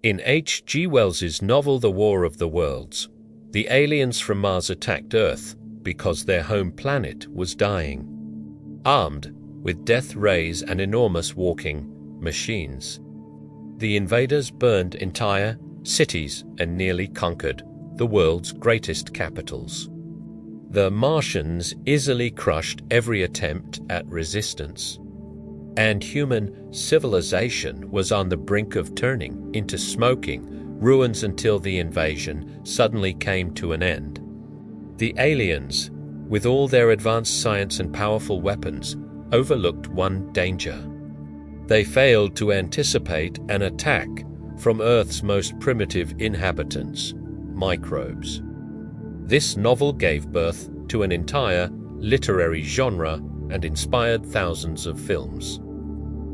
In H. G. Wells's novel The War of the Worlds, the aliens from Mars attacked Earth because their home planet was dying. Armed with death rays and enormous walking machines, the invaders burned entire cities and nearly conquered the world's greatest capitals. The Martians easily crushed every attempt at resistance, and human civilization was on the brink of turning into smoking ruins until the invasion suddenly came to an end. The aliens, with all their advanced science and powerful weapons, overlooked one danger. They failed to anticipate an attack from Earth's most primitive inhabitants, microbes. This novel gave birth to an entire literary genre and inspired thousands of films.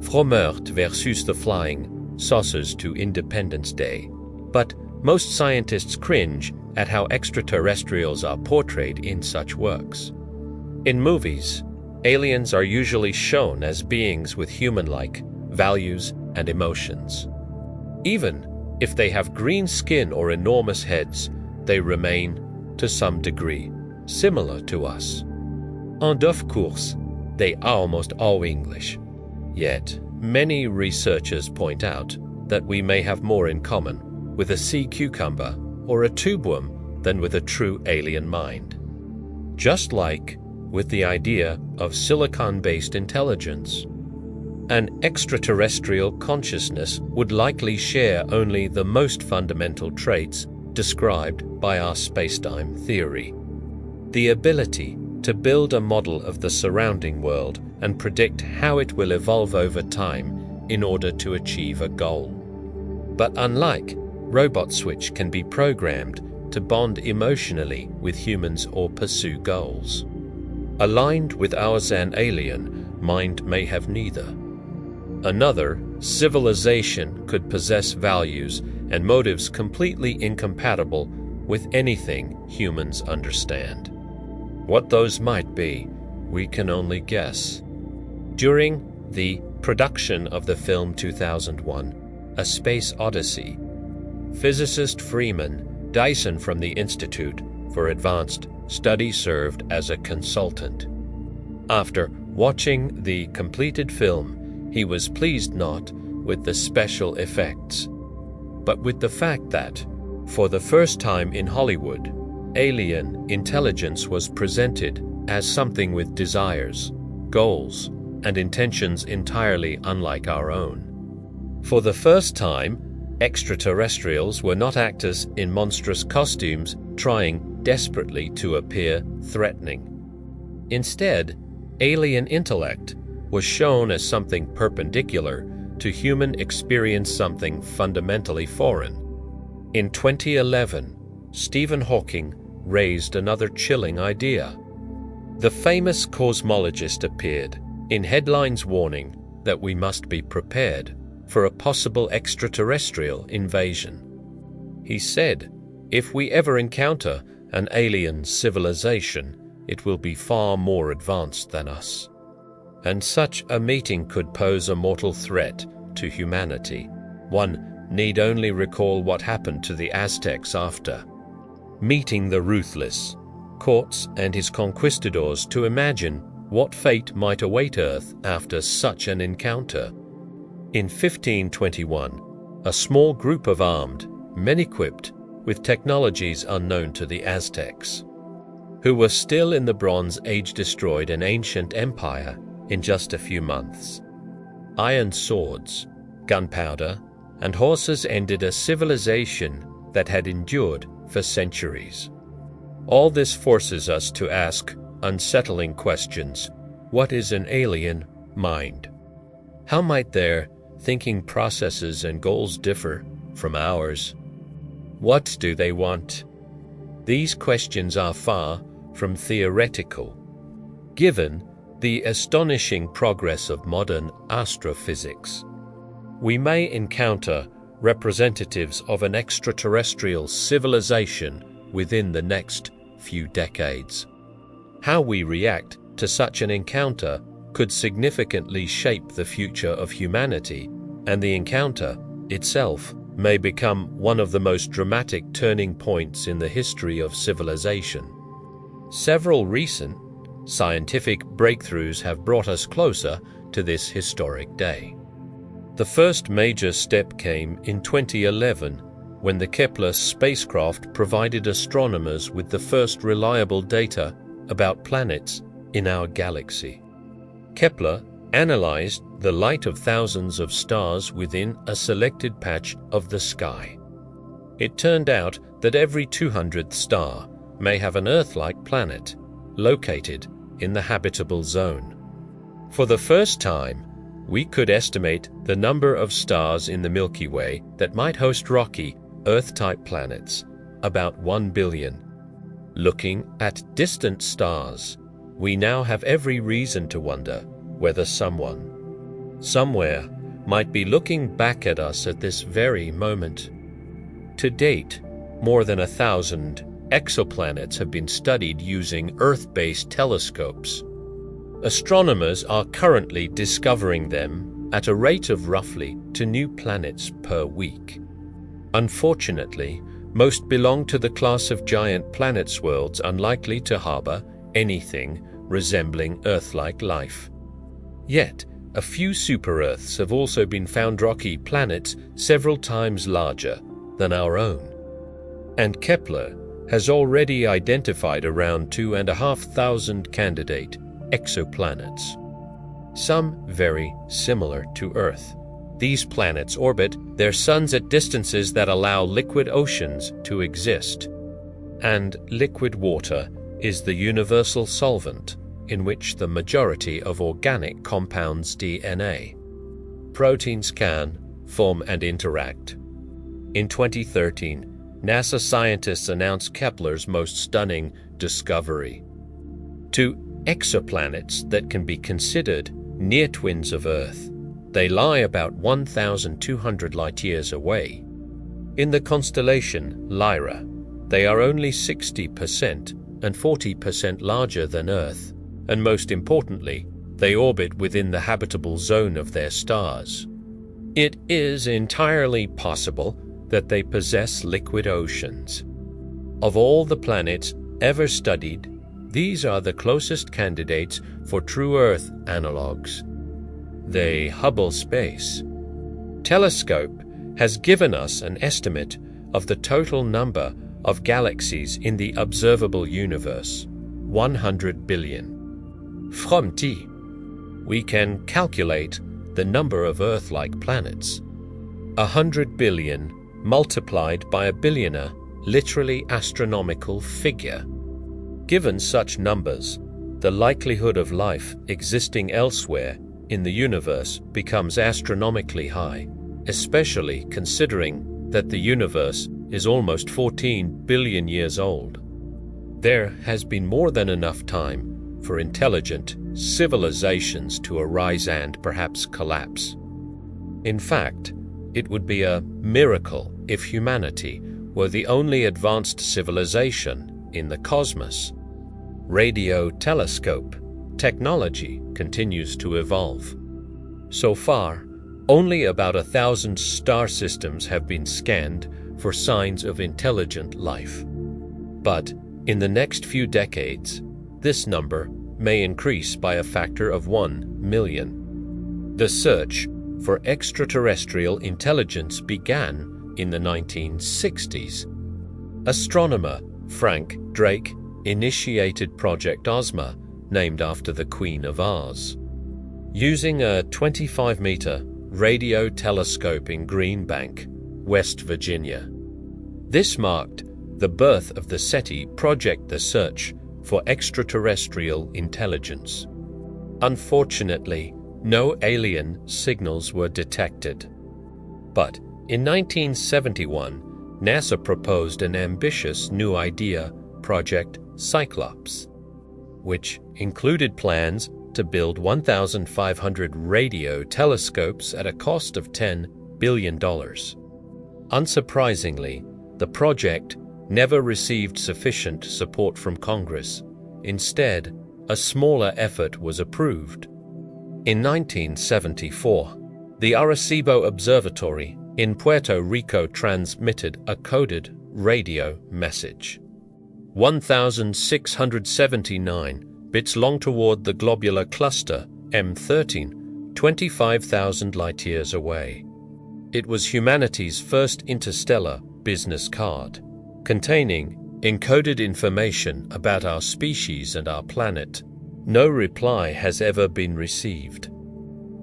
Fromeurs versus the Flying Saucers to Independence Day. But most scientists cringe at how extraterrestrials are portrayed in such works. In movies, aliens are usually shown as beings with human-like values and emotions. Even if they have green skin or enormous heads, they remain, to some degree, similar to us. And of course, they are almost all English. Yet, many researchers point out that we may have more in common with a sea cucumber or a tubeworm than with a true alien mind. Just like with the idea of silicon-based intelligence. An extraterrestrial consciousness would likely share only the most fundamental traits described by our spacetime theory. The ability to build a model of the surrounding world and predict how it will evolve over time in order to achieve a goal. But unlike robots which can be programmed to bond emotionally with humans or pursue goals, aligned with ours, an alien mind may have neither. Another civilization could possess values and motives completely incompatible with anything humans understand. What those might be, we can only guess. During the production of the film 2001, A Space Odyssey, physicist Freeman Dyson from the Institute for Advanced Study served as a consultant. After watching the completed film, he was pleased not with the special effects, but with the fact that, for the first time in Hollywood, alien intelligence was presented as something with desires, goals, and intentions entirely unlike our own. For the first time, extraterrestrials were not actors in monstrous costumes trying desperately to appear threatening. Instead, alien intellect was shown as something perpendicular to human experience, something fundamentally foreign. In 2011, Stephen Hawking raised another chilling idea. The famous cosmologist appeared in headlines warning that we must be prepared for a possible extraterrestrial invasion. He said, if we ever encounter an alien civilization, it will be far more advanced than us. And such a meeting could pose a mortal threat to humanity. One need only recall what happened to the Aztecs after meeting the ruthless Cortes and his conquistadors to imagine what fate might await Earth after such an encounter. In 1521, a small group of armed men equipped with technologies unknown to the Aztecs, who were still in the Bronze Age, destroyed an ancient empire in just a few months. Iron swords, gunpowder, and horses ended a civilization that had endured for centuries. All this forces us to ask unsettling questions. What is an alien mind? How might their thinking processes and goals differ from ours? What do they want? These questions are far from theoretical, given the astonishing progress of modern astrophysics. We may encounter representatives of an extraterrestrial civilization within the next few decades. How we react to such an encounter could significantly shape the future of humanity and the encounter itself. may become one of the most dramatic turning points in the history of civilization. Several recent scientific breakthroughs have brought us closer to this historic day. The first major step came in 2011 when the Kepler spacecraft provided astronomers with the first reliable data about planets in our galaxy. Kepler analyzed the light of thousands of stars within a selected patch of the sky. It turned out that every 200th star may have an Earth-like planet located in the habitable zone. For the first time, we could estimate the number of stars in the Milky Way that might host rocky, Earth-type planets, about 1 billion. Looking at distant stars, we now have every reason to wonder whether someone, somewhere, might be looking back at us at this very moment. To date, more than 1,000 exoplanets have been studied using Earth-based telescopes. Astronomers are currently discovering them at a rate of roughly 2 new planets per week. Unfortunately, most belong to the class of giant planets worlds unlikely to harbor anything resembling Earth-like life. Yet, a few super-Earths have also been found, rocky planets several times larger than our own. And Kepler has already identified around 2,500 candidate exoplanets, some very similar to Earth. These planets orbit their suns at distances that allow liquid oceans to exist. And liquid water is the universal solvent in which the majority of organic compounds DNA. Proteins can form and interact. In 2013, NASA scientists announced Kepler's most stunning discovery: 2 exoplanets that can be considered near twins of Earth. They lie about 1,200 light-years away. In the constellation Lyra, they are only 60% and 40% larger than Earth, and most importantly, they orbit within the habitable zone of their stars. It is entirely possible that they possess liquid oceans. Of all the planets ever studied, these are the closest candidates for true Earth analogs. The Hubble Space Telescope has given us an estimate of the total number of galaxies in the observable universe, 100 billion. From T, we can calculate the number of Earth-like planets. 100 billion multiplied by a billionaire, literally astronomical figure. Given such numbers, the likelihood of life existing elsewhere in the universe becomes astronomically high, especially considering that the universe is almost 14 billion years old. There has been more than enough time for intelligent civilizations to arise and perhaps collapse. In fact, it would be a miracle if humanity were the only advanced civilization in the cosmos. Radio telescope technology continues to evolve. So far, only about 1,000 star systems have been scanned for signs of intelligent life. But in the next few decades, this number may increase by a factor of 1 million. The search for extraterrestrial intelligence began in the 1960s. Astronomer Frank Drake initiated Project Ozma, named after the Queen of Oz. Using a 25-meter radio telescope in Green Bank, West Virginia. This marked the birth of the SETI project, the search for extraterrestrial intelligence. Unfortunately, no alien signals were detected. But in 1971, NASA proposed an ambitious new idea, Project Cyclops, which included plans to build 1,500 radio telescopes at a cost of $10 billion. Unsurprisingly, the project never received sufficient support from Congress. Instead, a smaller effort was approved. In 1974, the Arecibo Observatory in Puerto Rico transmitted a coded radio message. 1,679 bits long toward the globular cluster M13, 25,000 light-years away. It was humanity's first interstellar business card, containing encoded information about our species and our planet. No reply has ever been received.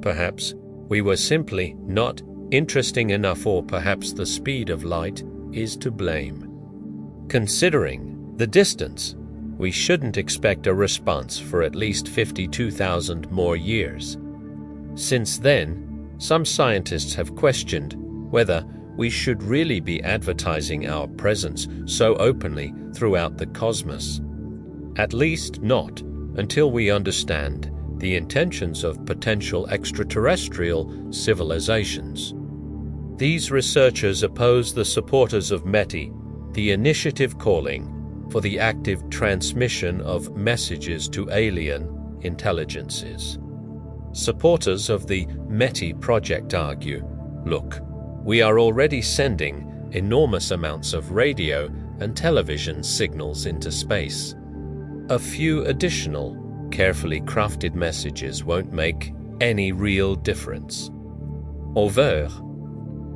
Perhaps we were simply not interesting enough, or perhaps the speed of light is to blame. Considering the distance, we shouldn't expect a response for at least 52,000 more years. Since then, some scientists have questioned whether we should really be advertising our presence so openly throughout the cosmos. At least not until we understand the intentions of potential extraterrestrial civilizations. These researchers oppose the supporters of METI, the initiative calling for the active transmission of messages to alien intelligences. Supporters of the METI project argue, look, we are already sending enormous amounts of radio and television signals into space. A few additional, carefully crafted messages won't make any real difference. Over,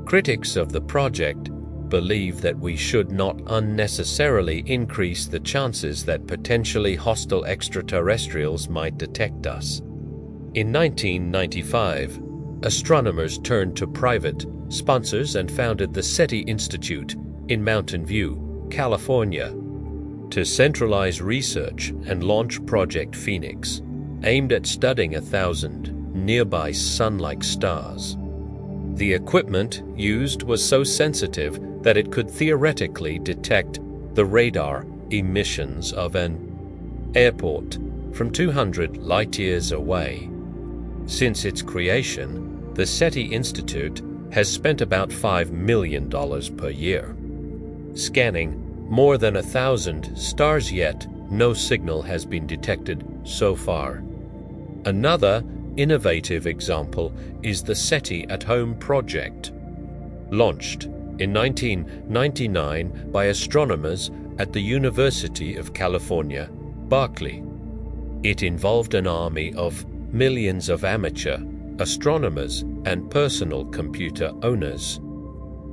critics of the project believe that we should not unnecessarily increase the chances that potentially hostile extraterrestrials might detect us. In 1995, astronomers turned to private sponsors and founded the SETI Institute in Mountain View, California, to centralize research and launch Project Phoenix, aimed at studying 1,000 nearby sun-like stars. The equipment used was so sensitive that it could theoretically detect the radar emissions of an airport from 200 light-years away. Since its creation, the SETI Institute has spent about $5 million per year. Scanning more than 1,000 stars, yet no signal has been detected so far. Another innovative example is the SETI at Home project, launched in 1999 by astronomers at the University of California, Berkeley. It involved an army of millions of amateur astronomers and personal computer owners.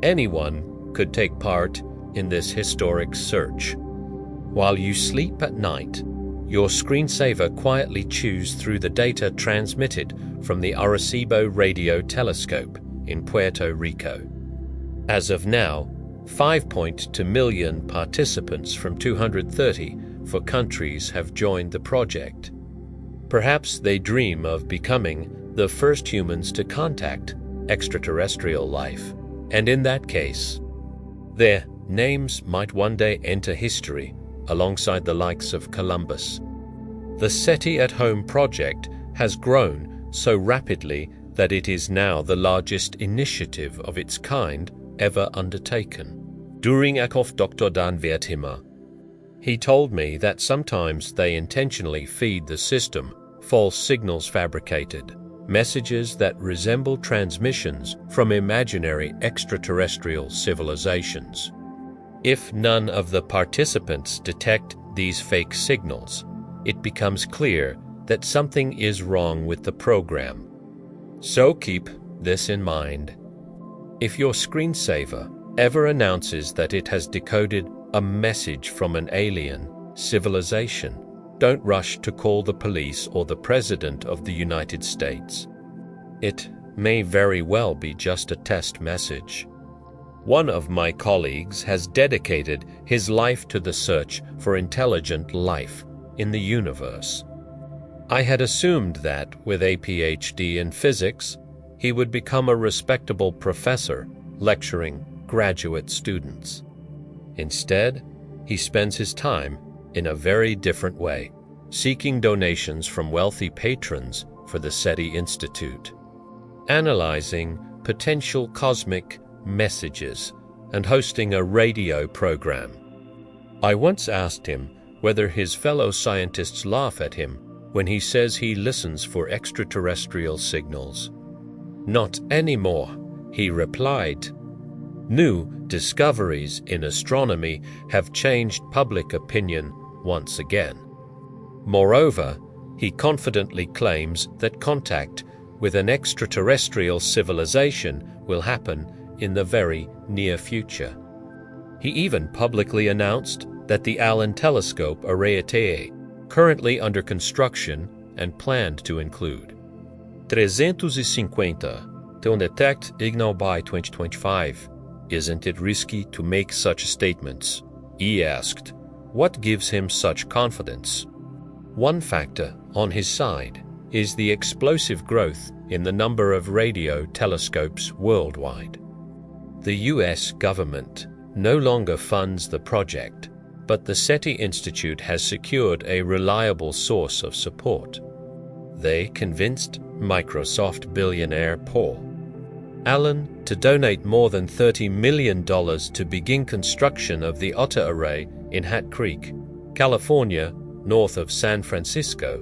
Anyone could take part in this historic search. While you sleep at night, your screensaver quietly chews through the data transmitted from the Arecibo Radio Telescope in Puerto Rico. As of now, 5.2 million participants from 230 countries have joined the project. Perhaps they dream of becoming the first humans to contact extraterrestrial life, and in that case, their names might one day enter history alongside the likes of Columbus. The SETI at Home project has grown so rapidly that it is now the largest initiative of its kind ever undertaken. During Akov Dr. Dan Wertheimer, he told me that sometimes they intentionally feed the system false signals, fabricated messages that resemble transmissions from imaginary extraterrestrial civilizations. If none of the participants detect these fake signals, it becomes clear that something is wrong with the program. So keep this in mind. If your screensaver ever announces that it has decoded a message from an alien civilization, don't rush to call the police or the President of the United States. It may very well be just a test message. One of my colleagues has dedicated his life to the search for intelligent life in the universe. I had assumed that, with a PhD in physics, he would become a respectable professor lecturing graduate students. Instead, he spends his time in a very different way, seeking donations from wealthy patrons for the SETI Institute, analyzing potential cosmic messages, and hosting a radio program. I once asked him whether his fellow scientists laugh at him when he says he listens for extraterrestrial signals. "Not anymore," he replied. New discoveries in astronomy have changed public opinion once again. Moreover, he confidently claims that contact with an extraterrestrial civilization will happen in the very near future. He even publicly announced that the Allen Telescope Arraetie, currently under construction and planned to include 350 to detect Ignal by 2025. Isn't it risky to make such statements? He asked. What gives him such confidence? One factor on his side is the explosive growth in the number of radio telescopes worldwide. The US government no longer funds the project, but the SETI Institute has secured a reliable source of support. They convinced Microsoft billionaire Paul Allen to donate more than $30 million to begin construction of the Otter Array in Hat Creek, California, north of San Francisco.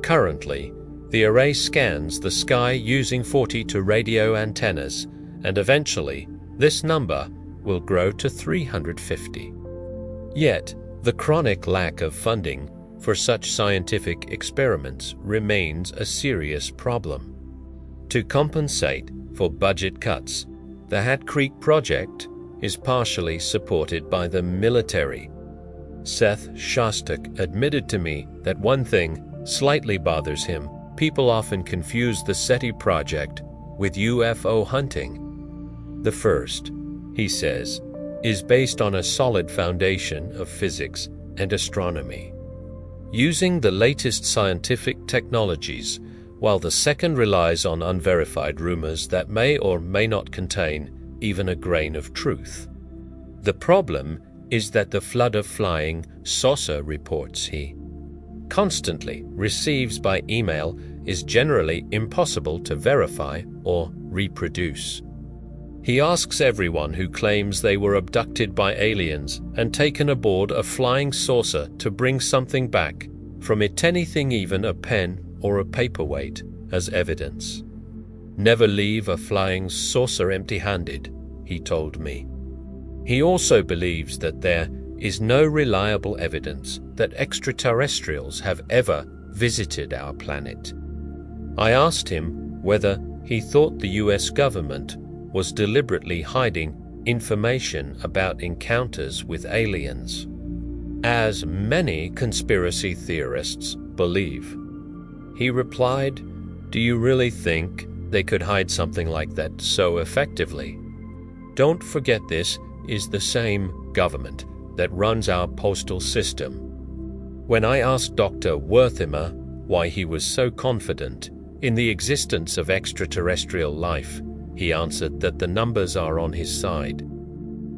Currently, the array scans the sky using 42 radio antennas, and eventually this number will grow to 350. Yet, the chronic lack of funding for such scientific experiments remains a serious problem. To compensate for budget cuts, the Hat Creek project is partially supported by the military. Seth Shostak admitted to me that one thing slightly bothers him. People often confuse the SETI project with UFO hunting. The first, he says, is based on a solid foundation of physics and astronomy, using the latest scientific technologies, while the second relies on unverified rumors that may or may not contain even a grain of truth. The problem is that the flood of flying saucer reports he constantly receives by email is generally impossible to verify or reproduce. He asks everyone who claims they were abducted by aliens and taken aboard a flying saucer to bring something back, from it anything even a pen or a paperweight, as evidence. Never leave a flying saucer empty-handed, he told me. He also believes that there is no reliable evidence that extraterrestrials have ever visited our planet. I asked him whether he thought the US government was deliberately hiding information about encounters with aliens, as many conspiracy theorists believe. He replied, "Do you really think they could hide something like that so effectively? Don't forget this is the same government that runs our postal system." When I asked Dr. Wertheimer why he was so confident in the existence of extraterrestrial life, he answered that the numbers are on his side.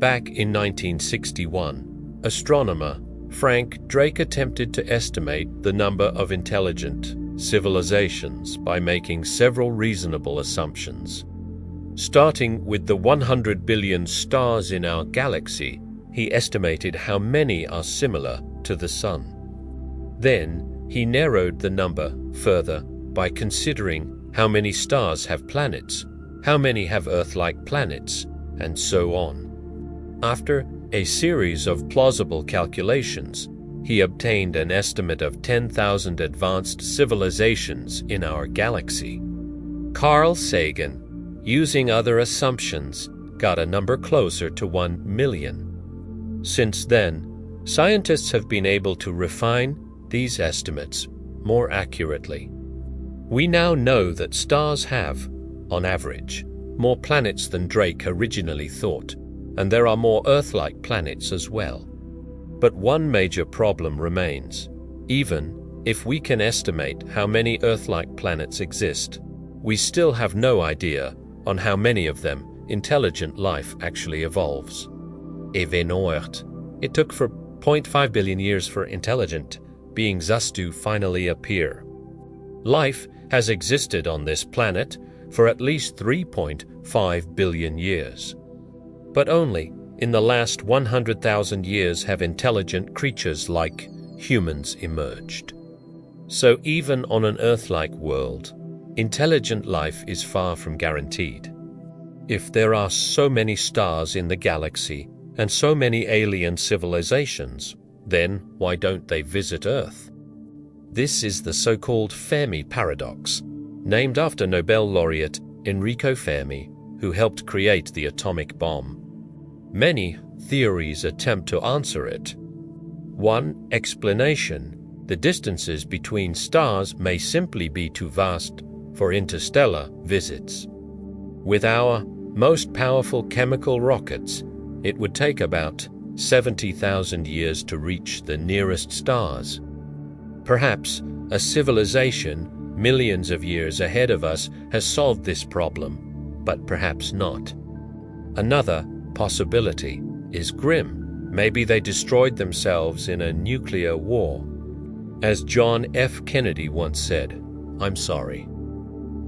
Back in 1961, astronomer Frank Drake attempted to estimate the number of intelligent civilizations by making several reasonable assumptions. Starting with the 100 billion stars in our galaxy, he estimated how many are similar to the Sun. Then he narrowed the number further by considering how many stars have planets, how many have Earth-like planets, and so on. After a series of plausible calculations, he obtained an estimate of 10,000 advanced civilizations in our galaxy. Carl Sagan, using other assumptions, got a number closer to 1 million. Since then, scientists have been able to refine these estimates more accurately. We now know that stars have, on average, more planets than Drake originally thought, and there are more Earth-like planets as well. But one major problem remains. Even if we can estimate how many Earth-like planets exist, we still have no idea on how many of them intelligent life actually evolves. Evenord. It took for 0.5 billion years for intelligent beings to finally appear. Life has existed on this planet for at least 3.5 billion years. But only in the last 100,000 years have intelligent creatures like humans emerged. So even on an Earth-like world, intelligent life is far from guaranteed. If there are so many stars in the galaxy and so many alien civilizations, then why don't they visit Earth? This is the so-called Fermi paradox, named after Nobel laureate Enrico Fermi, who helped create the atomic bomb. Many theories attempt to answer it. One explanation: the distances between stars may simply be too vast for interstellar visits. With our most powerful chemical rockets, it would take about 70,000 years to reach the nearest stars. Perhaps a civilization millions of years ahead of us has solved this problem, but perhaps not. Another possibility is grim. Maybe they destroyed themselves in a nuclear war. As John F. Kennedy once said, "I'm sorry."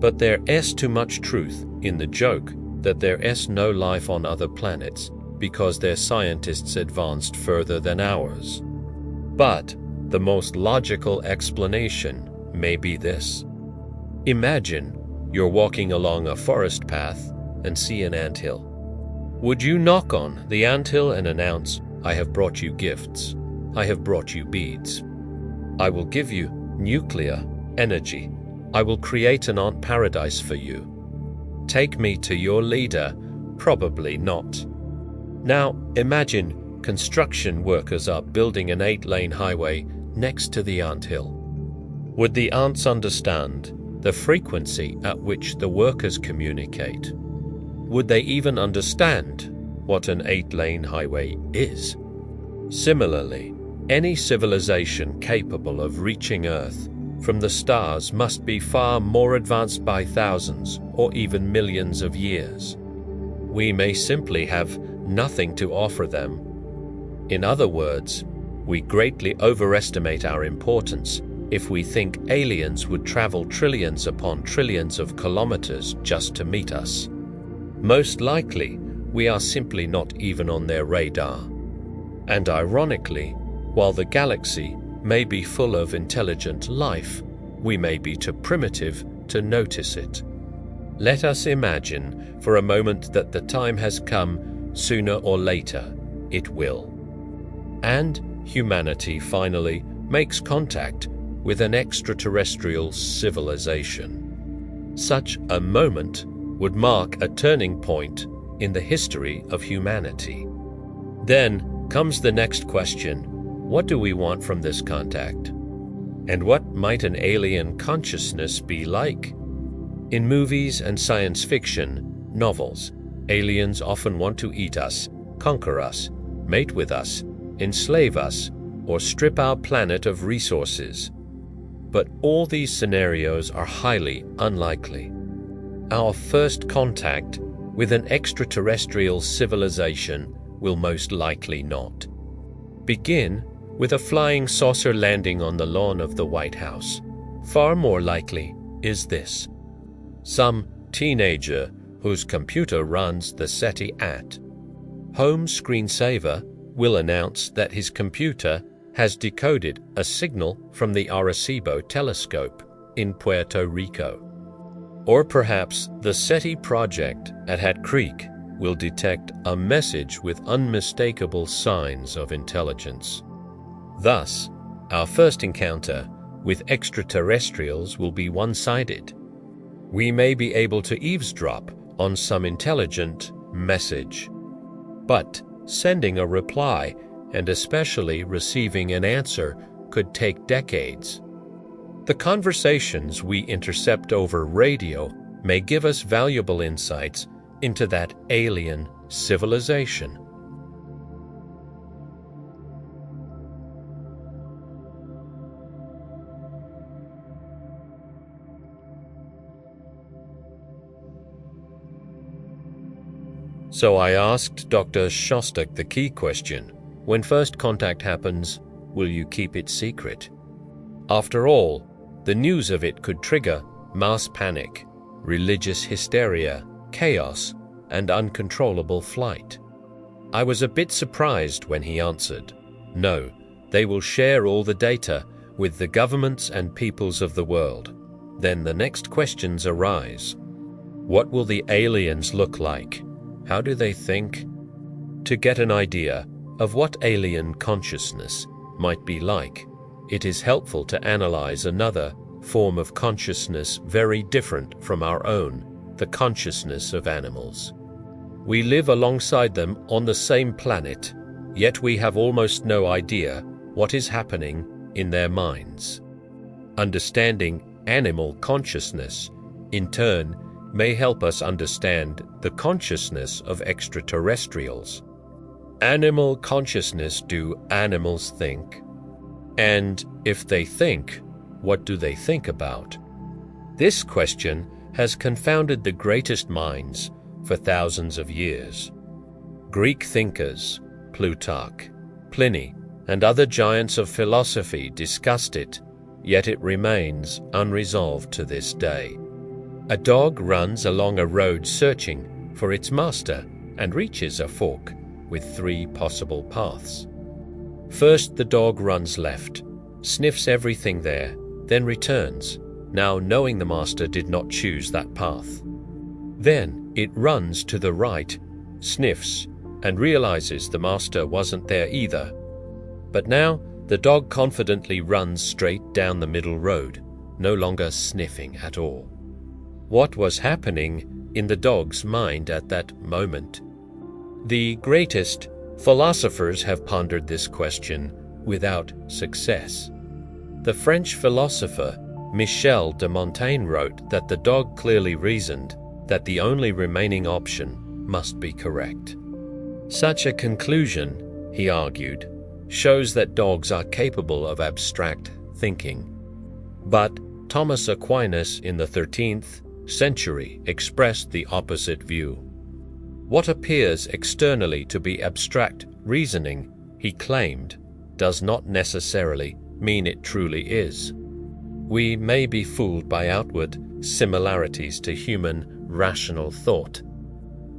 But there's too much truth in the joke that there's no life on other planets because their scientists advanced further than ours. But the most logical explanation may be this. Imagine you're walking along a forest path and see an anthill. Would you knock on the anthill and announce, "I have brought you gifts. I have brought you beads. I will give you nuclear energy. I will create an ant paradise for you. Take me to your leader"? Probably not. Now imagine construction workers are building an 8-lane highway next to the anthill. Would the ants understand the frequency at which the workers communicate? Would they even understand what an 8-lane highway is? Similarly, any civilization capable of reaching Earth from the stars must be far more advanced by thousands or even millions of years. We may simply have nothing to offer them. In other words, we greatly overestimate our importance if we think aliens would travel trillions upon trillions of kilometers just to meet us. Most likely, we are simply not even on their radar. And ironically, while the galaxy may be full of intelligent life, we may be too primitive to notice it. Let us imagine for a moment that the time has come. Sooner or later, it will. And humanity finally makes contact with an extraterrestrial civilization. Such a moment would mark a turning point in the history of humanity. Then comes the next question: what do we want from this contact? And what might an alien consciousness be like? In movies and science fiction novels, aliens often want to eat us, conquer us, mate with us, enslave us, or strip our planet of resources. But all these scenarios are highly unlikely. Our first contact with an extraterrestrial civilization will most likely not begin with a flying saucer landing on the lawn of the White House. Far more likely is this: some teenager whose computer runs the SETI home screensaver will announce that his computer has decoded a signal from the Arecibo telescope in Puerto Rico. Or perhaps the SETI project at Hat Creek will detect a message with unmistakable signs of intelligence. Thus, our first encounter with extraterrestrials will be one-sided. We may be able to eavesdrop on some intelligent message, but sending a reply and especially receiving an answer could take decades. The conversations we intercept over radio may give us valuable insights into that alien civilization. So I asked Dr. Shostak the key question: when first contact happens, will you keep it secret? After all, the news of it could trigger mass panic, religious hysteria, chaos, and uncontrollable flight. I was a bit surprised when he answered, "No, they will share all the data with the governments and peoples of the world." Then the next questions arise. What will the aliens look like? How do they think? To get an idea of what alien consciousness might be like, it is helpful to analyze another form of consciousness very different from our own, the consciousness of animals. We live alongside them on the same planet, yet we have almost no idea what is happening in their minds. Understanding animal consciousness, in turn, may help us understand the consciousness of extraterrestrials. Animal consciousness, do animals think? And if they think, what do they think about? This question has confounded the greatest minds for thousands of years. Greek thinkers, Plutarch, Pliny, and other giants of philosophy discussed it, yet it remains unresolved to this day. A dog runs along a road searching for its master and reaches a fork with 3 possible paths. First, the dog runs left, sniffs everything there, then returns, now knowing the master did not choose that path. Then it runs to the right, sniffs, and realizes the master wasn't there either. But now the dog confidently runs straight down the middle road, no longer sniffing at all. What was happening in the dog's mind at that moment? The greatest philosophers have pondered this question without success. The French philosopher Michel de Montaigne wrote that the dog clearly reasoned that the only remaining option must be correct. Such a conclusion, he argued, shows that dogs are capable of abstract thinking. But Thomas Aquinas in the 13th century expressed the opposite view. What appears externally to be abstract reasoning, he claimed, does not necessarily mean it truly is. We may be fooled by outward similarities to human rational thought.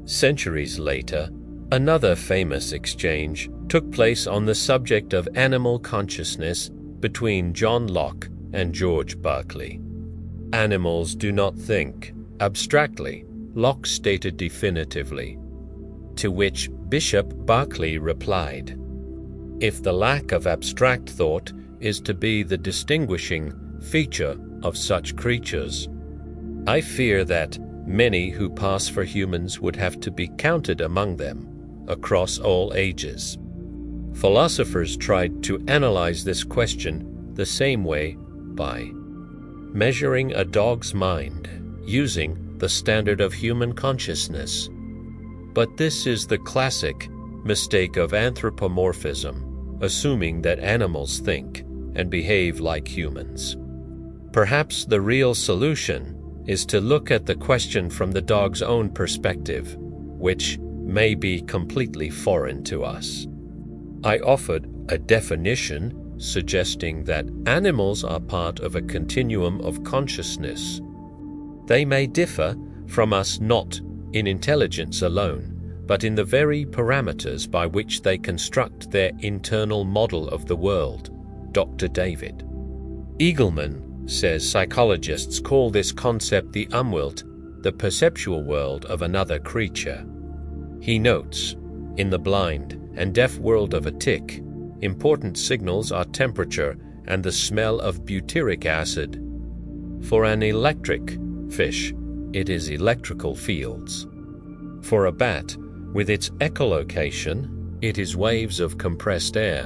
Centuries later, another famous exchange took place on the subject of animal consciousness between John Locke and George Berkeley. Animals do not think abstractly, Locke stated definitively, to which Bishop Berkeley replied, "If the lack of abstract thought is to be the distinguishing feature of such creatures, I fear that many who pass for humans would have to be counted among them across all ages." Philosophers tried to analyze this question the same way by measuring a dog's mind using the standard of human consciousness. But this is the classic mistake of anthropomorphism, assuming that animals think and behave like humans. Perhaps the real solution is to look at the question from the dog's own perspective, which may be completely foreign to us. I offered a definition suggesting that animals are part of a continuum of consciousness. They may differ from us not in intelligence alone, but in the very parameters by which they construct their internal model of the world. Dr. David Eagleman says psychologists call this concept the umwelt, the perceptual world of another creature. He notes, in the blind and deaf world of a tick, important signals are temperature and the smell of butyric acid. For an electric fish, it is electrical fields. For a bat, with its echolocation, it is waves of compressed air.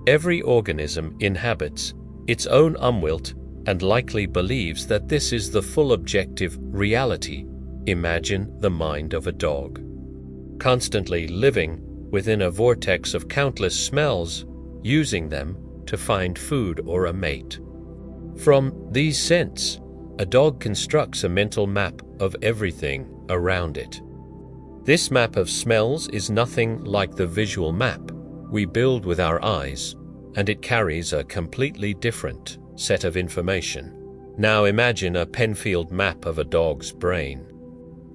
Every organism inhabits its own umwelt and likely believes that this is the full objective reality. Imagine the mind of a dog, constantly living within a vortex of countless smells, using them to find food or a mate. From these scents, a dog constructs a mental map of everything around it. This map of smells is nothing like the visual map we build with our eyes, and it carries a completely different set of information. Now imagine a Penfield map of a dog's brain.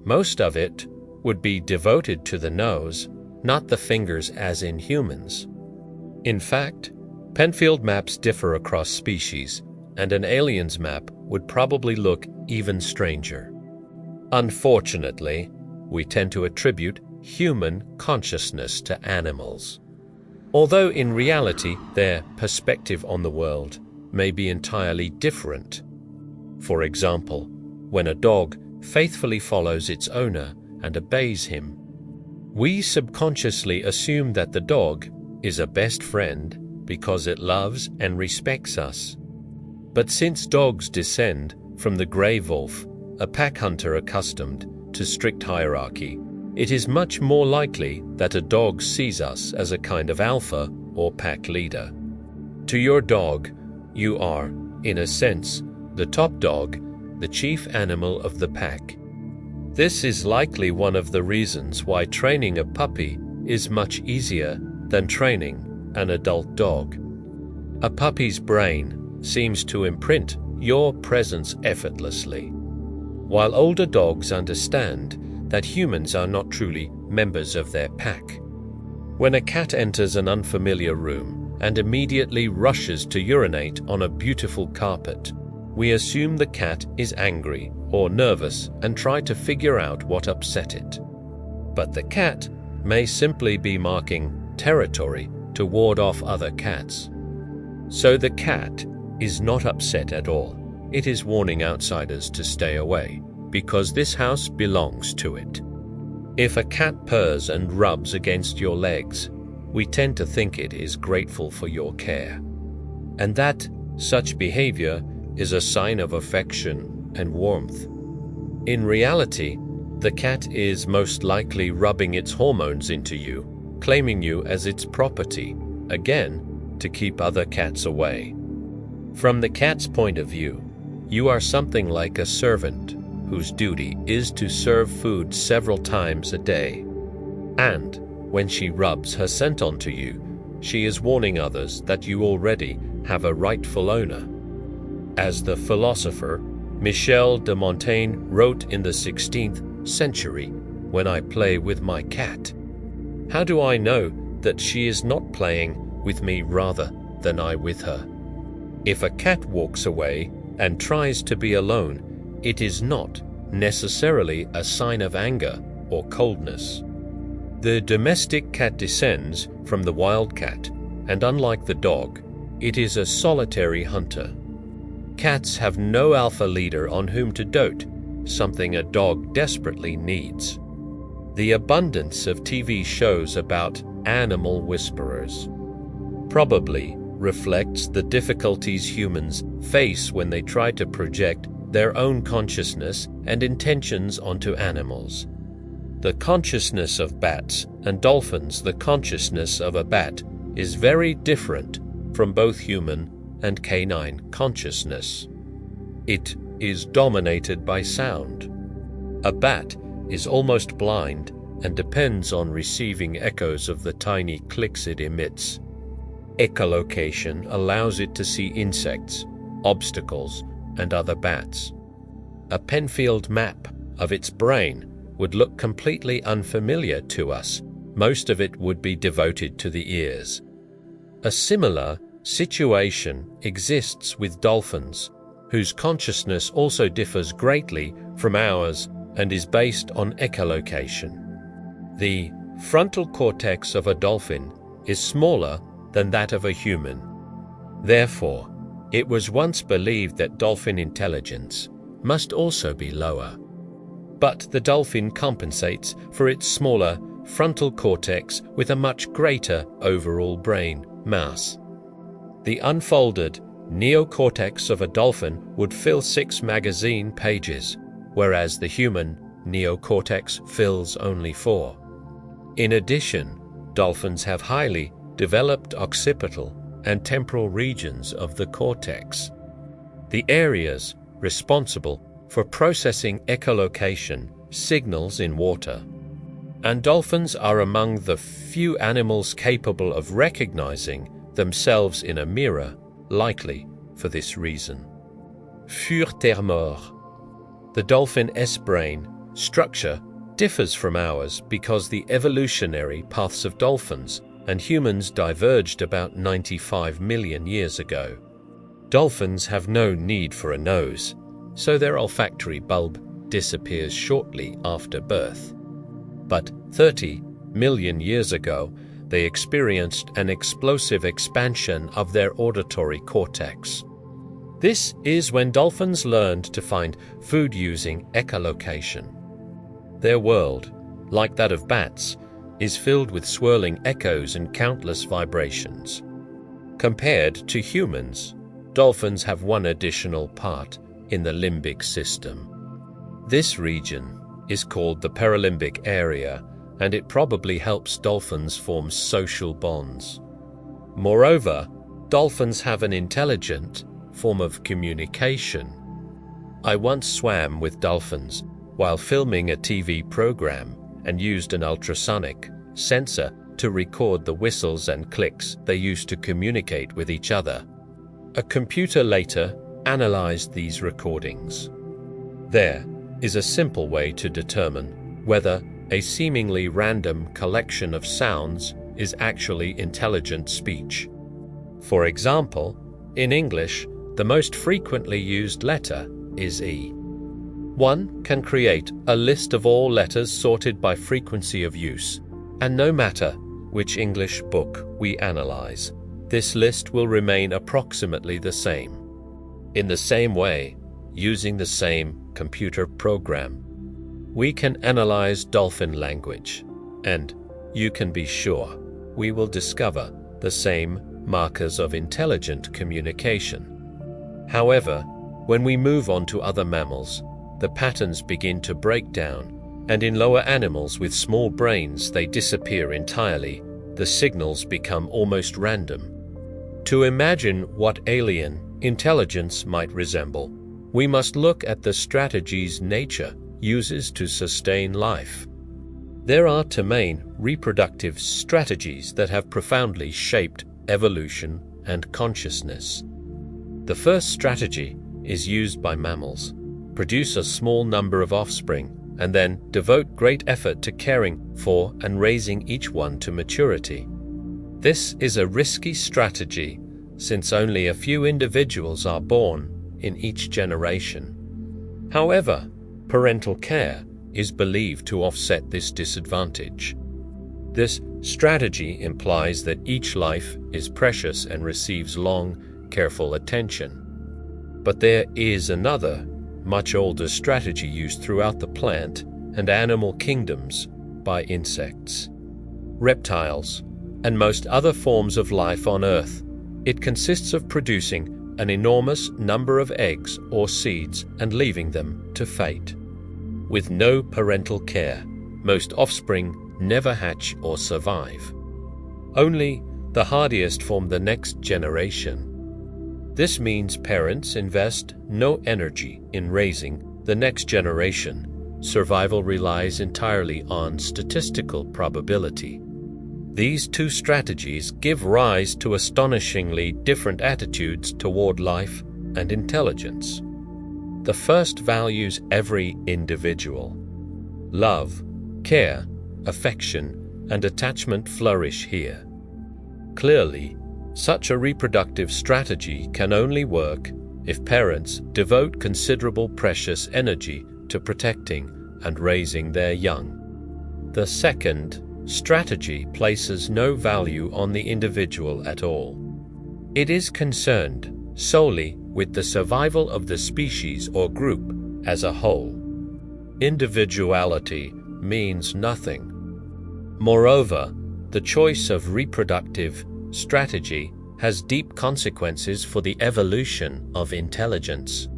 Most of it would be devoted to the nose, not the fingers as in humans. In fact, Penfield maps differ across species, and an alien's map would probably look even stranger. Unfortunately, we tend to attribute human consciousness to animals, although in reality their perspective on the world may be entirely different. For example, when a dog faithfully follows its owner and obeys him, we subconsciously assume that the dog is a best friend because it loves and respects us. But since dogs descend from the grey wolf, a pack hunter accustomed to strict hierarchy, it is much more likely that a dog sees us as a kind of alpha or pack leader. To your dog, you are, in a sense, the top dog, the chief animal of the pack. This is likely one of the reasons why training a puppy is much easier than training an adult dog. A puppy's brain seems to imprint your presence effortlessly, while older dogs understand that humans are not truly members of their pack. When a cat enters an unfamiliar room and immediately rushes to urinate on a beautiful carpet, we assume the cat is angry or nervous and try to figure out what upset it. But the cat may simply be marking territory to ward off other cats. So the cat is not upset at all. It is warning outsiders to stay away, because this house belongs to it. If a cat purrs and rubs against your legs, we tend to think it is grateful for your care, and that such behavior is a sign of affection and warmth. In reality, the cat is most likely rubbing its hormones into you, claiming you as its property, again, to keep other cats away. From the cat's point of view, you are something like a servant whose duty is to serve food several times a day. And when she rubs her scent onto you, she is warning others that you already have a rightful owner. As the philosopher Michel de Montaigne wrote in the 16th century, "When I play with my cat, how do I know that she is not playing with me rather than I with her?" If a cat walks away and tries to be alone, it is not necessarily a sign of anger or coldness. The domestic cat descends from the wild cat, and unlike the dog, it is a solitary hunter. Cats have no alpha leader on whom to dote, something a dog desperately needs. The abundance of TV shows about animal whisperers probably reflects the difficulties humans face when they try to project their own consciousness and intentions onto animals. The consciousness of bats and dolphins, the consciousness of a bat, is very different from both human and canine consciousness. It is dominated by sound. A bat is almost blind and depends on receiving echoes of the tiny clicks it emits. Echolocation allows it to see insects, obstacles, and other bats. A Penfield map of its brain would look completely unfamiliar to us. Most of it would be devoted to the ears. A similar situation exists with dolphins, whose consciousness also differs greatly from ours and is based on echolocation. The frontal cortex of a dolphin is smaller than that of a human. Therefore, it was once believed that dolphin intelligence must also be lower. But the dolphin compensates for its smaller frontal cortex with a much greater overall brain mass. The unfolded neocortex of a dolphin would fill 6 magazine pages, whereas the human neocortex fills only 4. In addition, dolphins have highly developed occipital and temporal regions of the cortex, the areas responsible for processing echolocation signals in water. And dolphins are among the few animals capable of recognizing themselves in a mirror, likely for this reason. Furthermore, the dolphin S-brain structure differs from ours because the evolutionary paths of dolphins and humans diverged about 95 million years ago. Dolphins have no need for a nose, so their olfactory bulb disappears shortly after birth. But 30 million years ago, they experienced an explosive expansion of their auditory cortex. This is when dolphins learned to find food using echolocation. Their world, like that of bats, is filled with swirling echoes and countless vibrations. Compared to humans, dolphins have one additional part in the limbic system. This region is called the paralimbic area, and it probably helps dolphins form social bonds. Moreover, dolphins have an intelligent form of communication. I once swam with dolphins while filming a TV program and used an ultrasonic sensor to record the whistles and clicks they used to communicate with each other. A computer later analyzed these recordings. There is a simple way to determine whether a seemingly random collection of sounds is actually intelligent speech. For example, in English, the most frequently used letter is E. One can create a list of all letters sorted by frequency of use, and no matter which English book we analyze, this list will remain approximately the same. In the same way, using the same computer program, we can analyze dolphin language, and you can be sure we will discover the same markers of intelligent communication. However, when we move on to other mammals, the patterns begin to break down, and in lower animals with small brains they disappear entirely. The signals become almost random. To imagine what alien intelligence might resemble, we must look at the strategies nature uses to sustain life. There are two main reproductive strategies that have profoundly shaped evolution and consciousness. The first strategy is used by mammals: produce a small number of offspring and then devote great effort to caring for and raising each one to maturity. This is a risky strategy since only a few individuals are born in each generation. However, parental care is believed to offset this disadvantage. This strategy implies that each life is precious and receives long, careful attention. But there is another, much older strategy used throughout the plant and animal kingdoms by insects, reptiles, and most other forms of life on Earth. It consists of producing an enormous number of eggs or seeds and leaving them to fate. With no parental care, most offspring never hatch or survive. Only the hardiest form the next generation. This means parents invest no energy in raising the next generation. Survival relies entirely on statistical probability. These two strategies give rise to astonishingly different attitudes toward life and intelligence. The first values every individual. Love, care, affection, and attachment flourish here. Clearly, such a reproductive strategy can only work if parents devote considerable precious energy to protecting and raising their young. The second strategy places no value on the individual at all. It is concerned solely with the survival of the species or group as a whole. Individuality means nothing. Moreover, the choice of reproductive strategy has deep consequences for the evolution of intelligence.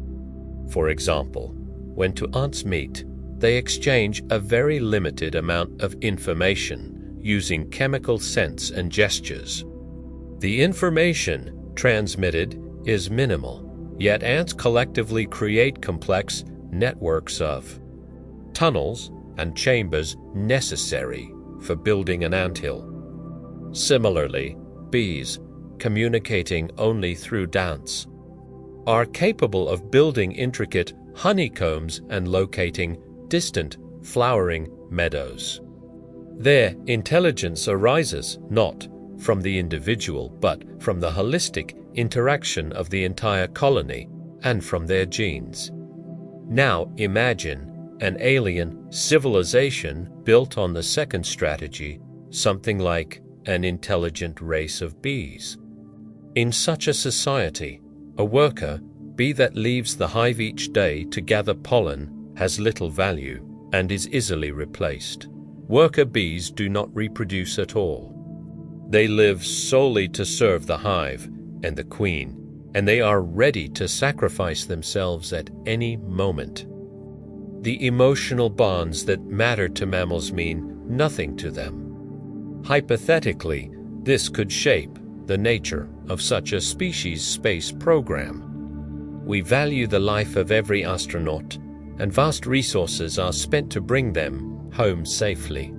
For example, when two ants meet, they exchange a very limited amount of information using chemical scents and gestures. The information transmitted is minimal, yet ants collectively create complex networks of tunnels and chambers necessary for building an anthill. Similarly, bees, communicating only through dance, are capable of building intricate honeycombs and locating distant flowering meadows. Their intelligence arises not from the individual but from the holistic interaction of the entire colony and from their genes. Now imagine an alien civilization built on the second strategy, something like an intelligent race of bees. In such a society, a worker bee that leaves the hive each day to gather pollen has little value and is easily replaced. Worker bees do not reproduce at all. They live solely to serve the hive and the queen, and they are ready to sacrifice themselves at any moment. The emotional bonds that matter to mammals mean nothing to them. Hypothetically, this could shape the nature of such a species space program. We value the life of every astronaut, and vast resources are spent to bring them home safely.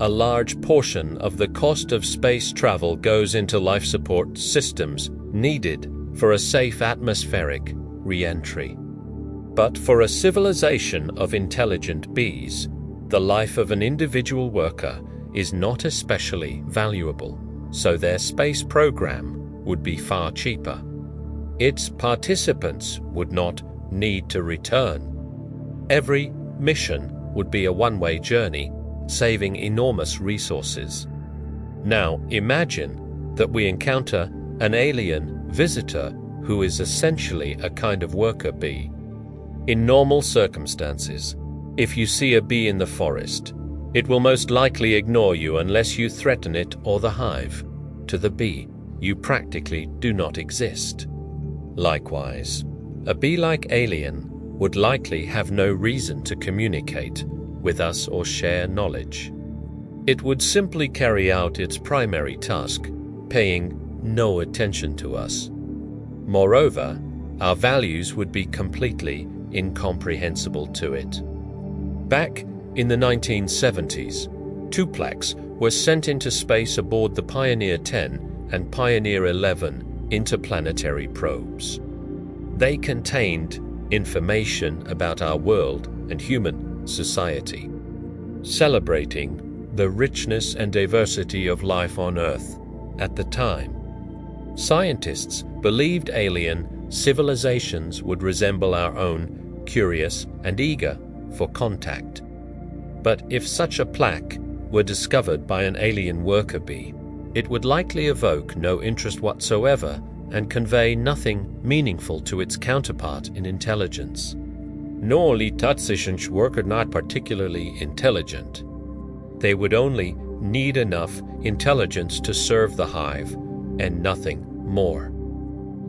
A large portion of the cost of space travel goes into life support systems needed for a safe atmospheric re-entry. But for a civilization of intelligent bees, the life of an individual worker is not especially valuable, so their space program would be far cheaper. Its participants would not need to return. Every mission would be a one-way journey, saving enormous resources. Now imagine that we encounter an alien visitor who is essentially a kind of worker bee. In normal circumstances, if you see a bee in the forest, it will most likely ignore you unless you threaten it or the hive. To the bee, you practically do not exist. Likewise, a bee-like alien would likely have no reason to communicate with us or share knowledge. It would simply carry out its primary task, paying no attention to us. Moreover, our values would be completely incomprehensible to it. Back in the 1970s, Tuplax was sent into space aboard the Pioneer 10 and Pioneer 11 interplanetary probes. They contained information about our world and human society, celebrating the richness and diversity of life on Earth at the time. Scientists believed alien civilizations would resemble our own, curious and eager for contact. But if such a plaque were discovered by an alien worker bee, it would likely evoke no interest whatsoever and convey nothing meaningful to its counterpart in intelligence. Nor li tatsächlich worker not particularly intelligent. They would only need enough intelligence to serve the hive and nothing more.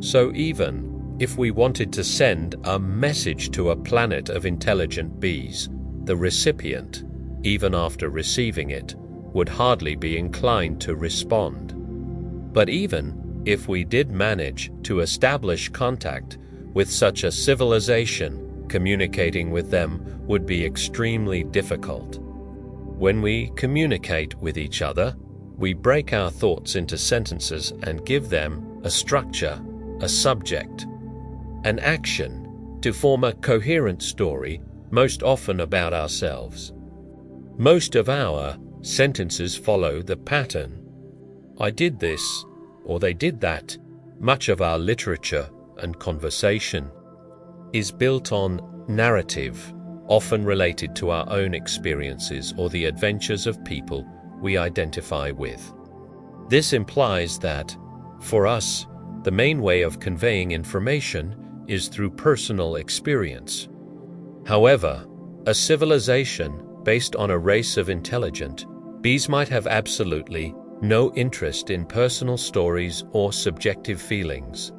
So even if we wanted to send a message to a planet of intelligent bees, the recipient, even after receiving it, would hardly be inclined to respond. But even if we did manage to establish contact with such a civilization, communicating with them would be extremely difficult. When we communicate with each other, we break our thoughts into sentences and give them a structure, a subject, an action to form a coherent story, most often about ourselves. Most of our sentences follow the pattern. I did this, or they did that. Much of our literature and conversation is built on narrative, often related to our own experiences or the adventures of people we identify with. This implies that, for us, the main way of conveying information is through personal experience. However, a civilization based on a race of intelligent bees might have absolutely no interest in personal stories or subjective feelings.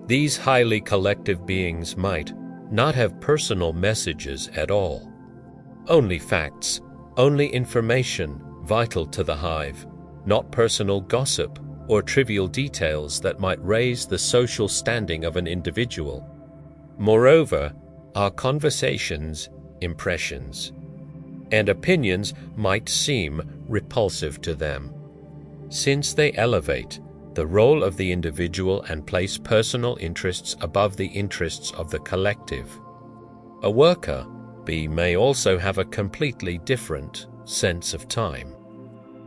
These highly collective beings might not have personal messages at all. Only facts, only information vital to the hive, not personal gossip or trivial details that might raise the social standing of an individual. Moreover, our conversations, impressions, and opinions might seem repulsive to them, since they elevate the role of the individual and place personal interests above the interests of the collective. A worker bee may also have a completely different sense of time.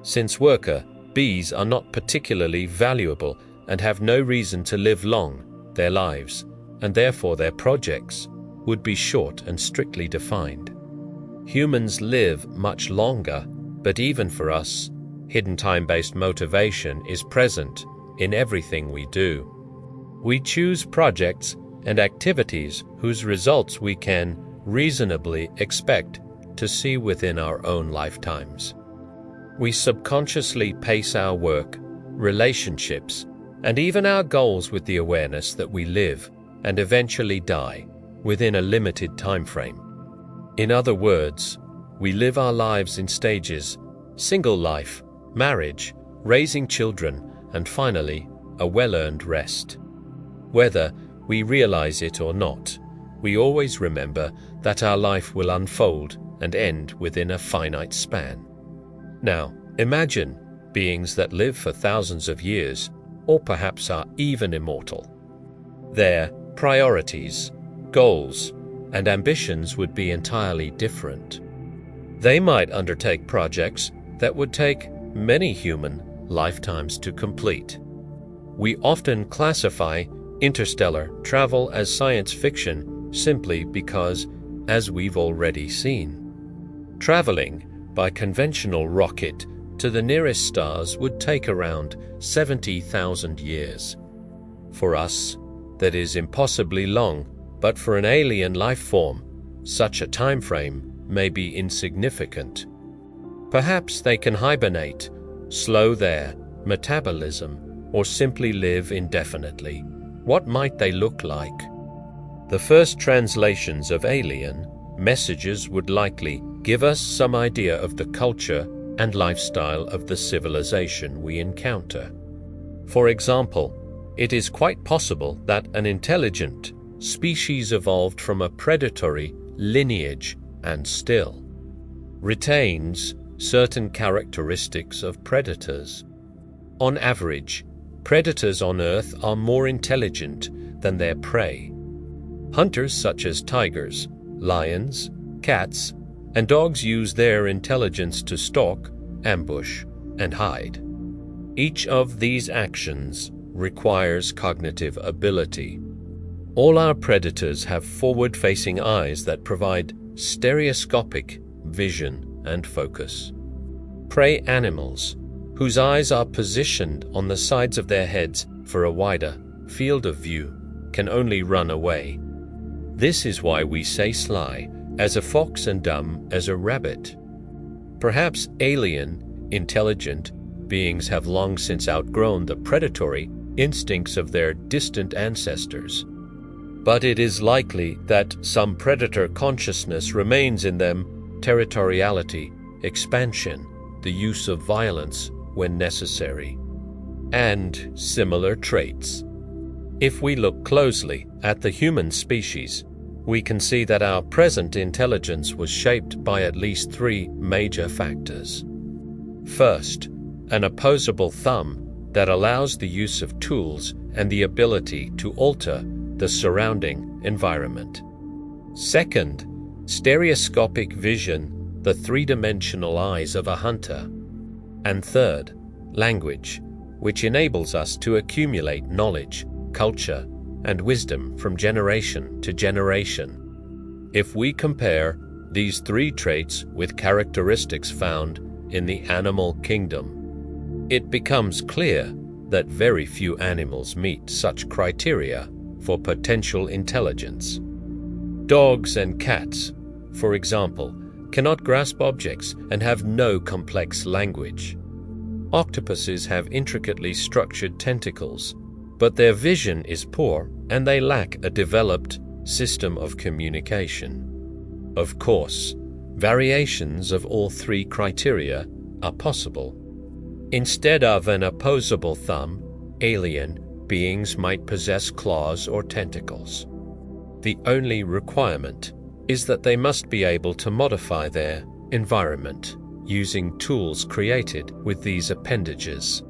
Since worker bees are not particularly valuable and have no reason to live long their lives, and therefore their projects would be short and strictly defined. Humans live much longer, but even for us, hidden time-based motivation is present in everything we do. We choose projects and activities whose results we can reasonably expect to see within our own lifetimes. We subconsciously pace our work, relationships, and even our goals with the awareness that we live and eventually die within a limited time frame. In other words, we live our lives in stages: single life, marriage, raising children, and finally, a well-earned rest. Whether we realize it or not, we always remember that our life will unfold and end within a finite span. Now, imagine beings that live for thousands of years, or perhaps are even immortal. Their priorities, goals, and ambitions would be entirely different. They might undertake projects that would take many human lifetimes to complete. We often classify interstellar travel as science fiction simply because, as we've already seen, traveling by conventional rocket to the nearest stars would take around 70,000 years. For us, that is impossibly long, but for an alien life form, such a time frame may be insignificant. Perhaps they can hibernate, slow their metabolism, or simply live indefinitely. What might they look like? The first translations of alien messages would likely give us some idea of the culture and lifestyle of the civilization we encounter. For example, it is quite possible that an intelligent species evolved from a predatory lineage and still retains certain characteristics of predators. On average, predators on Earth are more intelligent than their prey. Hunters such as tigers, lions, cats, and dogs use their intelligence to stalk, ambush, and hide. Each of these actions requires cognitive ability. All our predators have forward-facing eyes that provide stereoscopic vision and focus. Prey animals, whose eyes are positioned on the sides of their heads for a wider field of view, can only run away. This is why we say sly as a fox and dumb as a rabbit. Perhaps alien, intelligent beings have long since outgrown the predatory instincts of their distant ancestors. But it is likely that some predator consciousness remains in them: territoriality, expansion, the use of violence when necessary, and similar traits. If we look closely at the human species, we can see that our present intelligence was shaped by at least three major factors. First, an opposable thumb that allows the use of tools and the ability to alter the surrounding environment. Second, stereoscopic vision, the three-dimensional eyes of a hunter. And third, language, which enables us to accumulate knowledge, culture, and wisdom from generation to generation. If we compare these three traits with characteristics found in the animal kingdom, it becomes clear that very few animals meet such criteria for potential intelligence. Dogs and cats, for example, cannot grasp objects and have no complex language. Octopuses have intricately structured tentacles, but their vision is poor and they lack a developed system of communication. Of course, variations of all three criteria are possible. Instead of an opposable thumb, alien beings might possess claws or tentacles. The only requirement is that they must be able to modify their environment using tools created with these appendages.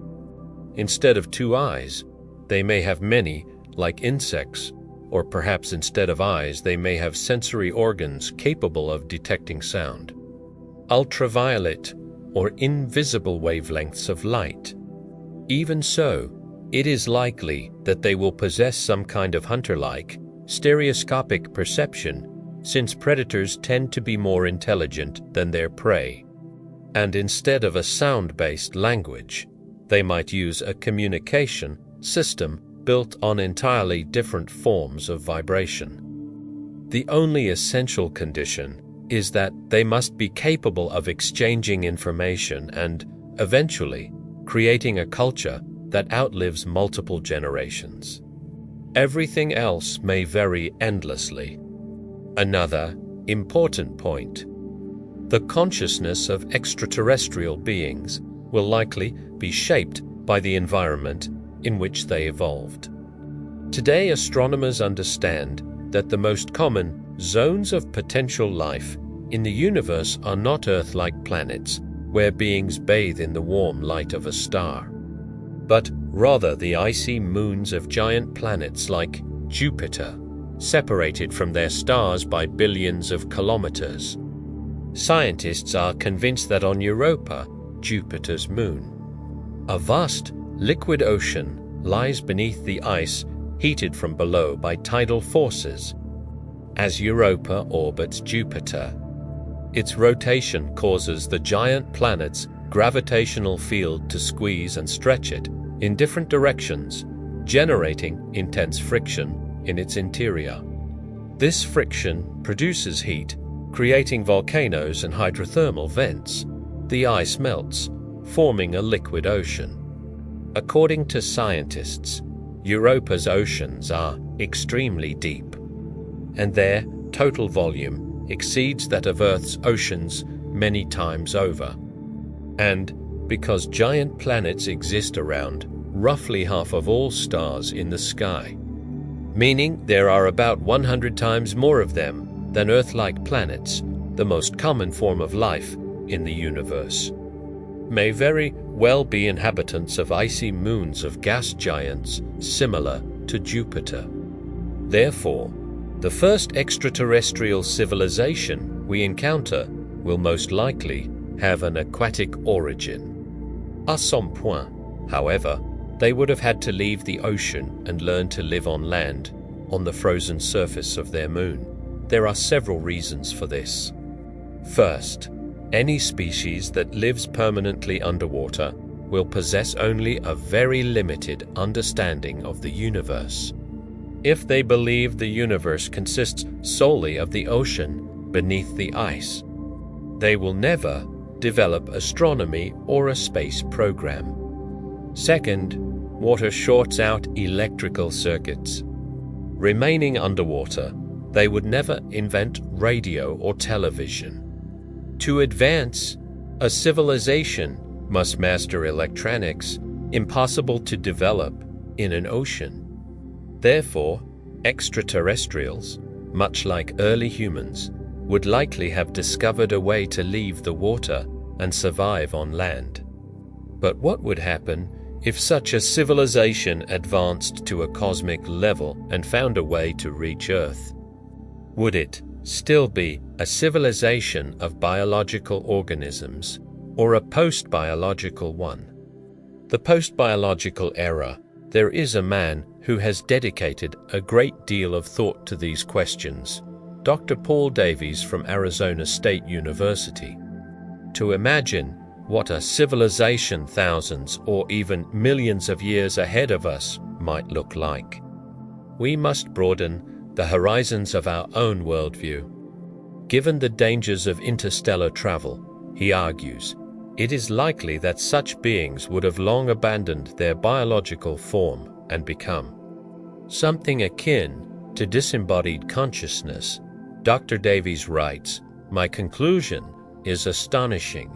Instead of two eyes, they may have many, like insects, or perhaps instead of eyes, they may have sensory organs capable of detecting sound. Ultraviolet or invisible wavelengths of light. Even so, it is likely that they will possess some kind of hunter-like, stereoscopic perception since predators tend to be more intelligent than their prey, and instead of a sound-based language, they might use a communication system built on entirely different forms of vibration. The only essential condition is that they must be capable of exchanging information and, eventually, creating a culture that outlives multiple generations. Everything else may vary endlessly. Another important point: the consciousness of extraterrestrial beings will likely be shaped by the environment in which they evolved. Today, astronomers understand that the most common zones of potential life in the universe are not Earth-like planets where beings bathe in the warm light of a star, but rather the icy moons of giant planets like Jupiter, separated from their stars by billions of kilometers. Scientists are convinced that on Europa, Jupiter's moon, a vast liquid ocean lies beneath the ice heated from below by tidal forces. As Europa orbits Jupiter, its rotation causes the giant planet's gravitational field to squeeze and stretch it in different directions, generating intense friction in its interior. This friction produces heat, creating volcanoes and hydrothermal vents. The ice melts, forming a liquid ocean. According to scientists, Europa's oceans are extremely deep, and their total volume exceeds that of Earth's oceans many times over. And because giant planets exist around roughly half of all stars in the sky, meaning there are about 100 times more of them than Earth-like planets, the most common form of life in the universe, may very well be inhabitants of icy moons of gas giants similar to Jupiter. Therefore, the first extraterrestrial civilization we encounter will most likely have an aquatic origin. À some point, however, they would have had to leave the ocean and learn to live on land, on the frozen surface of their moon. There are several reasons for this. First, any species that lives permanently underwater will possess only a very limited understanding of the universe. If they believe the universe consists solely of the ocean beneath the ice, they will never develop astronomy or a space program. Second, water shorts out electrical circuits. Remaining underwater, they would never invent radio or television. To advance, a civilization must master electronics, impossible to develop in an ocean. Therefore, extraterrestrials, much like early humans, would likely have discovered a way to leave the water and survive on land. But what would happen if such a civilization advanced to a cosmic level and found a way to reach Earth? Would it still be a civilization of biological organisms or a post-biological one? The post-biological era, there is a man who has dedicated a great deal of thought to these questions, Dr. Paul Davies from Arizona State University. To imagine what a civilization thousands or even millions of years ahead of us might look like, we must broaden the horizons of our own worldview. Given the dangers of interstellar travel, he argues, it is likely that such beings would have long abandoned their biological form and become something akin to disembodied consciousness. Dr. Davies writes, "My conclusion is astonishing.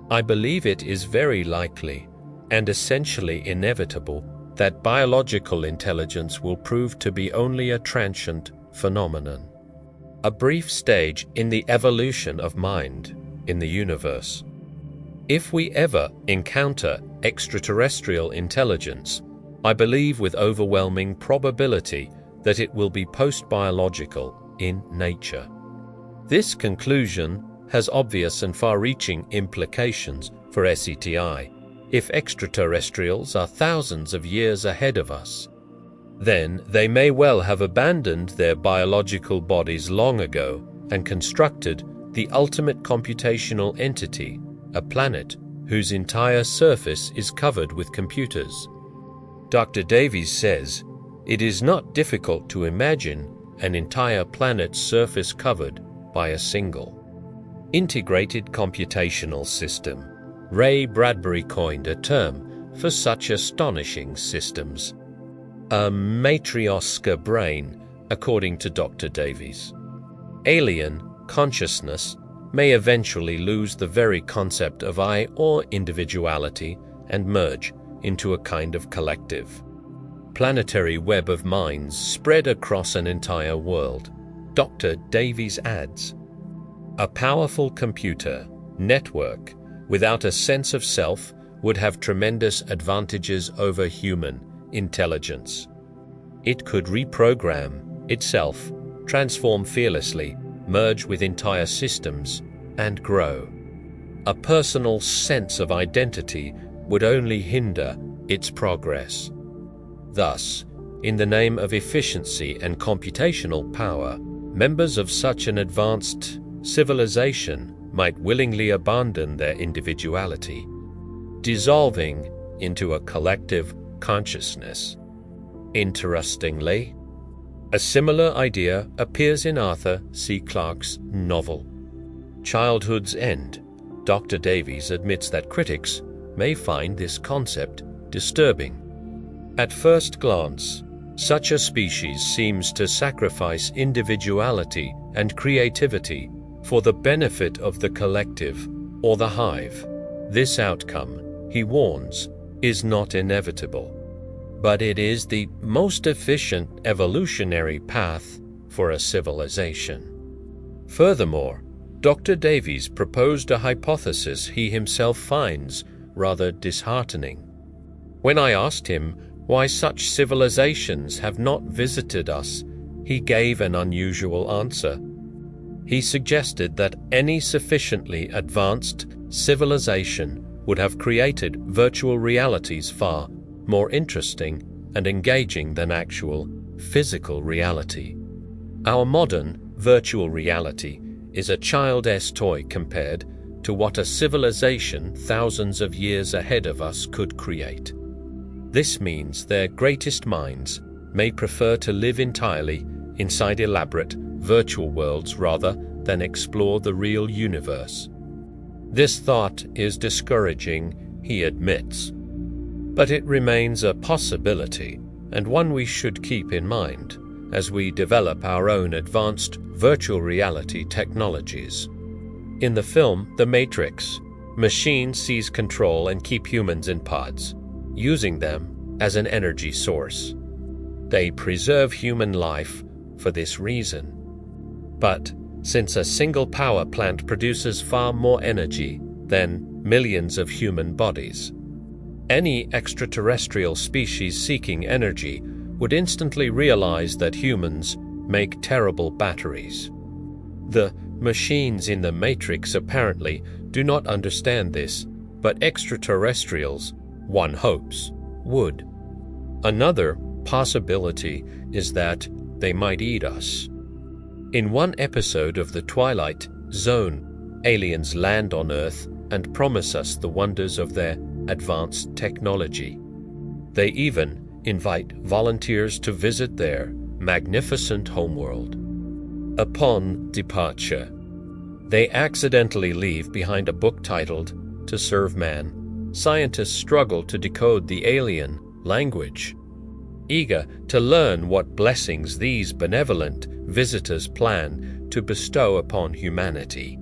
I believe it is very likely and essentially inevitable that biological intelligence will prove to be only a transient phenomenon, a brief stage in the evolution of mind in the universe. If we ever encounter extraterrestrial intelligence, I believe with overwhelming probability that it will be post-biological in nature." This conclusion has obvious and far-reaching implications for SETI if extraterrestrials are thousands of years ahead of us. then they may well have abandoned their biological bodies long ago and constructed the ultimate computational entity, a planet whose entire surface is covered with computers. Dr. Davies says, "It is not difficult to imagine an entire planet's surface covered by a single integrated computational system." Ray Bradbury coined a term for such astonishing systems, a matryoshka brain, according to Dr. Davies. Alien consciousness may eventually lose the very concept of I or individuality and merge into a kind of collective planetary web of minds spread across an entire world. Dr. Davies adds, "A powerful computer network without a sense of self would have tremendous advantages over human intelligence. It could reprogram itself, transform fearlessly, merge with entire systems, and grow. A personal sense of identity would only hinder its progress. Thus, in the name of efficiency and computational power, members of such an advanced civilization might willingly abandon their individuality, dissolving into a collective consciousness." Interestingly, a similar idea appears in Arthur C. Clarke's novel Childhood's End. Dr. Davies admits that critics may find this concept disturbing. At first glance, such a species seems to sacrifice individuality and creativity for the benefit of the collective or the hive. This outcome, he warns, is not inevitable, but it is the most efficient evolutionary path for a civilization. Furthermore, Dr. Davies proposed a hypothesis he himself finds rather disheartening. When I asked him why such civilizations have not visited us, he gave an unusual answer. He suggested that any sufficiently advanced civilization would have created virtual realities far more interesting and engaging than actual physical reality. Our modern virtual reality is a childish toy compared to what a civilization thousands of years ahead of us could create. This means their greatest minds may prefer to live entirely inside elaborate virtual worlds rather than explore the real universe. This thought is discouraging, he admits, but it remains a possibility and one we should keep in mind as we develop our own advanced virtual reality technologies. In the film The Matrix, machines seize control and keep humans in pods, using them as an energy source. They preserve human life for this reason. But since a single power plant produces far more energy than millions of human bodies, any extraterrestrial species seeking energy would instantly realize that humans make terrible batteries. The machines in the Matrix apparently do not understand this, but extraterrestrials, one hopes, would. Another possibility is that they might eat us. In one episode of The Twilight Zone, aliens land on Earth and promise us the wonders of their advanced technology. They even invite volunteers to visit their magnificent homeworld. Upon departure, they accidentally leave behind a book titled To Serve Man. Scientists struggle to decode the alien language, eager to learn what blessings these benevolent visitors plan to bestow upon humanity.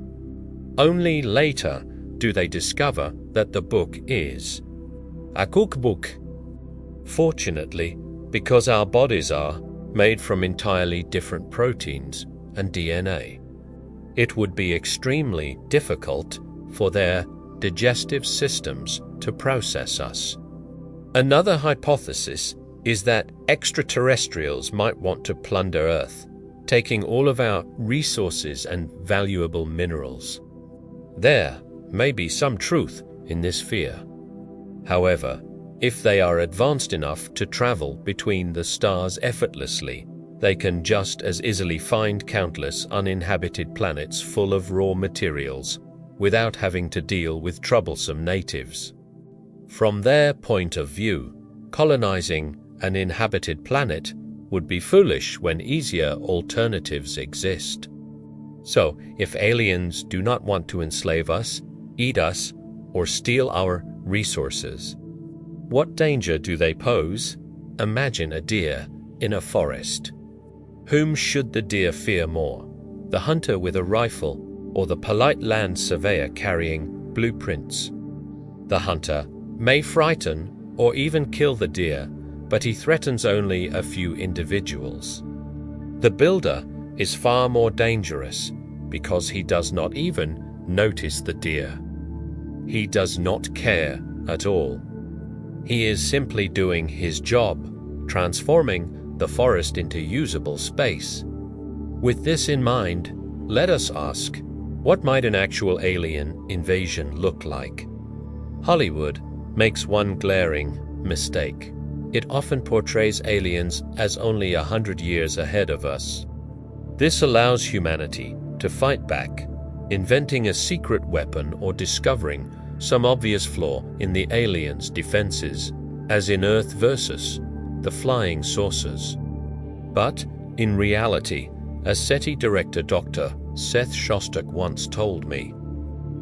Only later do they discover that the book is a cookbook. Fortunately, because our bodies are made from entirely different proteins and DNA, it would be extremely difficult for their digestive systems to process us. Another hypothesis is that extraterrestrials might want to plunder Earth, taking all of our resources and valuable minerals. There may be some truth in this fear. However, If they are advanced enough to travel between the stars effortlessly, they can just as easily find countless uninhabited planets full of raw materials without having to deal with troublesome natives. From their point of view, colonizing an inhabited planet would be foolish when easier alternatives exist. So, if aliens do not want to enslave us, eat us, or steal our resources, what danger do they pose? Imagine a deer in a forest. Whom should the deer fear more, the hunter with a rifle or the polite land surveyor carrying blueprints? The hunter may frighten or even kill the deer, but he threatens only a few individuals. The builder is far more dangerous because he does not even notice the deer. He does not care at all. He is simply doing his job, transforming the forest into usable space. With this in mind, let us ask, what might an actual alien invasion look like? Hollywood makes one glaring mistake. It often portrays aliens as only 100 years ahead of us. This allows humanity to fight back, inventing a secret weapon or discovering some obvious flaw in the aliens' defenses, as in Earth versus the flying saucers. But, in reality, as SETI director Dr. Seth Shostak once told me,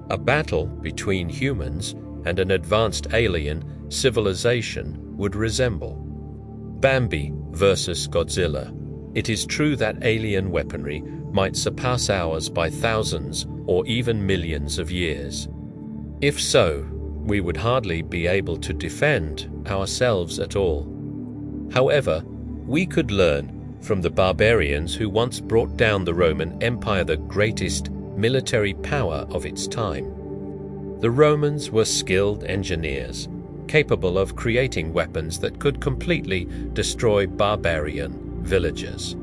a battle between humans and an advanced alien civilization would resemble Bambi versus Godzilla. It is true that alien weaponry might surpass ours by thousands or even millions of years. If so, we would hardly be able to defend ourselves at all. However, we could learn from the barbarians who once brought down the Roman Empire, the greatest military power of its time. The Romans were skilled engineers, capable of creating weapons that could completely destroy barbarian villages,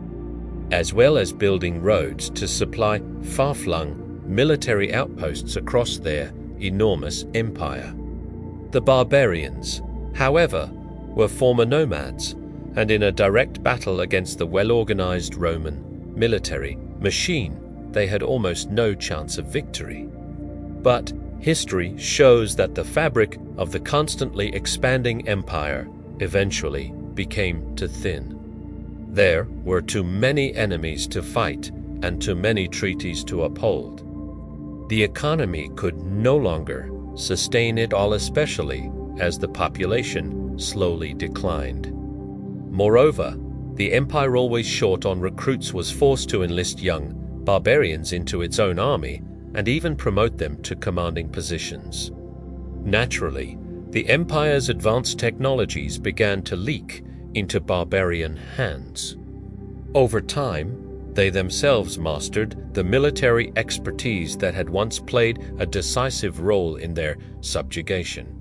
as well as building roads to supply far-flung military outposts across their enormous empire. The barbarians, however, were former nomads, and in a direct battle against the well-organized Roman military machine, they had almost no chance of victory. But history shows that the fabric of the constantly expanding empire eventually became too thin. There were too many enemies to fight and too many treaties to uphold. The economy could no longer sustain it all, especially as the population slowly declined. Moreover, the empire, always short on recruits, was forced to enlist young barbarians into its own army and even promote them to commanding positions. Naturally, the empire's advanced technologies began to leak into barbarian hands. Over time, they themselves mastered the military expertise that had once played a decisive role in their subjugation.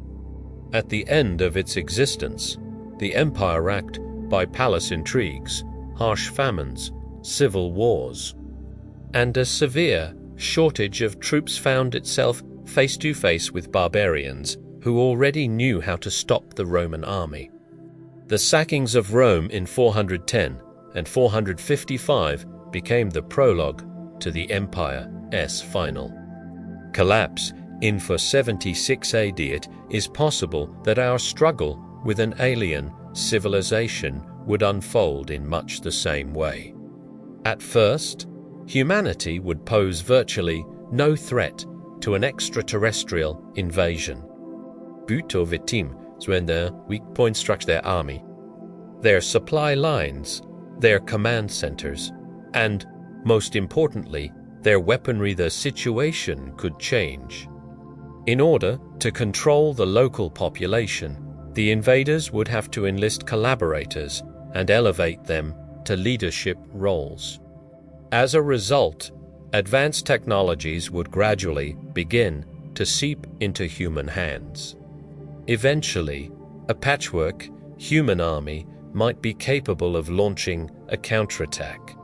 At the end of its existence, the empire racked by palace intrigues, harsh famines, civil wars, and a severe shortage of troops found itself face to face with barbarians who already knew how to stop the Roman army. The sackings of Rome in 410 and 455 became the prologue to the empire's final collapse. In 476 AD, it is possible that our struggle with an alien civilization would unfold in much the same way. At first, humanity would pose virtually no threat to an extraterrestrial invasion. Buto Vitim, when their weak point struck their army, their supply lines, their command centers, and, most importantly, their weaponry. The situation could change. In order to control the local population, the invaders would have to enlist collaborators and elevate them to leadership roles. As a result, advanced technologies would gradually begin to seep into human hands. Eventually, a patchwork human army might be capable of launching a counterattack.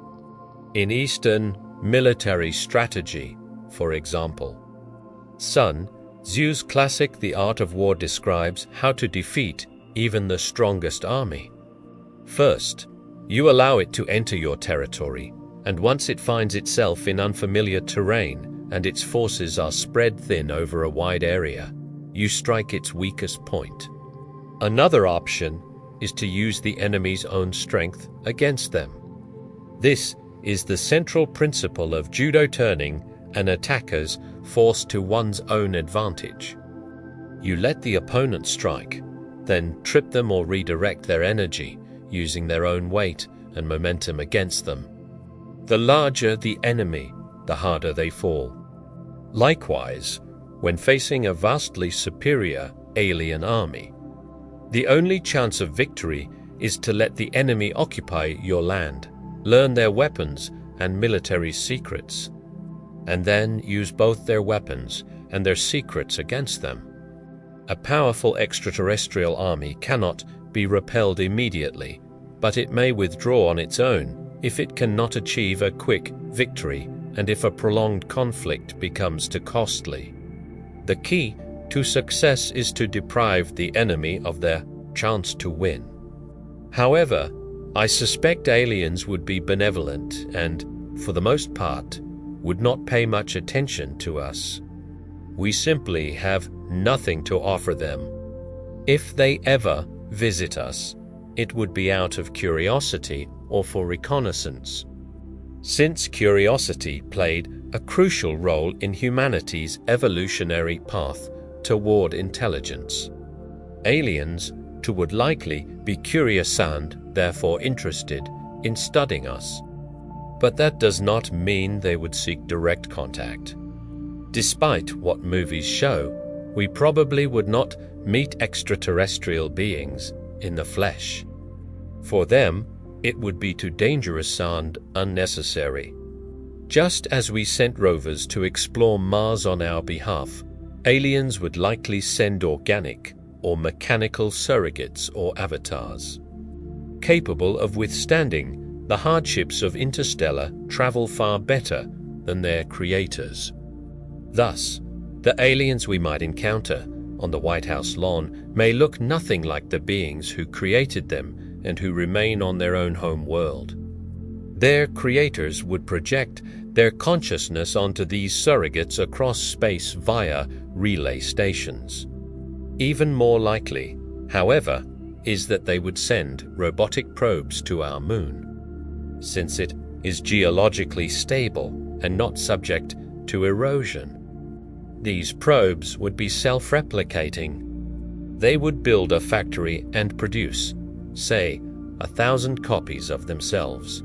In Eastern military strategy, for example, Sun Tzu's classic The Art of War describes how to defeat even the strongest army. First, you allow it to enter your territory, and once it finds itself in unfamiliar terrain and its forces are spread thin over a wide area, you strike its weakest point. Another option is to use the enemy's own strength against them. This is the central principle of judo turning and attackers forced to one's own advantage. You let the opponent strike, then trip them or redirect their energy using their own weight and momentum against them. The larger the enemy, the harder they fall. Likewise, when facing a vastly superior alien army, the only chance of victory is to let the enemy occupy your land, learn their weapons and military secrets, and then use both their weapons and their secrets against them. A powerful extraterrestrial army cannot be repelled immediately, but it may withdraw on its own if it cannot achieve a quick victory and if a prolonged conflict becomes too costly. The key to success is to deprive the enemy of their chance to win. However, I suspect aliens would be benevolent and, for the most part, would not pay much attention to us. We simply have nothing to offer them. If they ever visit us, it would be out of curiosity or for reconnaissance. Since curiosity played a crucial role in humanity's evolutionary path toward intelligence, aliens too would likely be curious and, therefore, interested in studying us. But that does not mean they would seek direct contact. Despite what movies show, we probably would not meet extraterrestrial beings in the flesh. For them, it would be too dangerous and unnecessary. Just as we sent rovers to explore Mars on our behalf, aliens would likely send organic or mechanical surrogates or avatars, capable of withstanding the hardships of interstellar travel far better than their creators. Thus, the aliens we might encounter on the White House lawn may look nothing like the beings who created them and who remain on their own home world. Their creators would project their consciousness onto these surrogates across space via relay stations. Even more likely, however, is that they would send robotic probes to our moon, since it is geologically stable and not subject to erosion. These probes would be self-replicating. They would build a factory and produce, say, 1,000 copies of themselves.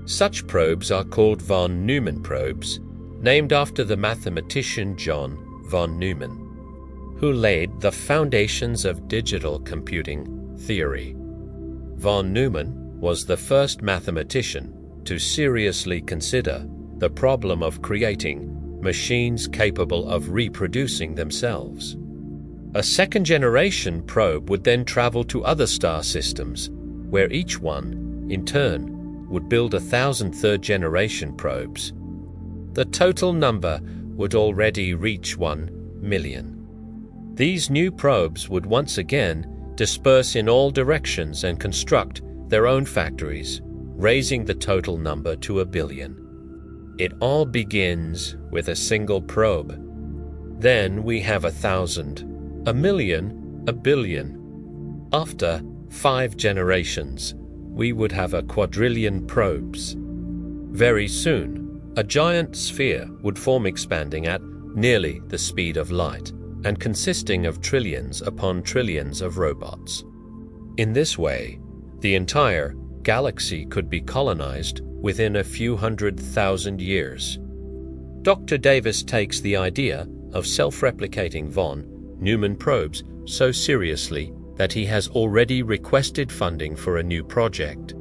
Such probes are called von Neumann probes, named after the mathematician John von Neumann, who laid the foundations of digital computing theory. Von Neumann was the first mathematician to seriously consider the problem of creating machines capable of reproducing themselves. A second-generation probe would then travel to other star systems, where each one, in turn, would build 1,000 third-generation probes. The total number would already reach 1 million. These new probes would once again disperse in all directions and construct their own factories, raising the total number to 1 billion. It all begins with a single probe. Then we have 1,000, 1 million, 1 billion. After 5 generations, we would have a quadrillion probes. Very soon, a giant sphere would form, expanding at nearly the speed of light and consisting of trillions upon trillions of robots. In this way, the entire galaxy could be colonized within a few 100,000 years. Dr. Davis takes the idea of self-replicating von Neumann probes so seriously that he has already requested funding for a new project,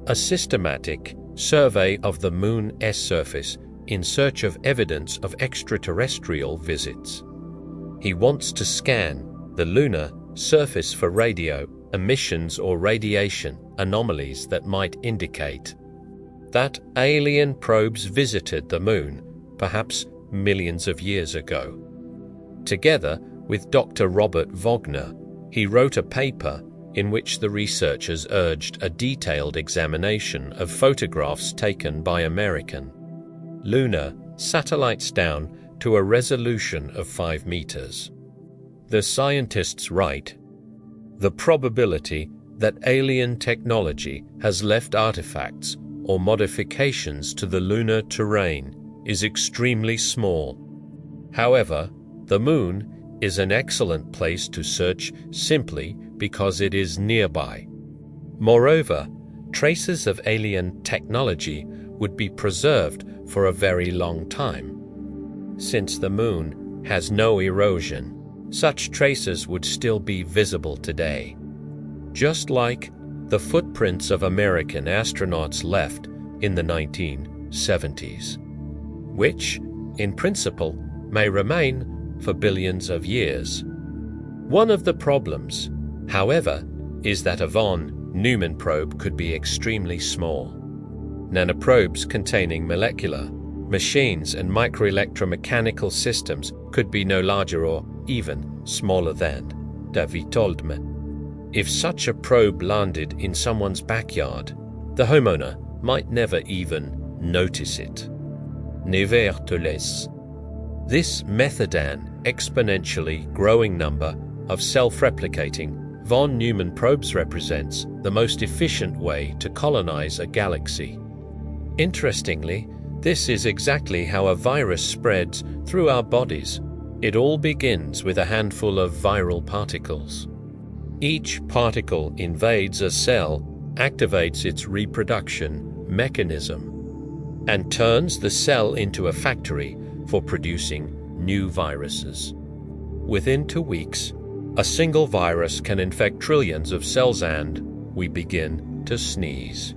a systematic survey of the Moon's surface in search of evidence of extraterrestrial visits. He wants to scan the lunar surface for radio emissions or radiation anomalies that might indicate that alien probes visited the Moon, perhaps millions of years ago. Together with Dr. Robert Wagner, He wrote a paper in which the researchers urged a detailed examination of photographs taken by American lunar satellites down to a resolution of 5 meters. The scientists write, "The probability that alien technology has left artifacts or modifications to the lunar terrain is extremely small. However, the Moon is an excellent place to search simply because it is nearby. Moreover, traces of alien technology would be preserved for a very long time. Since the Moon has no erosion, such traces would still be visible today, just like the footprints of American astronauts left in the 1970s, which, in principle, may remain for billions of years. One of the problems, however, is that a von Neumann probe could be extremely small. Nanoprobes containing molecular, machines, and microelectromechanical systems could be no larger or even smaller than, David told me. If such a probe landed in someone's backyard, the homeowner might never even notice it. Nevertheless, this methodan exponentially growing number of self-replicating von Neumann probes represents the most efficient way to colonize a galaxy. Interestingly, this is exactly how a virus spreads through our bodies. It all begins with a handful of viral particles. Each particle invades a cell, activates its reproduction mechanism, and turns the cell into a factory for producing new viruses. Within 2 weeks, a single virus can infect trillions of cells and we begin to sneeze.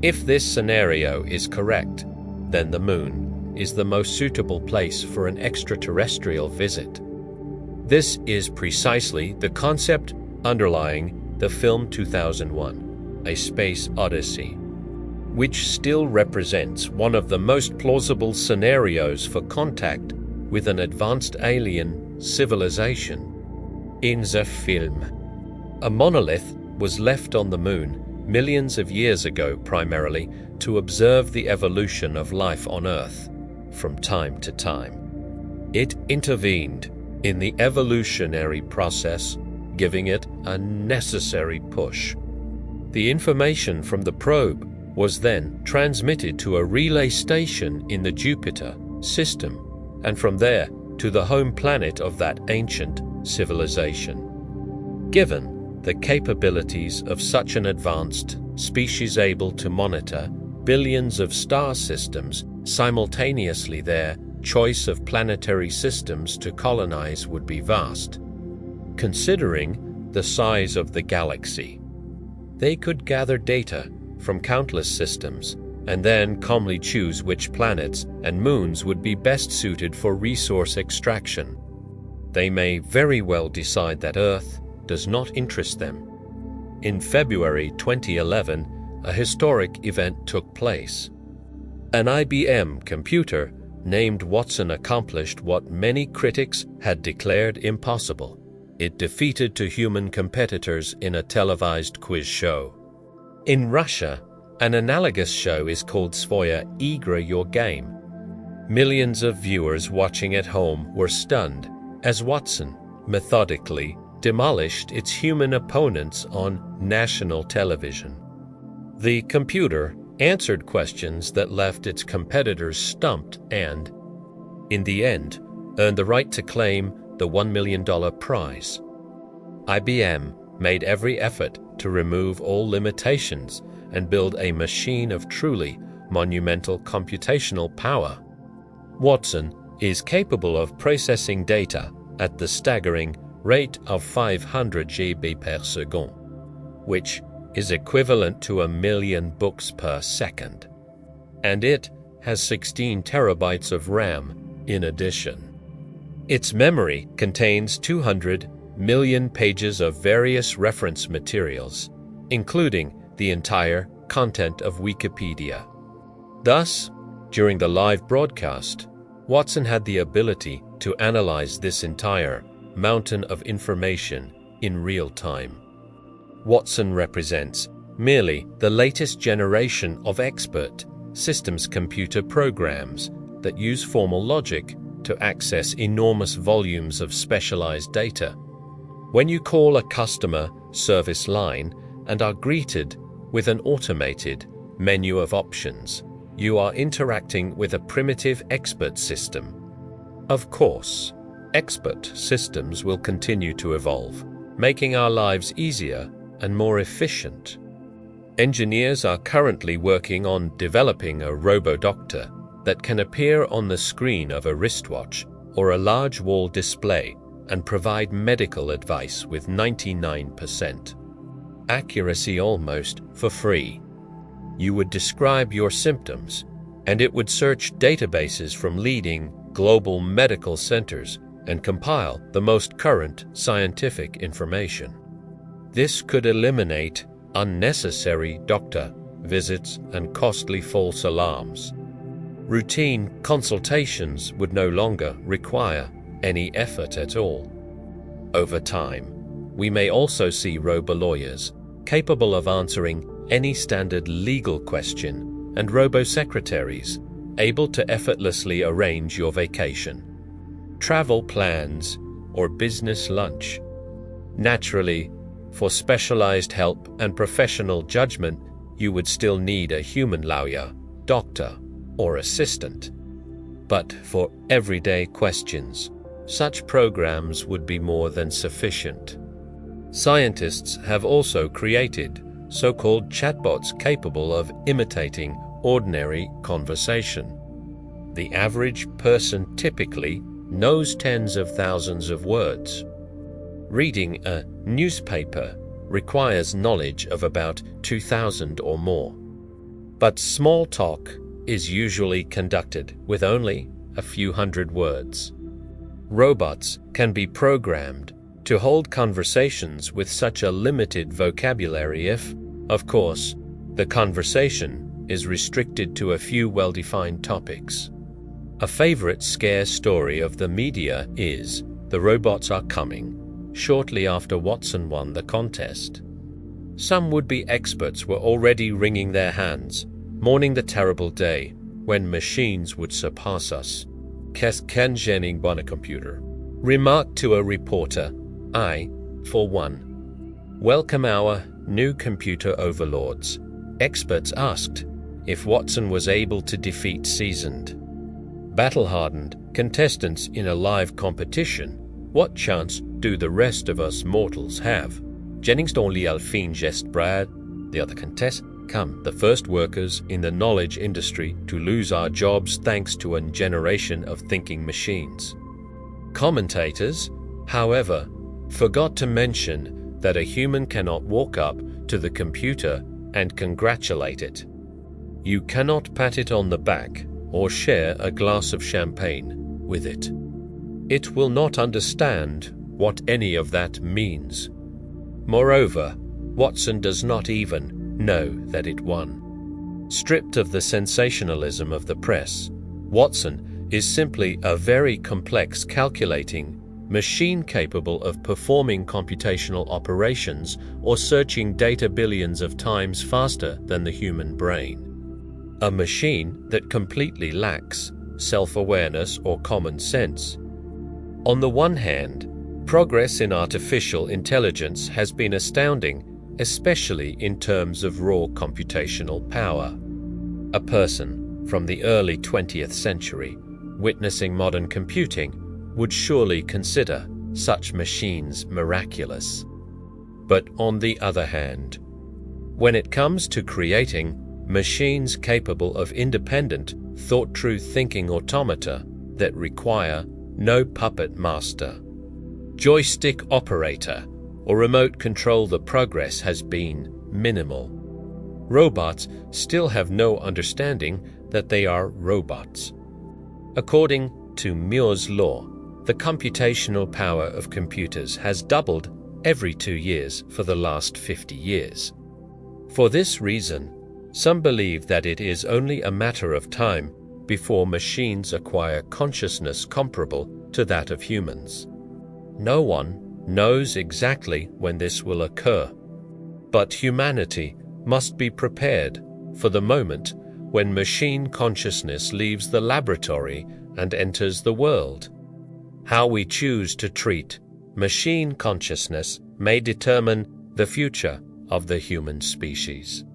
If this scenario is correct, then the Moon is the most suitable place for an extraterrestrial visit. This is precisely the concept underlying the film 2001, A Space Odyssey, which still represents one of the most plausible scenarios for contact with an advanced alien civilization. In the film, a monolith was left on the Moon millions of years ago primarily to observe the evolution of life on Earth from time to time. It intervened in the evolutionary process, giving it a necessary push. The information from the probe was then transmitted to a relay station in the Jupiter system, and from there to the home planet of that ancient civilization. Given the capabilities of such an advanced species able to monitor billions of star systems simultaneously, their choice of planetary systems to colonize would be vast. Considering the size of the galaxy, they could gather data from countless systems and then calmly choose which planets and moons would be best suited for resource extraction. They may very well decide that Earth does not interest them. In February 2011, a historic event took place. An IBM computer named Watson accomplished what many critics had declared impossible. It defeated two human competitors in a televised quiz show. In Russia, an analogous show is called Svoya Igra Your Game. Millions of viewers watching at home were stunned as Watson methodically demolished its human opponents on national television. The computer answered questions that left its competitors stumped and, in the end, earned the right to claim the $1 million prize. IBM made every effort to remove all limitations and build a machine of truly monumental computational power. Watson is capable of processing data at the staggering rate of 500 GB per second, which is equivalent to 1 million books per second. And it has 16 terabytes of RAM in addition. Its memory contains 200 million pages of various reference materials, including the entire content of Wikipedia. Thus, during the live broadcast, Watson had the ability to analyze this entire mountain of information in real time. Watson represents merely the latest generation of expert systems computer programs that use formal logic to access enormous volumes of specialized data. When you call a customer service line and are greeted with an automated menu of options, you are interacting with a primitive expert system. Of course, expert systems will continue to evolve, making our lives easier and more efficient. Engineers are currently working on developing a robo-doctor that can appear on the screen of a wristwatch or a large wall display and provide medical advice with 99% accuracy almost for free. You would describe your symptoms, and it would search databases from leading global medical centers and compile the most current scientific information. This could eliminate unnecessary doctor visits and costly false alarms. Routine consultations would no longer require any effort at all. Over time, we may also see robo-lawyers capable of answering any standard legal question and robo-secretaries able to effortlessly arrange your vacation, travel plans, or business lunch. Naturally, for specialized help and professional judgment, you would still need a human lawyer, doctor, or assistant. But for everyday questions, such programs would be more than sufficient. Scientists have also created so-called chatbots capable of imitating ordinary conversation. The average person typically knows tens of thousands of words. Reading a newspaper requires knowledge of about 2,000 or more. But small talk is usually conducted with only a few hundred words. Robots can be programmed to hold conversations with such a limited vocabulary if, of course, the conversation is restricted to a few well-defined topics. A favorite scare story of the media is "The robots are coming," shortly after Watson won the contest. Some would-be experts were already wringing their hands, mourning the terrible day when machines would surpass us. Qu'est-ce qu'un génie bon computer? Remarked to a reporter, "I, for one, welcome our new computer overlords." Experts asked if Watson was able to defeat seasoned, battle-hardened contestants in a live competition. What chance do the rest of us mortals have? Jennings don't lit Alphine geste Brad, the other contest. Come, the first workers in the knowledge industry to lose our jobs thanks to a generation of thinking machines. Commentators, however, forgot to mention that a human cannot walk up to the computer and congratulate it. You cannot pat it on the back or share a glass of champagne with it. It will not understand what any of that means. Moreover, Watson does not even know that it won. Stripped of the sensationalism of the press, Watson is simply a very complex calculating machine capable of performing computational operations or searching data billions of times faster than the human brain. A machine that completely lacks self-awareness or common sense. On the one hand, progress in artificial intelligence has been astounding, especially in terms of raw computational power. A person from the early 20th century witnessing modern computing would surely consider such machines miraculous. But on the other hand, when it comes to creating machines capable of independent, thought-through thinking automata that require no puppet master, joystick operator, or remote control, the progress has been minimal. Robots still have no understanding that they are robots. According to Moore's law, the computational power of computers has doubled every 2 years for the last 50 years. For this reason, some believe that it is only a matter of time before machines acquire consciousness comparable to that of humans. No one knows exactly when this will occur. But humanity must be prepared for the moment when machine consciousness leaves the laboratory and enters the world. How we choose to treat machine consciousness may determine the future of the human species.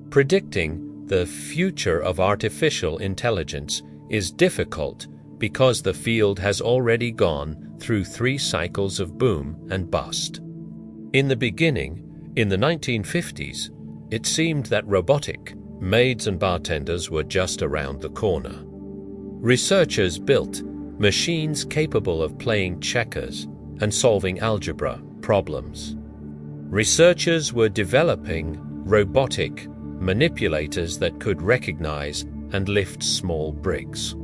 Predicting the future of artificial intelligence is difficult because the field has already gone through 3 cycles of boom and bust. In the beginning, in the 1950s, it seemed that robotic maids and bartenders were just around the corner. Researchers built machines capable of playing checkers and solving algebra problems. Researchers were developing robotic manipulators that could recognize and lift small bricks.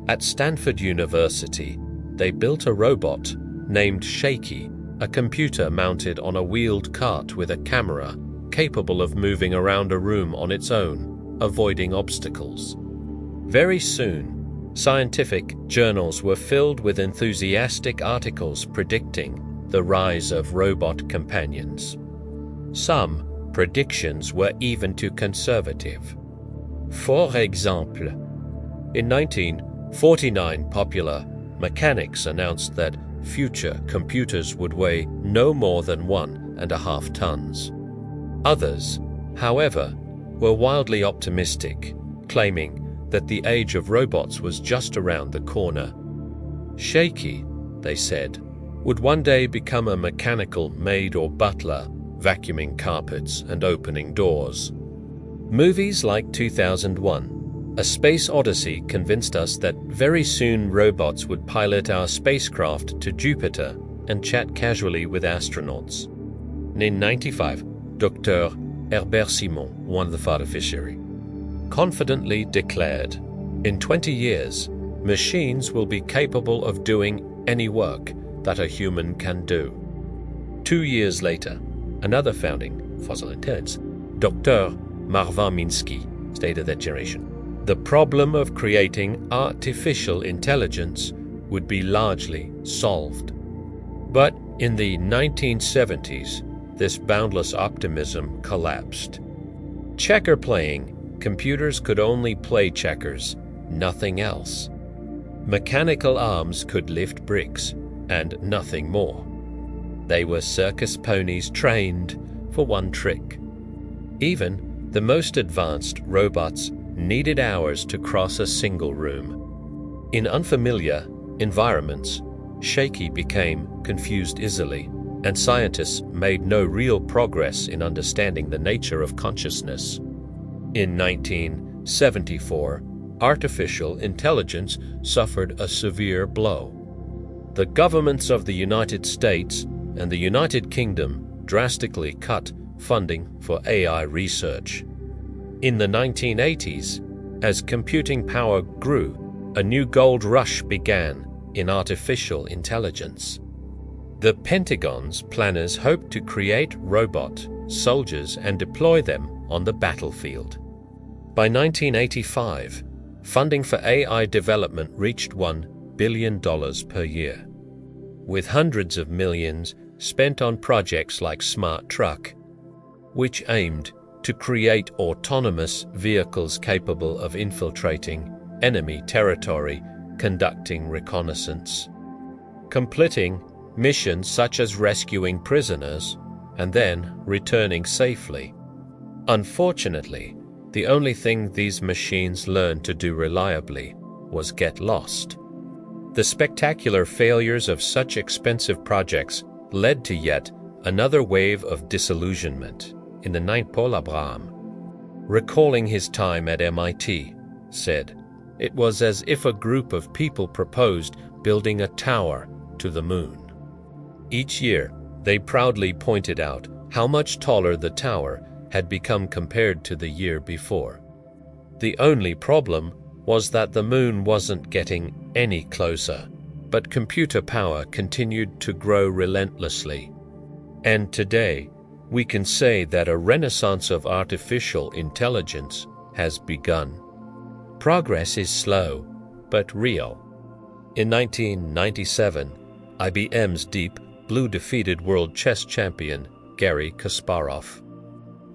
At Stanford University, they built a robot named Shaky, a computer mounted on a wheeled cart with a camera capable of moving around a room on its own, avoiding obstacles. Very soon, scientific journals were filled with enthusiastic articles predicting the rise of robot companions. Some predictions were even too conservative. For example, in 1949, Popular Mechanics announced that future computers would weigh no more than 1.5 tons. Others, however, were wildly optimistic, claiming that the age of robots was just around the corner. Shaky, they said, would one day become a mechanical maid or butler, vacuuming carpets and opening doors. Movies like 2001, A Space Odyssey convinced us that very soon robots would pilot our spacecraft to Jupiter and chat casually with astronauts. In 1995, Dr. Herbert Simon, one of the father fishery, confidently declared, "In 20 years, machines will be capable of doing any work that a human can do." 2 years later, another founding fossil intelligence, Dr. Marvin Minsky, stated that generation, the problem of creating artificial intelligence would be largely solved. But in the 1970s, this boundless optimism collapsed. Checker playing, computers could only play checkers, nothing else. Mechanical arms could lift bricks, and nothing more. They were circus ponies trained for one trick. Even the most advanced robots needed hours to cross a single room. In unfamiliar environments, Shaky became confused easily, and scientists made no real progress in understanding the nature of consciousness. In 1974, artificial intelligence suffered a severe blow. The governments of the United States and the United Kingdom drastically cut funding for AI research. In the 1980s, as computing power grew, a new gold rush began in artificial intelligence. The Pentagon's planners hoped to create robot soldiers and deploy them on the battlefield. By 1985, funding for AI development reached $1 billion per year, with hundreds of millions spent on projects like Smart Truck, which aimed to create autonomous vehicles capable of infiltrating enemy territory, conducting reconnaissance, completing missions such as rescuing prisoners, and then returning safely. Unfortunately, the only thing these machines learned to do reliably was get lost. The spectacular failures of such expensive projects led to yet another wave of disillusionment. In the 9th, Paul Abraham, recalling his time at MIT, said, "It was as if a group of people proposed building a tower to the moon." Each year, they proudly pointed out how much taller the tower had become compared to the year before. The only problem was that the moon wasn't getting any closer, but computer power continued to grow relentlessly. And today, we can say that a renaissance of artificial intelligence has begun. Progress is slow, but real. In 1997, IBM's Deep Blue defeated world chess champion Garry Kasparov.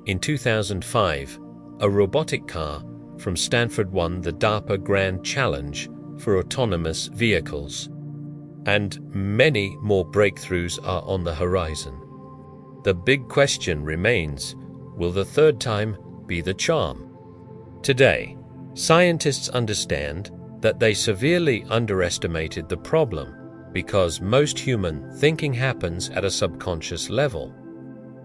In 2005, a robotic car from Stanford won the DARPA Grand Challenge for autonomous vehicles. And many more breakthroughs are on the horizon. The big question remains, will the third time be the charm? Today, scientists understand that they severely underestimated the problem because most human thinking happens at a subconscious level.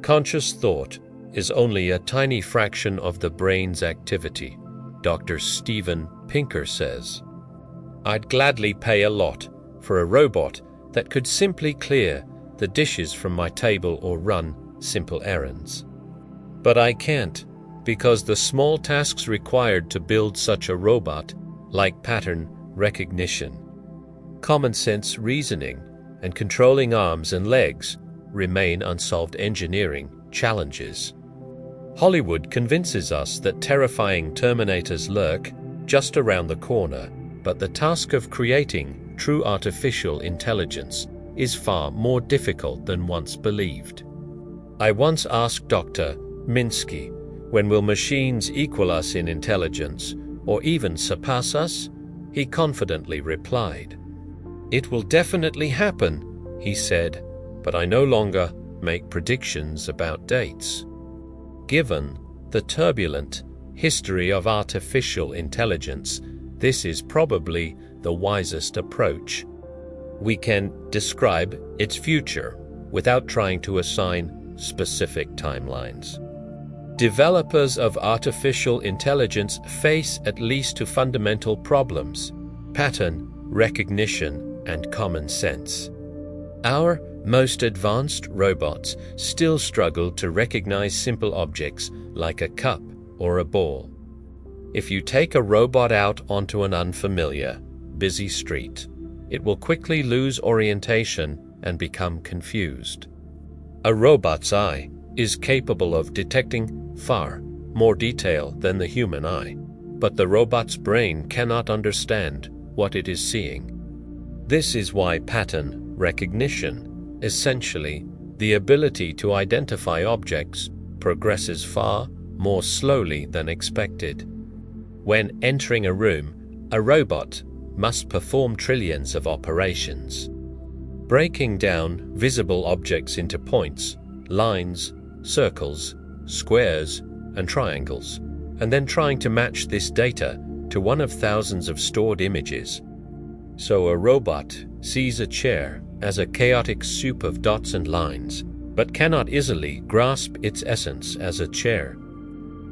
Conscious thought is only a tiny fraction of the brain's activity, Dr. Steven Pinker says. I'd gladly pay a lot for a robot that could simply clear the dishes from my table or run simple errands. But I can't, because the small tasks required to build such a robot, like pattern recognition, common sense reasoning, and controlling arms and legs, remain unsolved engineering challenges. Hollywood convinces us that terrifying Terminators lurk just around the corner, but the task of creating true artificial intelligence is far more difficult than once believed. I once asked Dr. Minsky, when will machines equal us in intelligence or even surpass us? He confidently replied, "It will definitely happen," he said, "but I no longer make predictions about dates." Given the turbulent history of artificial intelligence, this is probably the wisest approach. We can describe its future without trying to assign specific timelines. Developers of artificial intelligence face at least two fundamental problems: pattern recognition and common sense. Our most advanced robots still struggle to recognize simple objects like a cup or a ball. If you take a robot out onto an unfamiliar, busy street, it will quickly lose orientation and become confused. A robot's eye is capable of detecting far more detail than the human eye, but the robot's brain cannot understand what it is seeing. This is why pattern recognition, essentially the ability to identify objects, progresses far more slowly than expected. When entering a room, a robot must perform trillions of operations, breaking down visible objects into points, lines, circles, squares, and triangles, and then trying to match this data to one of thousands of stored images. So a robot sees a chair as a chaotic soup of dots and lines, but cannot easily grasp its essence as a chair.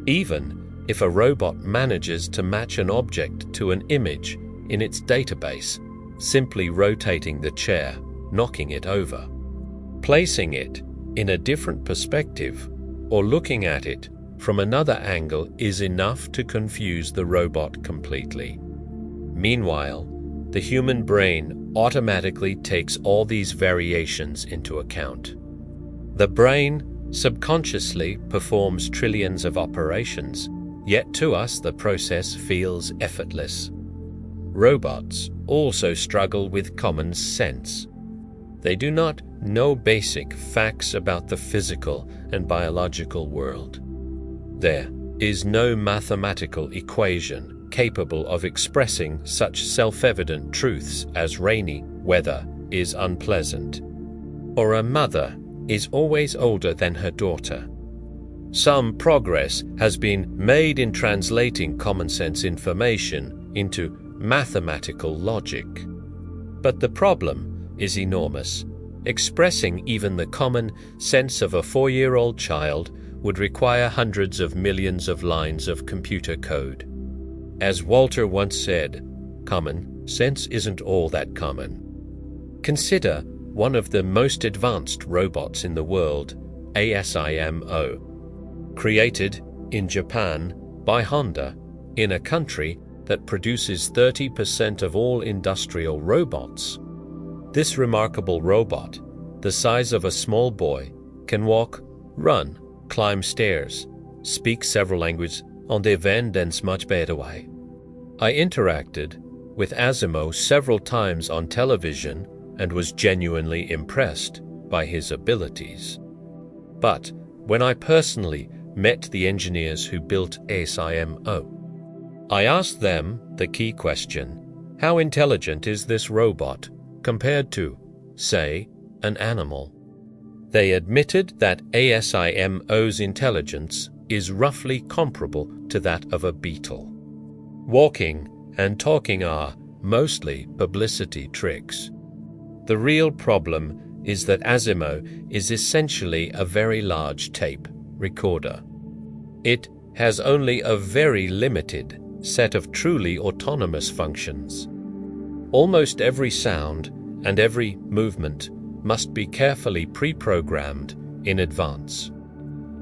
Even if a robot manages to match an object to an image in its database, simply rotating the chair, knocking it over, placing it in a different perspective, or looking at it from another angle is enough to confuse the robot completely. Meanwhile, the human brain automatically takes all these variations into account. The brain subconsciously performs trillions of operations, yet to us the process feels effortless. Robots also struggle with common sense. They do not know basic facts about the physical and biological world. There is no mathematical equation capable of expressing such self-evident truths as rainy weather is unpleasant, or a mother is always older than her daughter. Some progress has been made in translating common sense information into mathematical logic. But the problem is enormous. Expressing even the common sense of a 4-year-old child would require hundreds of millions of lines of computer code. As Walter once said, common sense isn't all that common. Consider one of the most advanced robots in the world, ASIMO, created in Japan by Honda, in a country that produces 30% of all industrial robots. This remarkable robot, the size of a small boy, can walk, run, climb stairs, speak several languages on the vend and much better way. I interacted with Asimo several times on television and was genuinely impressed. by his abilities. But when I personally met the engineers who built ASIMO, I asked them the key question: how intelligent is this robot compared to, say, an animal? They admitted that ASIMO's intelligence is roughly comparable to that of a beetle. Walking and talking are mostly publicity tricks. The real problem is that ASIMO is essentially a very large tape recorder. It has only a very limited set of truly autonomous functions. Almost every sound and every movement must be carefully pre-programmed in advance.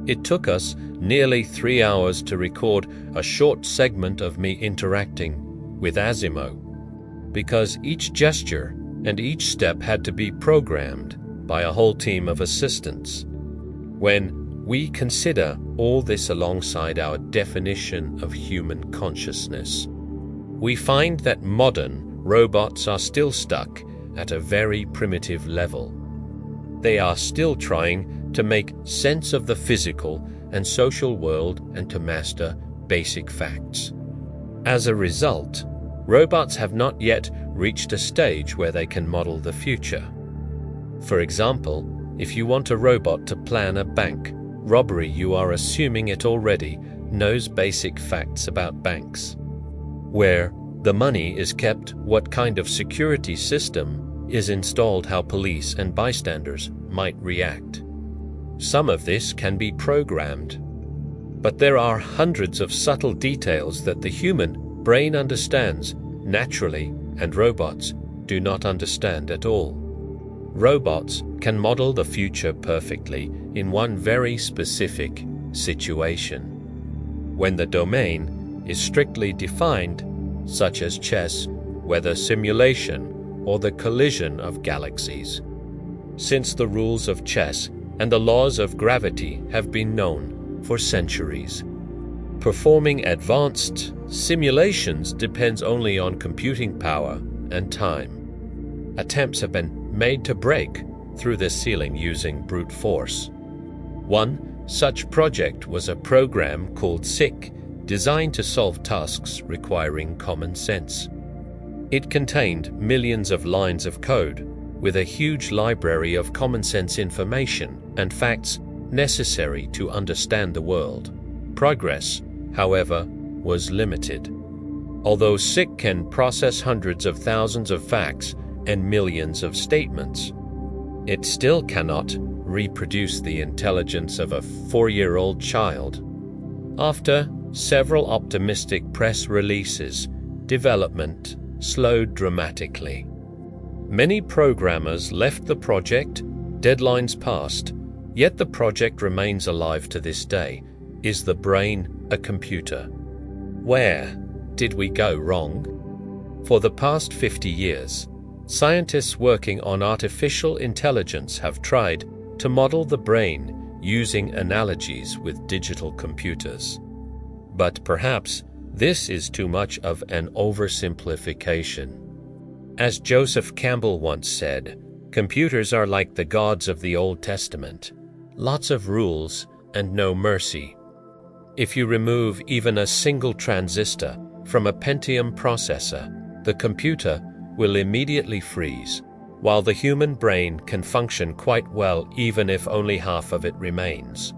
It took us nearly 3 hours to record a short segment of me interacting with ASIMO, because each gesture and each step had to be programmed by a whole team of assistants. When we consider all this alongside our definition of human consciousness, we find that modern robots are still stuck at a very primitive level. They are still trying to make sense of the physical and social world and to master basic facts. As a result, robots have not yet reached a stage where they can model the future. For example, if you want a robot to plan a bank robbery, you are assuming it already knows basic facts about banks. Where the money is kept, what kind of security system is installed, how police and bystanders might react. Some of this can be programmed, but there are hundreds of subtle details that the human brain understands naturally and robots do not understand at all. Robots can model the future perfectly in one very specific situation. When the domain is strictly defined, such as chess, weather simulation, or the collision of galaxies. Since the rules of chess and the laws of gravity have been known for centuries, performing advanced simulations depends only on computing power and time. Attempts have been made to break through this ceiling using brute force. One such project was a program called SICK, designed to solve tasks requiring common sense. It contained millions of lines of code with a huge library of common sense information and facts necessary to understand the world. Progress, however, was limited. Although SICK can process hundreds of thousands of facts and millions of statements, it still cannot reproduce the intelligence of a 4-year-old child. After several optimistic press releases, development slowed dramatically. Many programmers left the project, deadlines passed, yet the project remains alive to this day. Is the brain a computer? Where did we go wrong? For the past 50 years, scientists working on artificial intelligence have tried to model the brain using analogies with digital computers. But perhaps this is too much of an oversimplification. As Joseph Campbell once said, computers are like the gods of the Old Testament, lots of rules and no mercy. If you remove even a single transistor from a Pentium processor, the computer will immediately freeze, while the human brain can function quite well even if only half of it remains.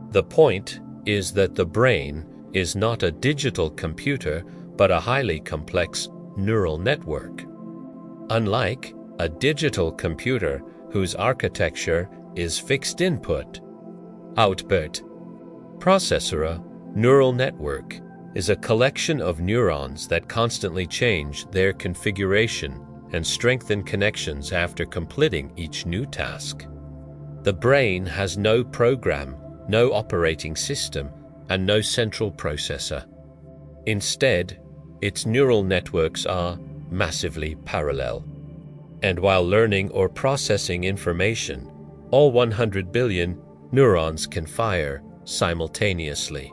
The point is that the brain is not a digital computer, but a highly complex neural network. Unlike a digital computer whose architecture is fixed input, output, processor, neural network is a collection of neurons that constantly change their configuration and strengthen connections after completing each new task. The brain has no program, no operating system, and no central processor. Instead, its neural networks are massively parallel. And while learning or processing information, all 100 billion neurons can fire simultaneously.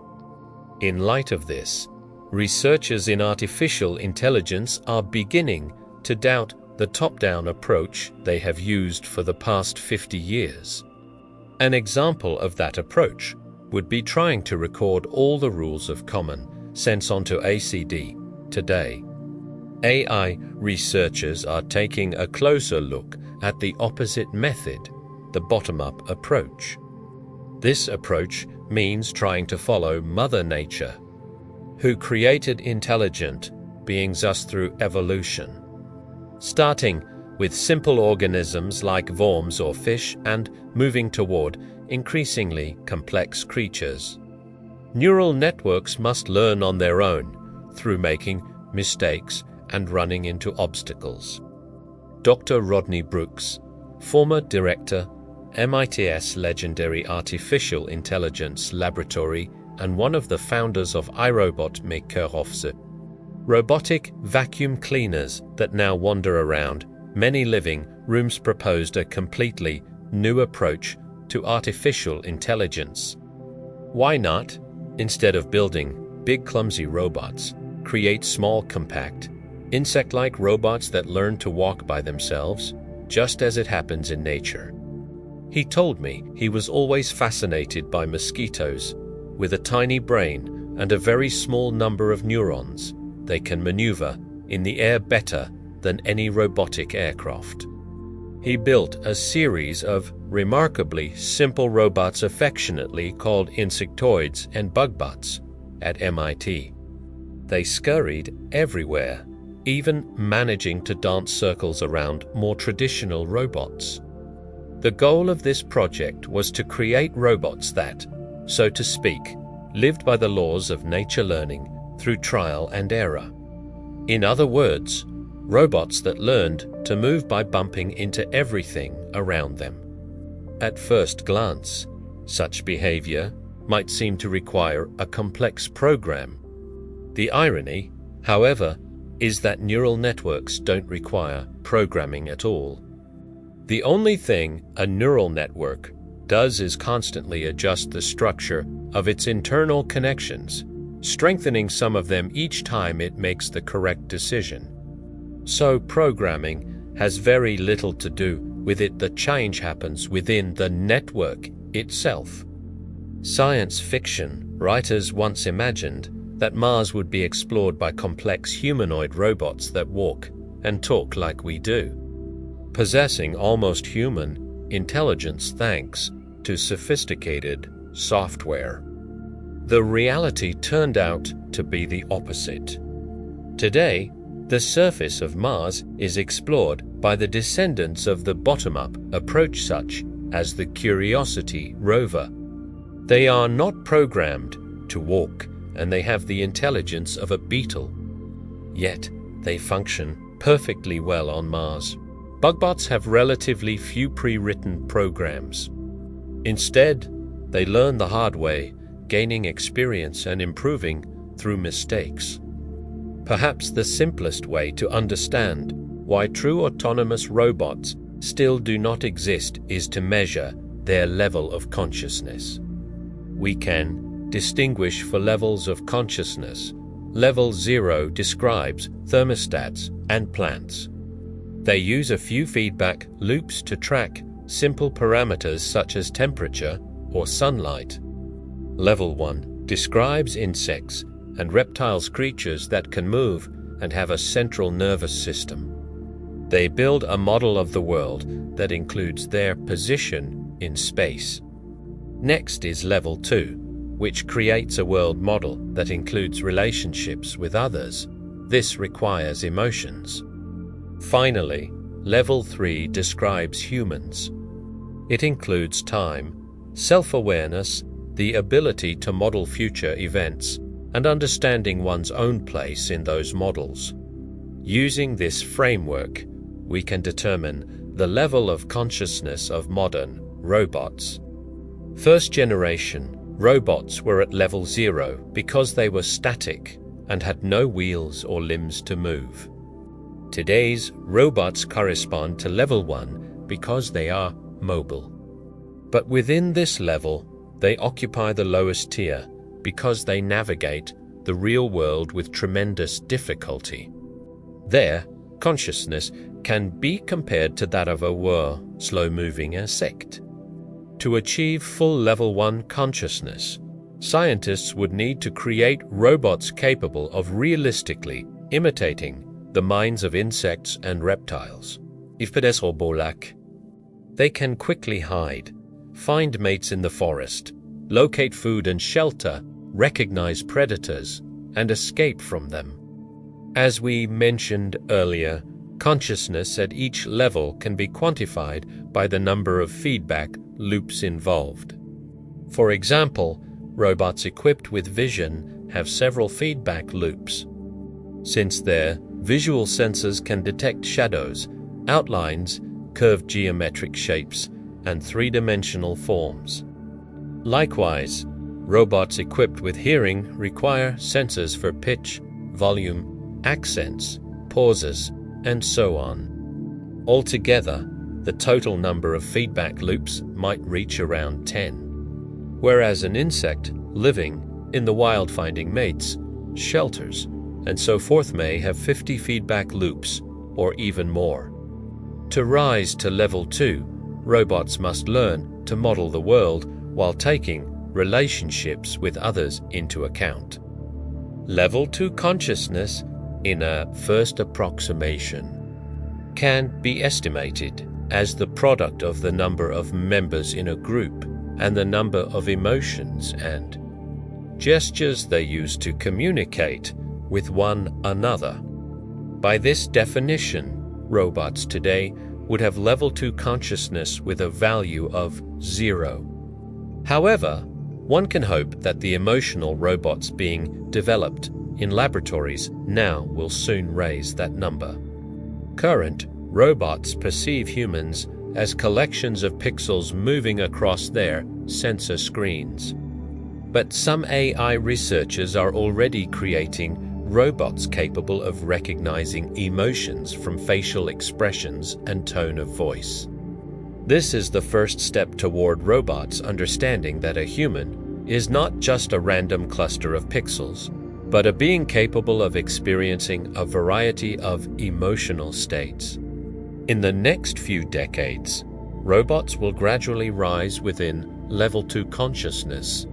In light of this, researchers in artificial intelligence are beginning to doubt the top-down approach they have used for the past 50 years. An example of that approach would be trying to record all the rules of common sense onto ACD today. AI researchers are taking a closer look at the opposite method, the bottom-up approach. This approach means trying to follow Mother Nature, who created intelligent beings thus through evolution, starting with simple organisms like worms or fish and moving toward increasingly complex creatures. Neural networks must learn on their own through making mistakes and running into obstacles. Dr. Rodney Brooks, former director, MIT's legendary Artificial Intelligence Laboratory and one of the founders of iRobot Maker, robotic vacuum cleaners that now wander around many living rooms, proposed a completely new approach to artificial intelligence. Why not, instead of building big clumsy robots, create small compact, insect-like robots that learn to walk by themselves, just as it happens in nature? He told me he was always fascinated by mosquitoes. With a tiny brain and a very small number of neurons, they can maneuver in the air better than any robotic aircraft. He built a series of remarkably simple robots affectionately called insectoids and bugbots at MIT. They scurried everywhere, even managing to dance circles around more traditional robots. The goal of this project was to create robots that, so to speak, lived by the laws of nature learning through trial and error. In other words, robots that learned to move by bumping into everything around them. At first glance, such behavior might seem to require a complex program. The irony, however, is that neural networks don't require programming at all. The only thing a neural network does is constantly adjust the structure of its internal connections, strengthening some of them each time it makes the correct decision. So programming has very little to do with it. The change happens within the network itself. Science fiction writers once imagined that Mars would be explored by complex humanoid robots that walk and talk like we do, possessing almost human intelligence thanks to sophisticated software. The reality turned out to be the opposite. Today, the surface of Mars is explored by the descendants of the bottom-up approach, such as the Curiosity rover. They are not programmed to walk, and they have the intelligence of a beetle. Yet, they function perfectly well on Mars. Bugbots have relatively few pre-written programs. Instead, they learn the hard way, gaining experience and improving through mistakes. Perhaps the simplest way to understand why true autonomous robots still do not exist is to measure their level of consciousness. We can distinguish for levels of consciousness. Level 0 describes thermostats and plants. They use a few feedback loops to track simple parameters such as temperature or sunlight. Level 1 describes insects and reptiles, creatures that can move and have a central nervous system. They build a model of the world that includes their position in space. Next is Level 2, which creates a world model that includes relationships with others. This requires emotions. Finally, Level 3 describes humans. It includes time, self-awareness, the ability to model future events, and understanding one's own place in those models. Using this framework, we can determine the level of consciousness of modern robots. First-generation robots were at Level 0 because they were static and had no wheels or limbs to move. Today's robots correspond to Level 1 because they are mobile. But within this level, they occupy the lowest tier because they navigate the real world with tremendous difficulty. Their consciousness can be compared to that of a slow-moving insect. To achieve full Level 1 consciousness, scientists would need to create robots capable of realistically imitating the minds of insects and reptiles. They can quickly hide, find mates in the forest, locate food and shelter, recognize predators, and escape from them. As we mentioned earlier, consciousness at each level can be quantified by the number of feedback loops involved. For example, robots equipped with vision have several feedback loops, since their visual sensors can detect shadows, outlines, curved geometric shapes, and three-dimensional forms. Likewise, robots equipped with hearing require sensors for pitch, volume, accents, pauses, and so on. Altogether, the total number of feedback loops might reach around 10, whereas an insect living in the wild finding mates, shelters, and so forth may have 50 feedback loops or even more. To rise to Level 2, robots must learn to model the world while taking relationships with others into account. Level 2 consciousness, in a first approximation, can be estimated as the product of the number of members in a group and the number of emotions and gestures they use to communicate with one another. By this definition, robots today would have Level 2 consciousness with a value of 0. However, one can hope that the emotional robots being developed in laboratories now will soon raise that number. Current robots perceive humans as collections of pixels moving across their sensor screens. But some AI researchers are already creating robots capable of recognizing emotions from facial expressions and tone of voice. This is the first step toward robots understanding that a human is not just a random cluster of pixels, but a being capable of experiencing a variety of emotional states. In the next few decades, robots will gradually rise within Level 2 consciousness.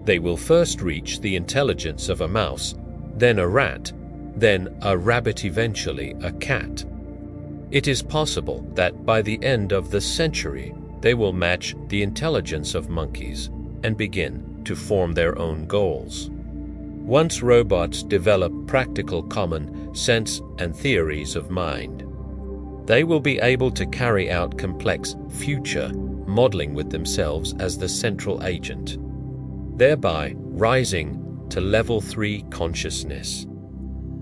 They will first reach the intelligence of a mouse, then a rat, then a rabbit, eventually a cat. It is possible that by the end of the century, they will match the intelligence of monkeys and begin to form their own goals. Once robots develop practical common sense and theories of mind, they will be able to carry out complex future modeling with themselves as the central agent, thereby rising to Level 3 consciousness.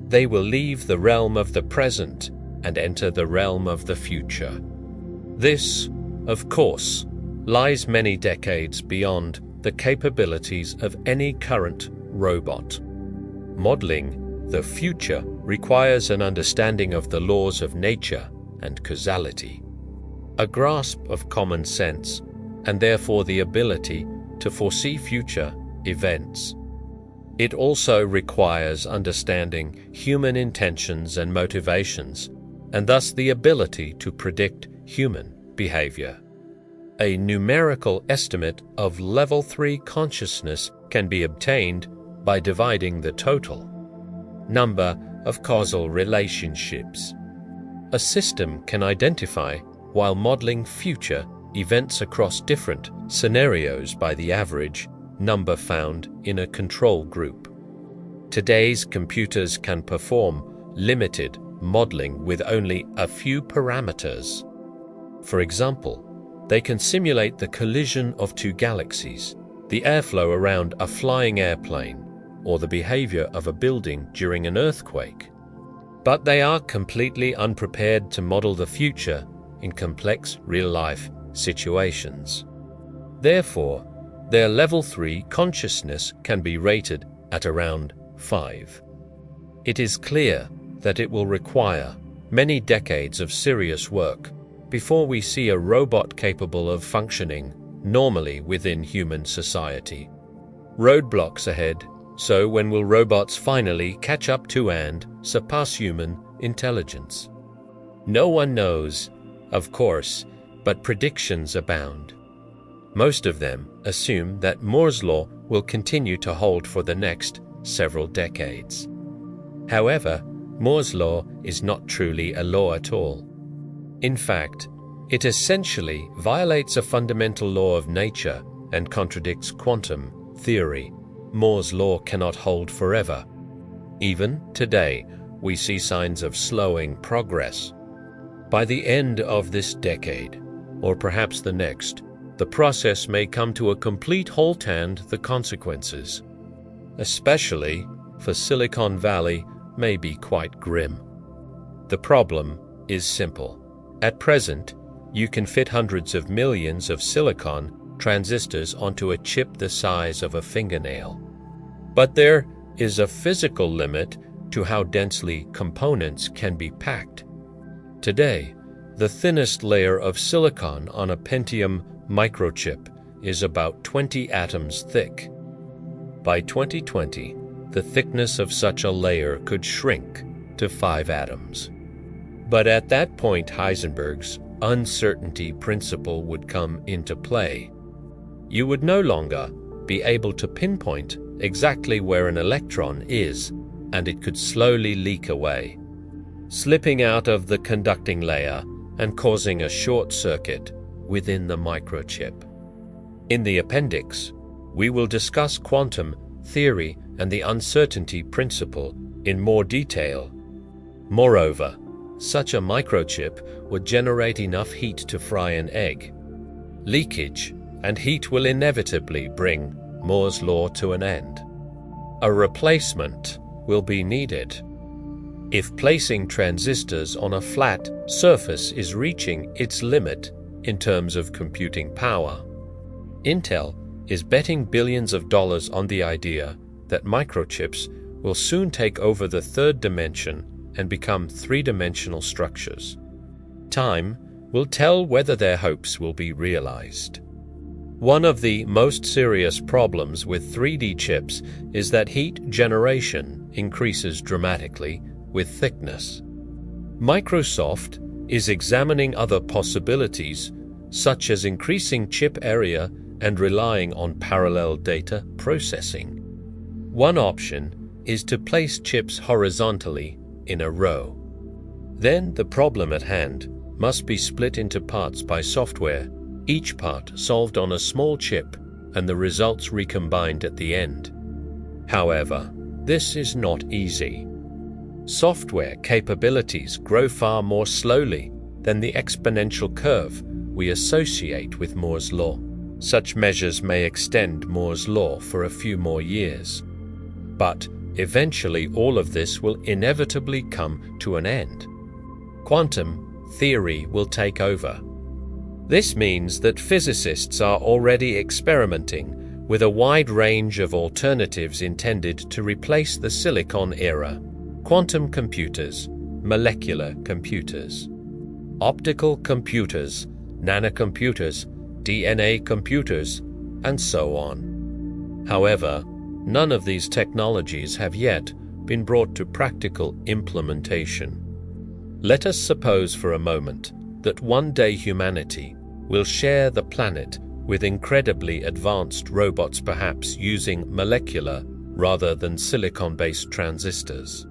They will leave the realm of the present and enter the realm of the future. This, of course, lies many decades beyond the capabilities of any current robot. Modeling the future requires an understanding of the laws of nature and causality, a grasp of common sense, and therefore the ability to foresee future events. It also requires understanding human intentions and motivations, and thus the ability to predict human behavior. A numerical estimate of Level 3 consciousness can be obtained by dividing the total number of causal relationships. A system can identify while modeling future events across different scenarios by the average number found in a control group. Today's computers can perform limited modeling with only a few parameters. For example, they can simulate the collision of two galaxies, the airflow around a flying airplane, or the behavior of a building during an earthquake. But they are completely unprepared to model the future in complex real-life situations. Therefore, their Level 3 consciousness can be rated at around 5. It is clear that it will require many decades of serious work before we see a robot capable of functioning normally within human society. Roadblocks ahead, so when will robots finally catch up to and surpass human intelligence? No one knows, of course, but predictions abound. Most of them assume that Moore's law will continue to hold for the next several decades. However, Moore's law is not truly a law at all. In fact, it essentially violates a fundamental law of nature and contradicts quantum theory. Moore's law cannot hold forever. Even today, we see signs of slowing progress. By the end of this decade, or perhaps the next, the process may come to a complete halt, and the consequences, especially for Silicon Valley, may be quite grim. The problem is simple. At present, you can fit hundreds of millions of silicon transistors onto a chip the size of a fingernail. But there is a physical limit to how densely components can be packed. Today, the thinnest layer of silicon on a Pentium microchip is about 20 atoms thick. By 2020, the thickness of such a layer could shrink to 5 atoms. But at that point, Heisenberg's uncertainty principle would come into play. You would no longer be able to pinpoint exactly where an electron is, and it could slowly leak away, slipping out of the conducting layer and causing a short circuit within the microchip. In the appendix, we will discuss quantum theory and the uncertainty principle in more detail. Moreover, such a microchip would generate enough heat to fry an egg. Leakage and heat will inevitably bring Moore's law to an end. A replacement will be needed. If placing transistors on a flat surface is reaching its limit in terms of computing power, Intel is betting billions of dollars on the idea that microchips will soon take over the third dimension and become three-dimensional structures. Time will tell whether their hopes will be realized. One of the most serious problems with 3D chips is that heat generation increases dramatically with thickness. Microsoft is examining other possibilities, such as increasing chip area and relying on parallel data processing. One option is to place chips horizontally in a row. Then the problem at hand must be split into parts by software, each part solved on a small chip and the results recombined at the end. However, this is not easy. Software capabilities grow far more slowly than the exponential curve we associate with Moore's law. Such measures may extend Moore's law for a few more years. But eventually all of this will inevitably come to an end. Quantum theory will take over. This means that physicists are already experimenting with a wide range of alternatives intended to replace the silicon era: quantum computers, molecular computers, optical computers, nanocomputers, DNA computers, and so on. However, none of these technologies have yet been brought to practical implementation. Let us suppose for a moment that one day humanity will share the planet with incredibly advanced robots, perhaps using molecular rather than silicon-based transistors.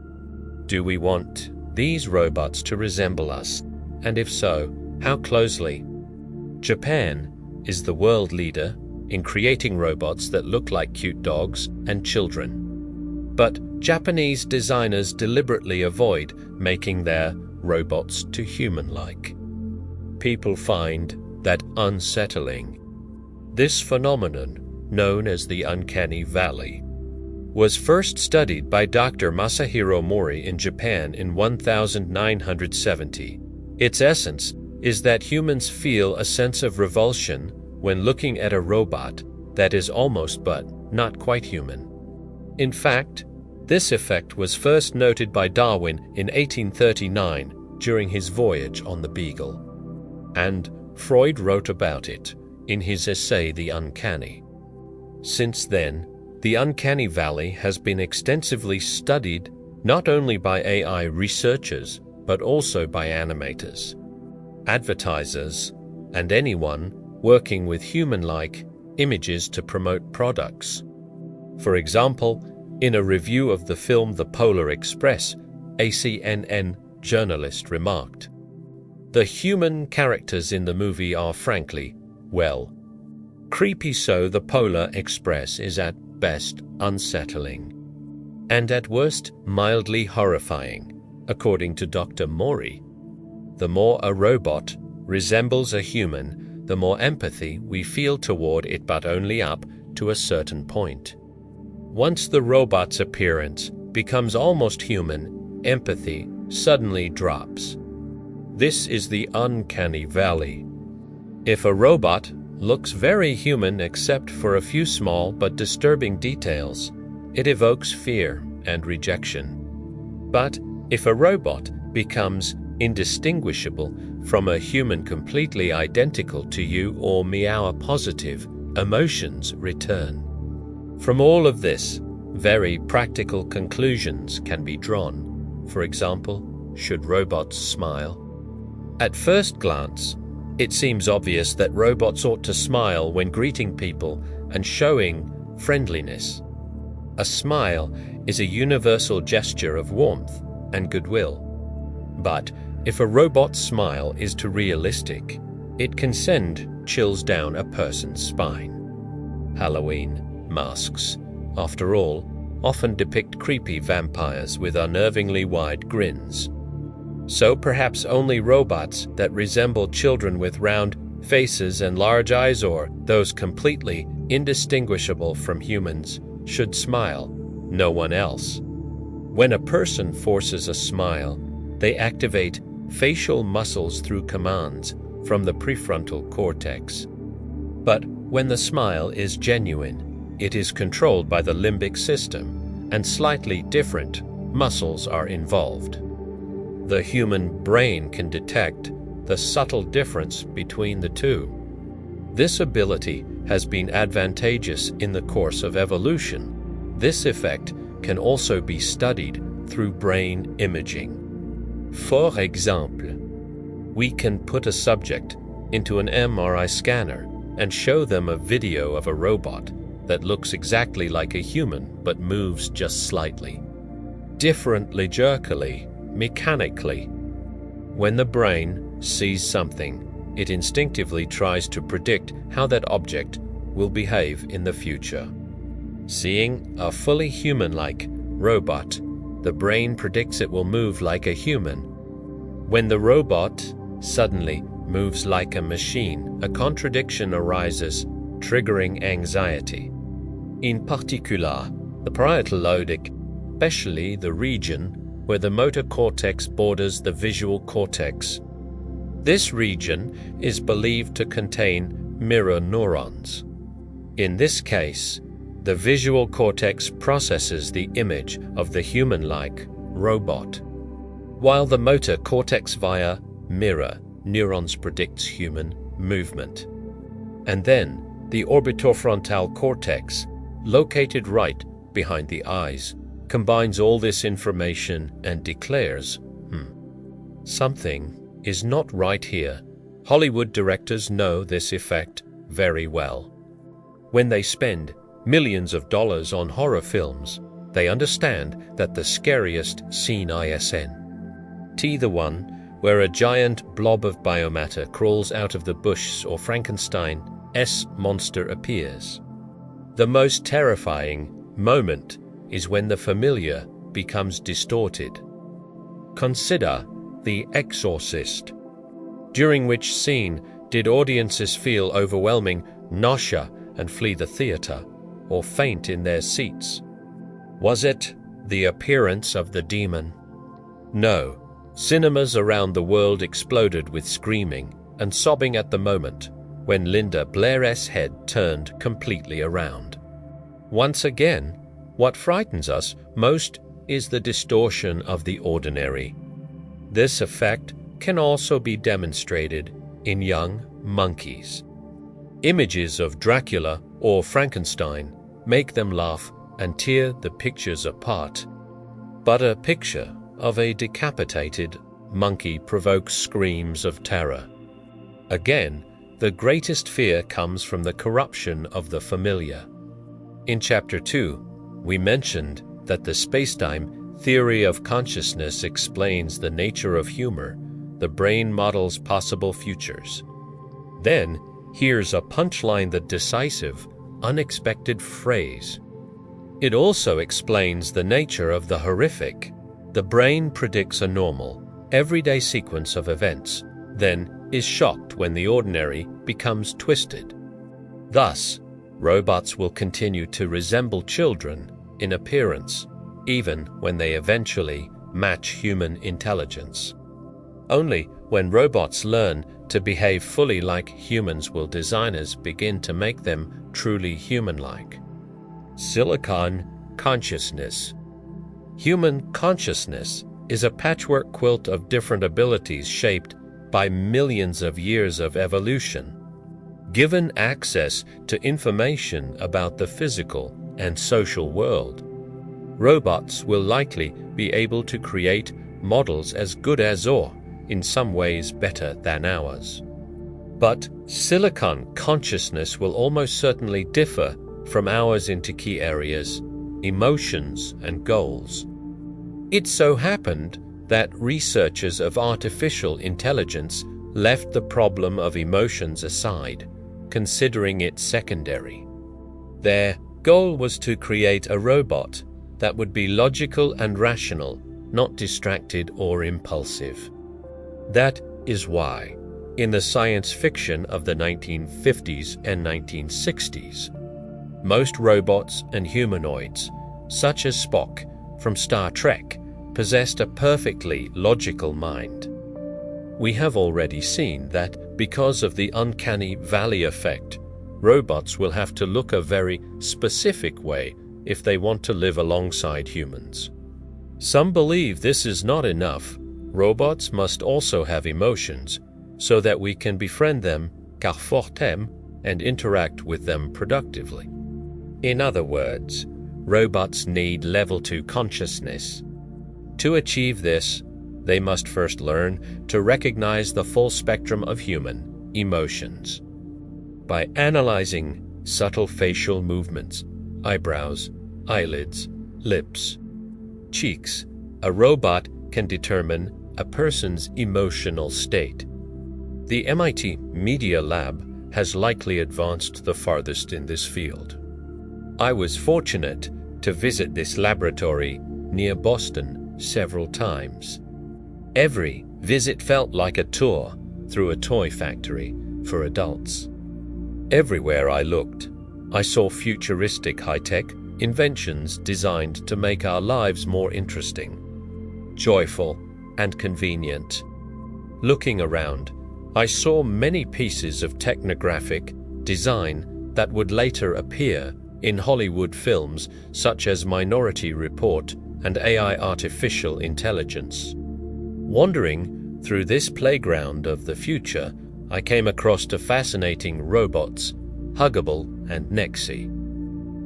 Do we want these robots to resemble us? And if so, how closely? Japan is the world leader in creating robots that look like cute dogs and children. But Japanese designers deliberately avoid making their robots too human-like. People find that unsettling. This phenomenon, known as the uncanny valley, was first studied by Dr. Masahiro Mori in Japan in 1970. Its essence is that humans feel a sense of revulsion when looking at a robot that is almost but not quite human. In fact, this effect was first noted by Darwin in 1839 during his voyage on the Beagle, and Freud wrote about it in his essay The Uncanny. Since then, the uncanny valley has been extensively studied not only by AI researchers, but also by animators, advertisers, and anyone working with human-like images to promote products. For example, in a review of the film The Polar Express, a CNN journalist remarked, "The human characters in the movie are frankly, well, creepy, so the Polar Express is at best unsettling, and at worst mildly horrifying, according to Dr. Mori. The more a robot resembles a human, the more empathy we feel toward it, but only up to a certain point. Once the robot's appearance becomes almost human, empathy suddenly drops. This is the uncanny valley. If a robot looks very human except for a few small but disturbing details, it evokes fear and rejection. But if a robot becomes indistinguishable from a human, completely identical to you or meow positive, emotions return. From all of this, very practical conclusions can be drawn. For example, should robots smile? At first glance, it seems obvious that robots ought to smile when greeting people and showing friendliness. A smile is a universal gesture of warmth and goodwill. But if a robot's smile is too realistic, it can send chills down a person's spine. Halloween masks, after all, often depict creepy vampires with unnervingly wide grins. So perhaps only robots that resemble children with round faces and large eyes, or those completely indistinguishable from humans, should smile, no one else. When a person forces a smile, they activate facial muscles through commands from the prefrontal cortex. But when the smile is genuine, it is controlled by the limbic system, and slightly different muscles are involved. The human brain can detect the subtle difference between the two. This ability has been advantageous in the course of evolution. This effect can also be studied through brain imaging. For example, we can put a subject into an MRI scanner and show them a video of a robot that looks exactly like a human but moves just slightly, differently, jerkily, mechanically. When the brain sees something, it instinctively tries to predict how that object will behave in the future. Seeing a fully human-like robot, the brain predicts it will move like a human. When the robot suddenly moves like a machine, a contradiction arises, triggering anxiety. In particular, the parietal lobe, especially the region where the motor cortex borders the visual cortex. This region is believed to contain mirror neurons. In this case, the visual cortex processes the image of the human-like robot, while the motor cortex via mirror neurons predicts human movement. And then the orbitofrontal cortex, located right behind the eyes, combines all this information and declares, something is not right here. Hollywood directors know this effect very well. When they spend millions of dollars on horror films, they understand that the scariest scene ISN, the one where a giant blob of biomatter crawls out of the bush or Frankenstein's monster appears. The most terrifying moment is when the familiar becomes distorted. Consider The Exorcist. During which scene did audiences feel overwhelming nausea and flee the theater, or faint in their seats? Was it the appearance of the demon? No. Cinemas around the world exploded with screaming and sobbing at the moment when Linda Blair's head turned completely around. Once again, what frightens us most is the distortion of the ordinary. This effect can also be demonstrated in young monkeys. Images of Dracula or Frankenstein make them laugh and tear the pictures apart. But a picture of a decapitated monkey provokes screams of terror. Again, the greatest fear comes from the corruption of the familiar. In Chapter 2, we mentioned that the spacetime theory of consciousness explains the nature of humor. The brain models possible futures. Then, here's a punchline, the decisive, unexpected phrase. It also explains the nature of the horrific. The brain predicts a normal, everyday sequence of events, then is shocked when the ordinary becomes twisted. Thus, robots will continue to resemble children in appearance, even when they eventually match human intelligence. Only when robots learn to behave fully like humans will designers begin to make them truly human-like. Silicon consciousness. Human consciousness is a patchwork quilt of different abilities shaped by millions of years of evolution. Given access to information about the physical and social world, robots will likely be able to create models as good as or, in some ways, better than ours. But silicon consciousness will almost certainly differ from ours into key areas, emotions and goals. It so happened that researchers of artificial intelligence left the problem of emotions aside, considering it secondary. Their goal was to create a robot that would be logical and rational, not distracted or impulsive. That is why, in the science fiction of the 1950s and 1960s, most robots and humanoids, such as Spock from Star Trek, possessed a perfectly logical mind. We have already seen that because of the uncanny valley effect, robots will have to look a very specific way if they want to live alongside humans. Some believe this is not enough. Robots must also have emotions so that we can befriend them, carfortem, and interact with them productively. In other words, robots need level 2 consciousness. To achieve this, they must first learn to recognize the full spectrum of human emotions. By analyzing subtle facial movements, eyebrows, eyelids, lips, cheeks, a robot can determine a person's emotional state. The MIT Media Lab has likely advanced the farthest in this field. I was fortunate to visit this laboratory near Boston several times. Every visit felt like a tour through a toy factory for adults. Everywhere I looked, I saw futuristic high-tech inventions designed to make our lives more interesting, joyful, and convenient. Looking around, I saw many pieces of technographic design that would later appear in Hollywood films such as Minority Report and AI Artificial Intelligence. Wandering through this playground of the future, I came across two fascinating robots, Huggable and Nexi.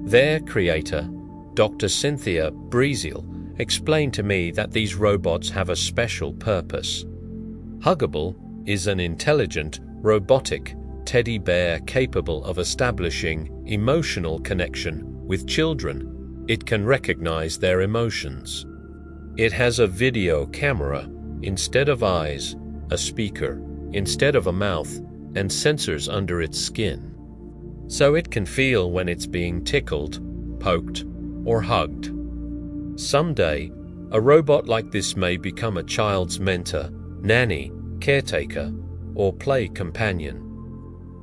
Their creator, Dr. Cynthia Breezel, explained to me that these robots have a special purpose. Huggable is an intelligent, robotic teddy bear capable of establishing emotional connection with children. It can recognize their emotions. It has a video camera instead of eyes, a speaker instead of a mouth, and sensors under its skin. So it can feel when it's being tickled, poked, or hugged. Someday, a robot like this may become a child's mentor, nanny, caretaker, or play companion.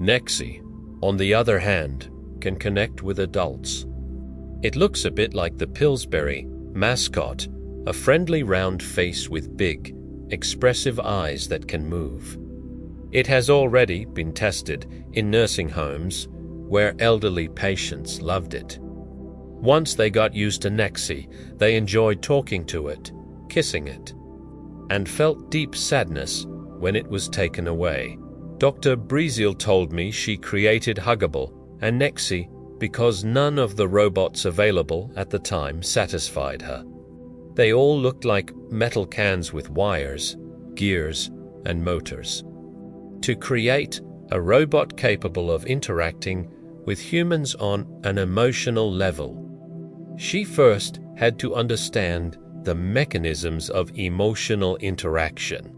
Nexi, on the other hand, can connect with adults. It looks a bit like the Pillsbury mascot, a friendly round face with big, expressive eyes that can move. It has already been tested in nursing homes where elderly patients loved it. Once they got used to Nexi, they enjoyed talking to it, kissing it, and felt deep sadness when it was taken away. Dr. Breezel told me she created Huggable and Nexi because none of the robots available at the time satisfied her. They all looked like metal cans with wires, gears, and motors, to create a robot capable of interacting with humans on an emotional level. She first had to understand the mechanisms of emotional interaction.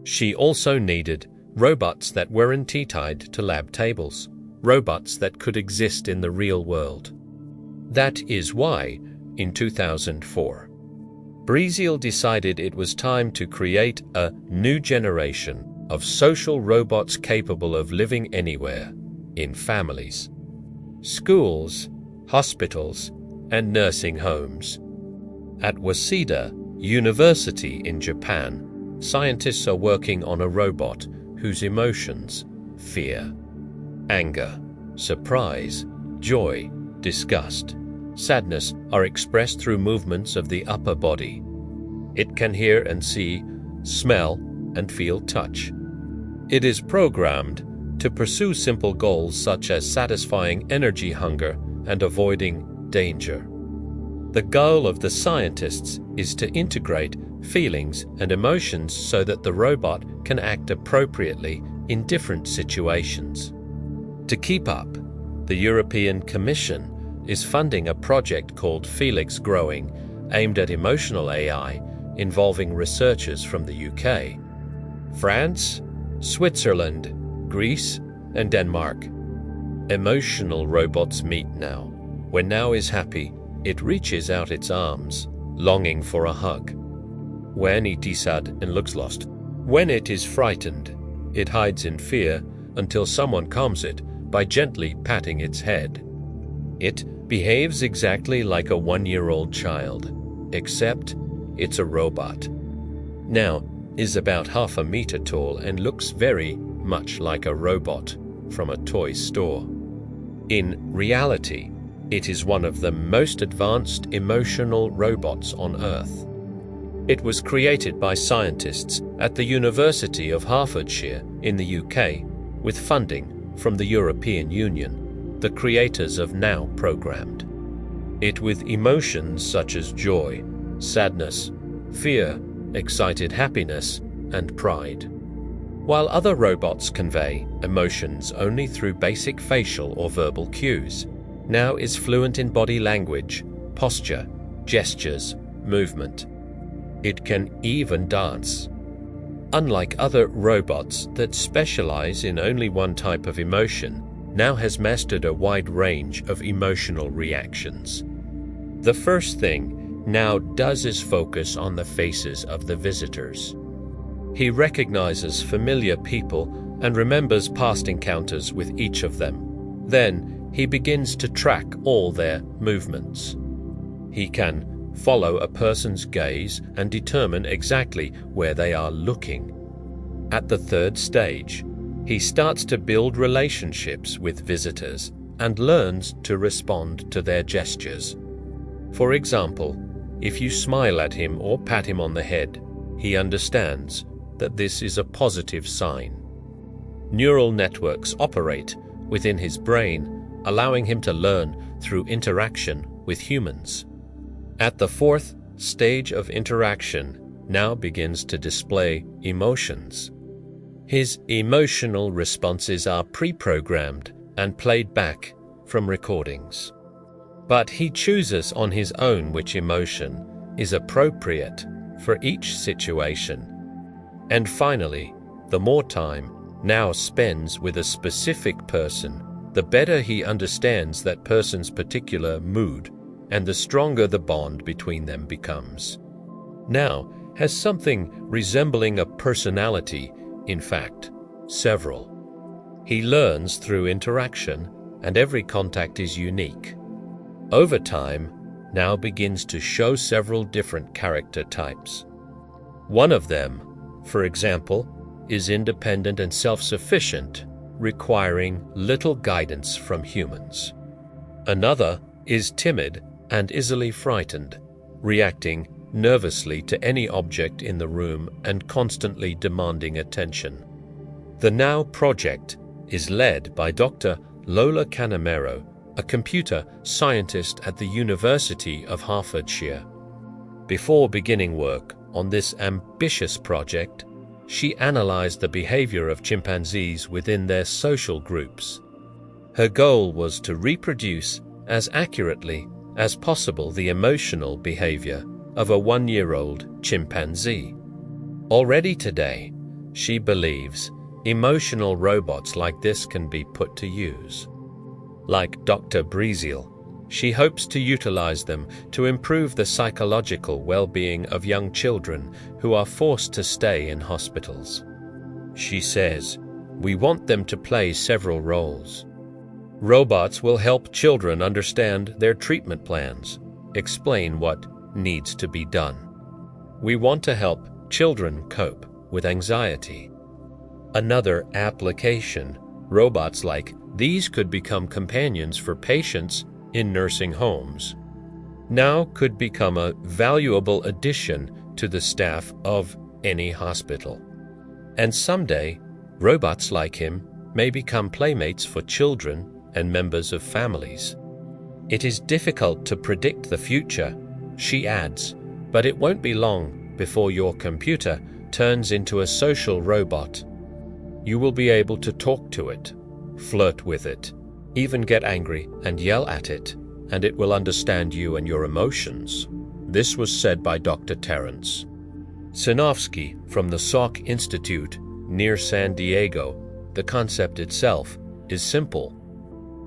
She also needed robots that weren't tied to lab tables, robots that could exist in the real world. That is why, in 2004, Breeziel decided it was time to create a new generation of social robots capable of living anywhere, in families, schools, hospitals, and nursing homes. At Waseda University in Japan, scientists are working on a robot whose emotions, fear, anger, surprise, joy, disgust, sadness are expressed through movements of the upper body. It can hear and see, smell, and feel touch. It is programmed to pursue simple goals such as satisfying energy hunger and avoiding danger. The goal of the scientists is to integrate feelings and emotions so that the robot can act appropriately in different situations. To keep up, the European Commission is funding a project called Felix Growing, aimed at emotional AI, involving researchers from the UK, France, Switzerland, Greece, and Denmark. Emotional robots meet now. When now is happy, it reaches out its arms, longing for a hug. When it is sad and looks lost. When it is frightened, it hides in fear until someone calms it by gently patting its head. It behaves exactly like a 1-year-old child, except it's a robot. Now is about 1/2 meter tall and looks very much like a robot from a toy store. In reality, it is one of the most advanced emotional robots on Earth. It was created by scientists at the University of Hertfordshire in the UK with funding from the European Union, the creators of Now programmed it with emotions such as joy, sadness, fear, excited happiness, and pride. While other robots convey emotions only through basic facial or verbal cues, Now is fluent in body language, posture, gestures, movement. It can even dance. Unlike other robots that specialize in only one type of emotion, Now has mastered a wide range of emotional reactions. The first thing Now does is focus on the faces of the visitors. He recognizes familiar people and remembers past encounters with each of them. Then he begins to track all their movements. He can follow a person's gaze and determine exactly where they are looking. At the third stage, he starts to build relationships with visitors and learns to respond to their gestures. For example, if you smile at him or pat him on the head, he understands that this is a positive sign. Neural networks operate within his brain, allowing him to learn through interaction with humans. At the fourth stage of interaction, Now begins to display emotions. His emotional responses are pre-programmed and played back from recordings. But he chooses on his own which emotion is appropriate for each situation. And finally, the more time Now spends with a specific person, the better he understands that person's particular mood, and the stronger the bond between them becomes. Now has something resembling a personality, in fact, several. He learns through interaction, and every contact is unique. Over time, Now begins to show several different character types. One of them, for example, is independent and self-sufficient, requiring little guidance from humans. Another is timid and easily frightened, reacting nervously to any object in the room and constantly demanding attention. The Now project is led by Dr. Lola Canamero, a computer scientist at the University of Hertfordshire. Before beginning work on this ambitious project, she analyzed the behavior of chimpanzees within their social groups. Her goal was to reproduce as accurately as possible the emotional behavior of a 1-year-old chimpanzee. Already today, she believes emotional robots like this can be put to use. Like Dr. Breeziel, she hopes to utilize them to improve the psychological well-being of young children who are forced to stay in hospitals. She says, "We want them to play several roles. Robots will help children understand their treatment plans, explain what needs to be done. We want to help children cope with anxiety." Another application, robots like these could become companions for patients in nursing homes. Now could become a valuable addition to the staff of any hospital. And someday, robots like him may become playmates for children and members of families. It is difficult to predict the future, she adds, but it won't be long before your computer turns into a social robot. You will be able to talk to it, flirt with it, even get angry and yell at it, and it will understand you and your emotions. This was said by Dr. Terence Sinofsky from the Salk Institute near San Diego. The concept itself is simple.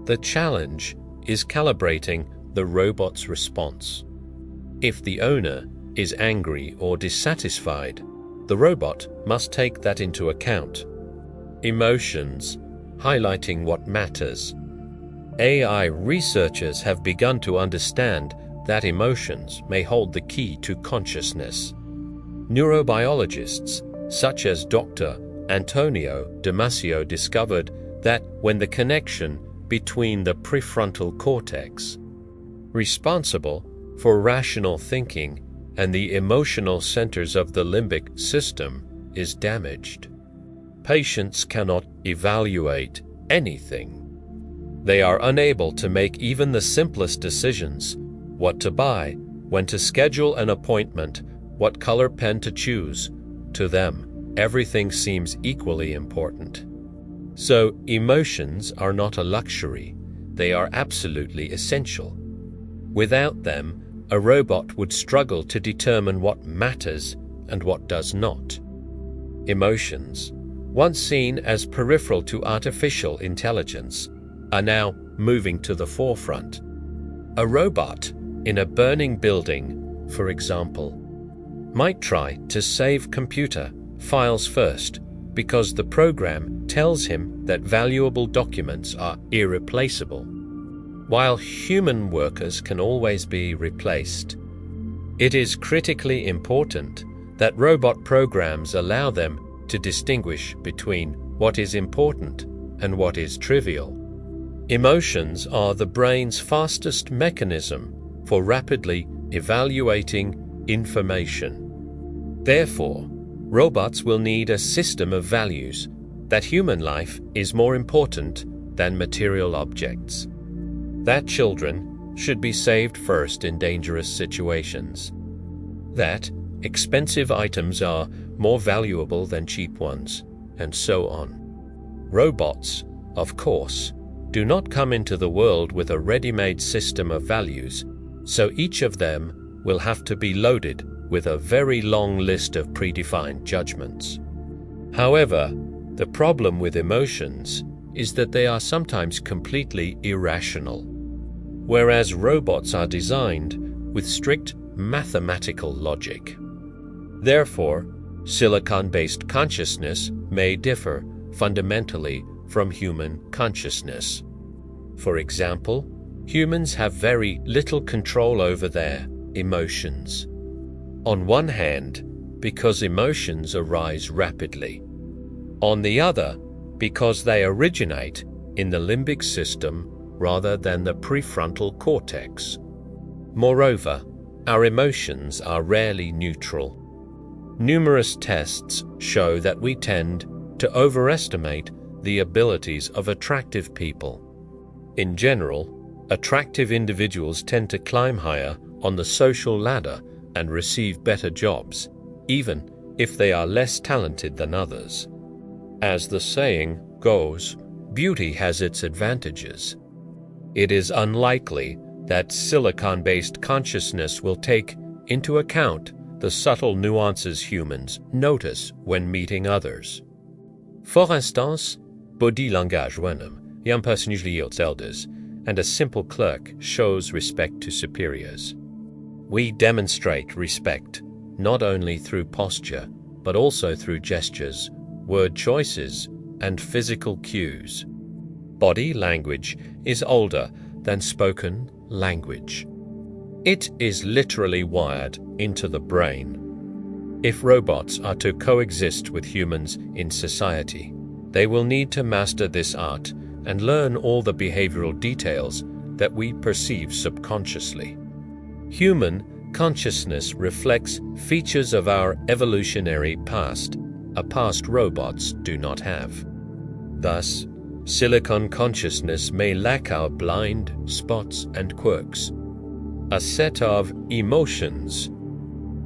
The challenge is calibrating the robot's response. If the owner is angry or dissatisfied, the robot must take that into account. Emotions, highlighting what matters. AI researchers have begun to understand that emotions may hold the key to consciousness. Neurobiologists, such as Dr. Antonio Damasio, discovered that when the connection between the prefrontal cortex, responsible for rational thinking, and the emotional centers of the limbic system is damaged, patients cannot evaluate anything. They are unable to make even the simplest decisions: what to buy, when to schedule an appointment, what color pen to choose. To them, everything seems equally important. So, emotions are not a luxury, they are absolutely essential. Without them, a robot would struggle to determine what matters and what does not. Emotions, once seen as peripheral to artificial intelligence, are now moving to the forefront. A robot in a burning building, for example, might try to save computer files first because the program tells him that valuable documents are irreplaceable. While human workers can always be replaced, it is critically important that robot programs allow them to distinguish between what is important and what is trivial. Emotions are the brain's fastest mechanism for rapidly evaluating information. Therefore, robots will need a system of values that human life is more important than material objects, that children should be saved first in dangerous situations, that expensive items are more valuable than cheap ones, and so on. Robots, of course, do not come into the world with a ready-made system of values, so each of them will have to be loaded with a very long list of predefined judgments. However, the problem with emotions is that they are sometimes completely irrational, whereas robots are designed with strict mathematical logic. Therefore, silicon-based consciousness may differ fundamentally from human consciousness. For example, humans have very little control over their emotions. On one hand, because emotions arise rapidly. On the other, because they originate in the limbic system rather than the prefrontal cortex. Moreover, our emotions are rarely neutral. Numerous tests show that we tend to overestimate the abilities of attractive people. In general, attractive individuals tend to climb higher on the social ladder and receive better jobs, even if they are less talented than others. As the saying goes, beauty has its advantages. It is unlikely that silicon-based consciousness will take into account the subtle nuances humans notice when meeting others. For instance, body language when a young person usually yields elders, and a simple clerk shows respect to superiors. We demonstrate respect not only through posture, but also through gestures, word choices, and physical cues. Body language is older than spoken language. It is literally wired into the brain. If robots are to coexist with humans in society, they will need to master this art and learn all the behavioral details that we perceive subconsciously. Human consciousness reflects features of our evolutionary past, a past robots do not have. Thus, silicon consciousness may lack our blind spots and quirks. A set of emotions.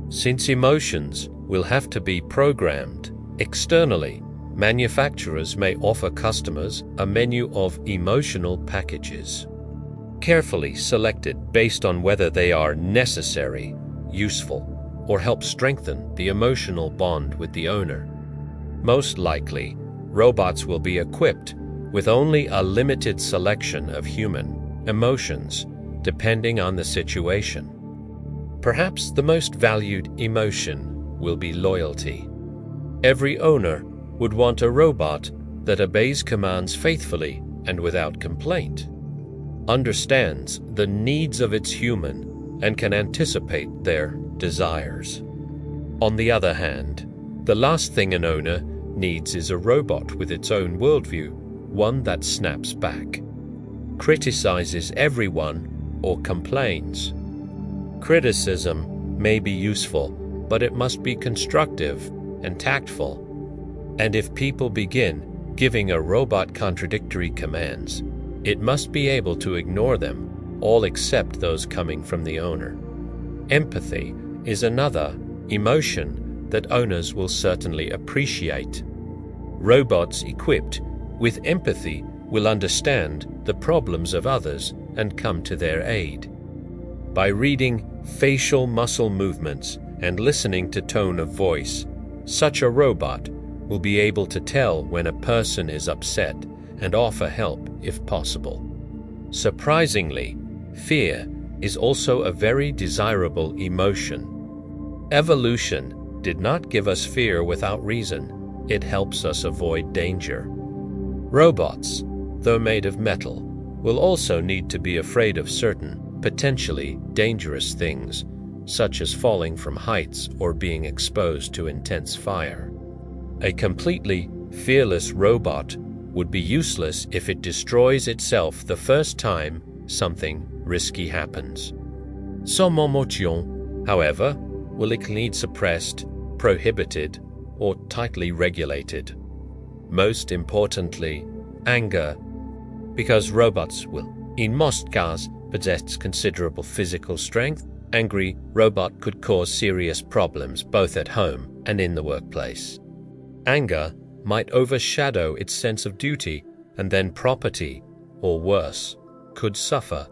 Since emotions will have to be programmed externally, manufacturers may offer customers a menu of emotional packages, carefully selected based on whether they are necessary, useful, or help strengthen the emotional bond with the owner. Most likely, robots will be equipped with only a limited selection of human emotions, depending on the situation. Perhaps the most valued emotion will be loyalty. Every owner would want a robot that obeys commands faithfully and without complaint, understands the needs of its human, and can anticipate their desires. On the other hand, the last thing an owner needs is a robot with its own worldview, one that snaps back, criticizes everyone, or complains. Criticism may be useful, but it must be constructive and tactful. And if people begin giving a robot contradictory commands, it must be able to ignore them, all except those coming from the owner. Empathy is another emotion that owners will certainly appreciate. Robots equipped with empathy will understand the problems of others and come to their aid. By reading facial muscle movements and listening to tone of voice, such a robot will be able to tell when a person is upset and offer help if possible. Surprisingly, fear is also a very desirable emotion. Evolution did not give us fear without reason. It helps us avoid danger. Robots, though made of metal, will also need to be afraid of certain, potentially dangerous things, such as falling from heights or being exposed to intense fire. A completely fearless robot would be useless if it destroys itself the first time something risky happens. Some emotions, however, will need suppressed, prohibited, or tightly regulated. Most importantly, anger, because robots will, in most cases, possess considerable physical strength. Angry robot could cause serious problems both at home and in the workplace. Anger might overshadow its sense of duty, and then property, or worse, could suffer.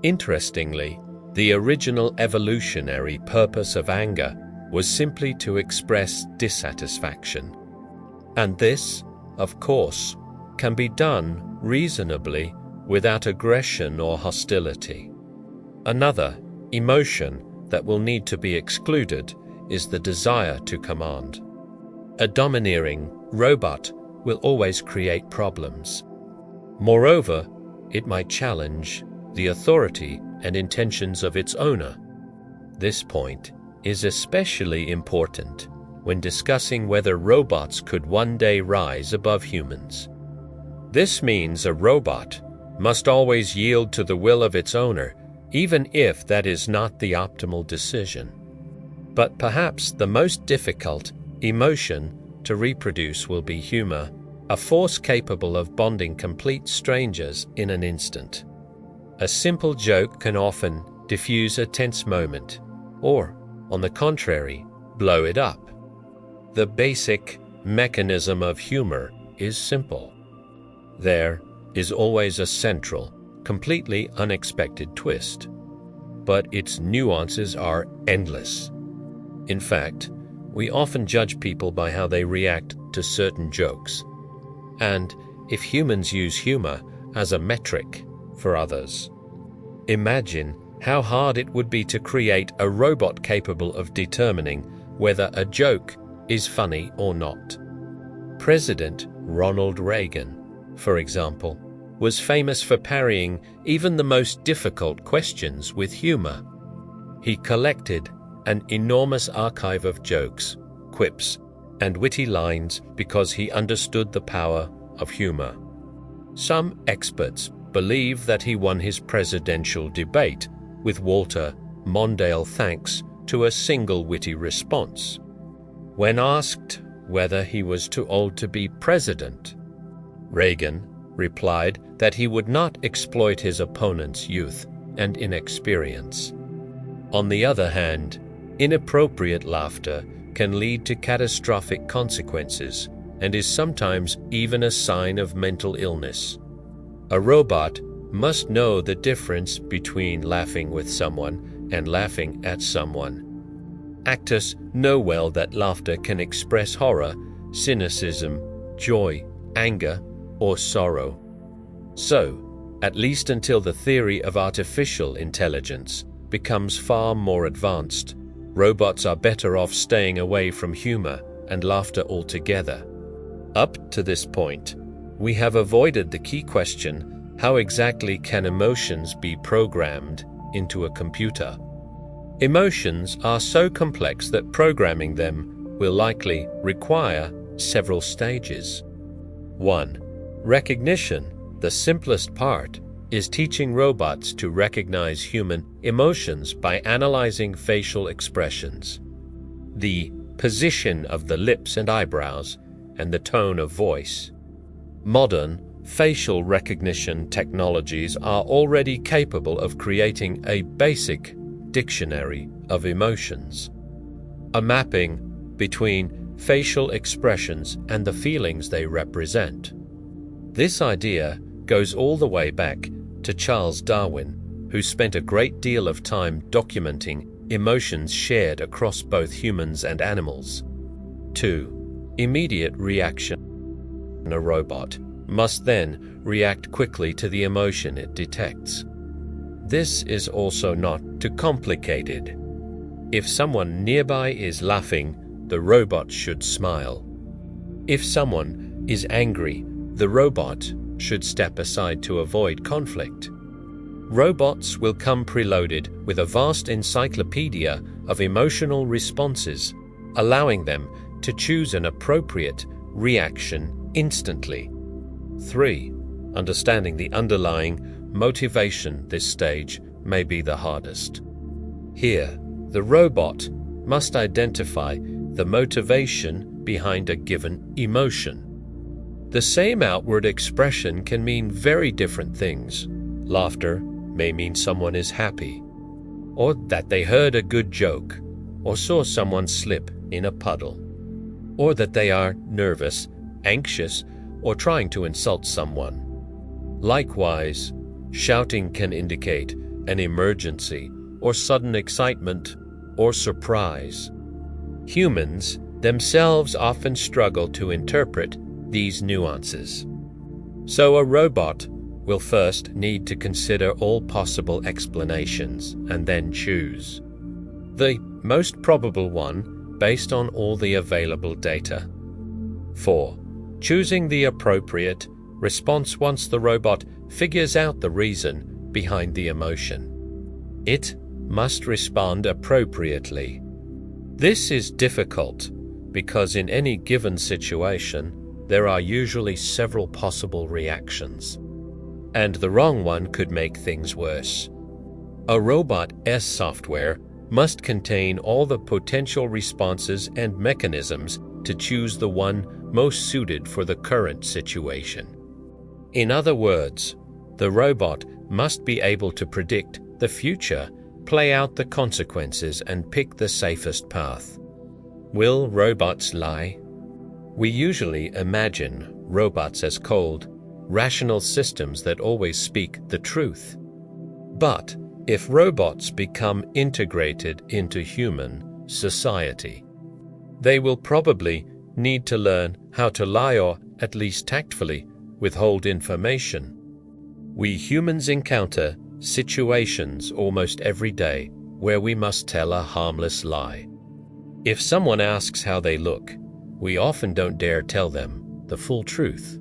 Interestingly, the original evolutionary purpose of anger was simply to express dissatisfaction. And this, of course, can be done reasonably without aggression or hostility. Another emotion that will need to be excluded is the desire to command. A domineering robot will always create problems. Moreover, it might challenge the authority and intentions of its owner. This point is especially important when discussing whether robots could one day rise above humans. This means a robot must always yield to the will of its owner, even if that is not the optimal decision. But perhaps the most difficult emotion to reproduce will be humor, a force capable of bonding complete strangers in an instant. A simple joke can often diffuse a tense moment, or, on the contrary, blow it up. The basic mechanism of humor is simple. There is always a central, completely unexpected twist, but its nuances are endless. In fact, we often judge people by how they react to certain jokes, and if humans use humor as a metric for others, imagine how hard it would be to create a robot capable of determining whether a joke is funny or not. President Ronald Reagan, for example, was famous for parrying even the most difficult questions with humor. He collected an enormous archive of jokes, quips, and witty lines because he understood the power of humor. Some experts believe that he won his presidential debate with Walter Mondale thanks to a single witty response. When asked whether he was too old to be president, Reagan replied that he would not exploit his opponent's youth and inexperience. On the other hand, inappropriate laughter can lead to catastrophic consequences and is sometimes even a sign of mental illness. A robot must know the difference between laughing with someone and laughing at someone. Actors know well that laughter can express horror, cynicism, joy, anger, or sorrow. So, at least until the theory of artificial intelligence becomes far more advanced, robots are better off staying away from humor and laughter altogether. Up to this point, we have avoided the key question: how exactly can emotions be programmed into a computer? Emotions are so complex that programming them will likely require several stages. 1. Recognition. The simplest part is teaching robots to recognize human emotions by analyzing facial expressions, the position of the lips and eyebrows, and the tone of voice. Modern facial recognition technologies are already capable of creating a basic dictionary of emotions, a mapping between facial expressions and the feelings they represent. This idea goes all the way back to Charles Darwin, who spent a great deal of time documenting emotions shared across both humans and animals. 2. Immediate reaction. A robot must then react quickly to the emotion it detects. This is also not too complicated. If someone nearby is laughing, the robot should smile. If someone is angry, the robot should step aside to avoid conflict. Robots will come preloaded with a vast encyclopedia of emotional responses, allowing them to choose an appropriate reaction instantly. 3. Understanding the underlying motivation. This stage may be the hardest. Here, the robot must identify the motivation behind a given emotion. The same outward expression can mean very different things. Laughter may mean someone is happy, or that they heard a good joke, or saw someone slip in a puddle, or that they are nervous, anxious, or trying to insult someone. Likewise, shouting can indicate an emergency, or sudden excitement, or surprise. Humans themselves often struggle to interpret these nuances. So a robot will first need to consider all possible explanations and then choose the most probable one based on all the available data. 4. Choosing the appropriate response. Once the robot figures out the reason behind the emotion, it must respond appropriately. This is difficult because in any given situation, there are usually several possible reactions, and the wrong one could make things worse. A robot's software must contain all the potential responses and mechanisms to choose the one most suited for the current situation. In other words, the robot must be able to predict the future, play out the consequences, and pick the safest path. Will robots lie? We usually imagine robots as cold, rational systems that always speak the truth. But if robots become integrated into human society, they will probably need to learn how to lie or, at least tactfully, withhold information. We humans encounter situations almost every day where we must tell a harmless lie. If someone asks how they look, we often don't dare tell them the full truth.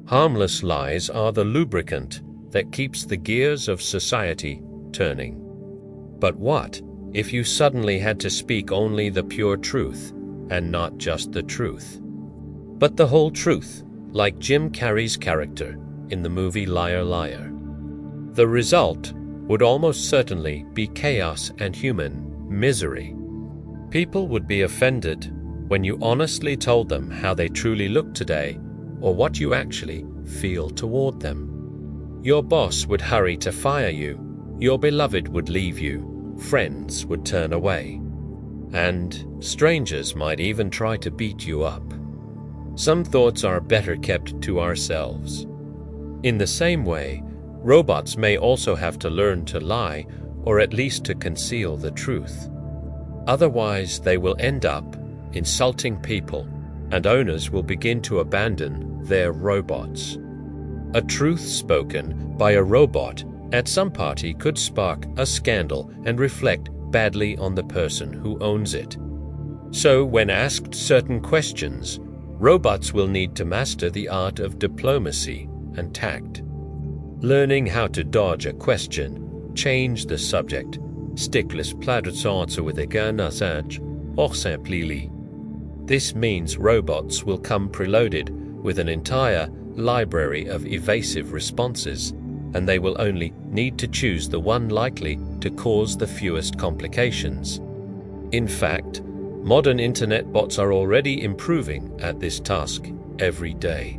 Harmless lies are the lubricant that keeps the gears of society turning. But what if you suddenly had to speak only the pure truth and not just the truth, but the whole truth, like Jim Carrey's character in the movie Liar Liar? The result would almost certainly be chaos and human misery. People would be offended when you honestly told them how they truly look today or what you actually feel toward them. Your boss would hurry to fire you, your beloved would leave you, friends would turn away, and strangers might even try to beat you up. Some thoughts are better kept to ourselves. In the same way, robots may also have to learn to lie, or at least to conceal the truth. Otherwise, they will end up insulting people, and owners will begin to abandon their robots. A truth spoken by a robot at some party could spark a scandal and reflect badly on the person who owns it. So, when asked certain questions, robots will need to master the art of diplomacy and tact. Learning how to dodge a question, change the subject, stickless plauditsance with a garnassage, or simply. This means robots will come preloaded with an entire library of evasive responses, and they will only need to choose the one likely to cause the fewest complications. In fact, modern internet bots are already improving at this task every day.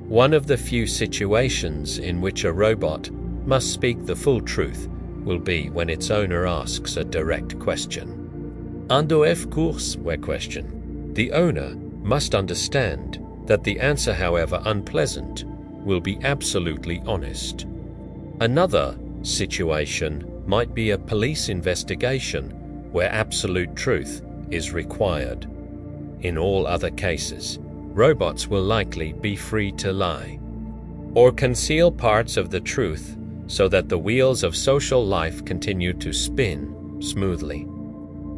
One of the few situations in which a robot must speak the full truth will be when its owner asks a direct question. Un doef course question. The owner must understand that the answer, however unpleasant, will be absolutely honest. Another situation might be a police investigation where absolute truth is required. In all other cases, robots will likely be free to lie or conceal parts of the truth so that the wheels of social life continue to spin smoothly.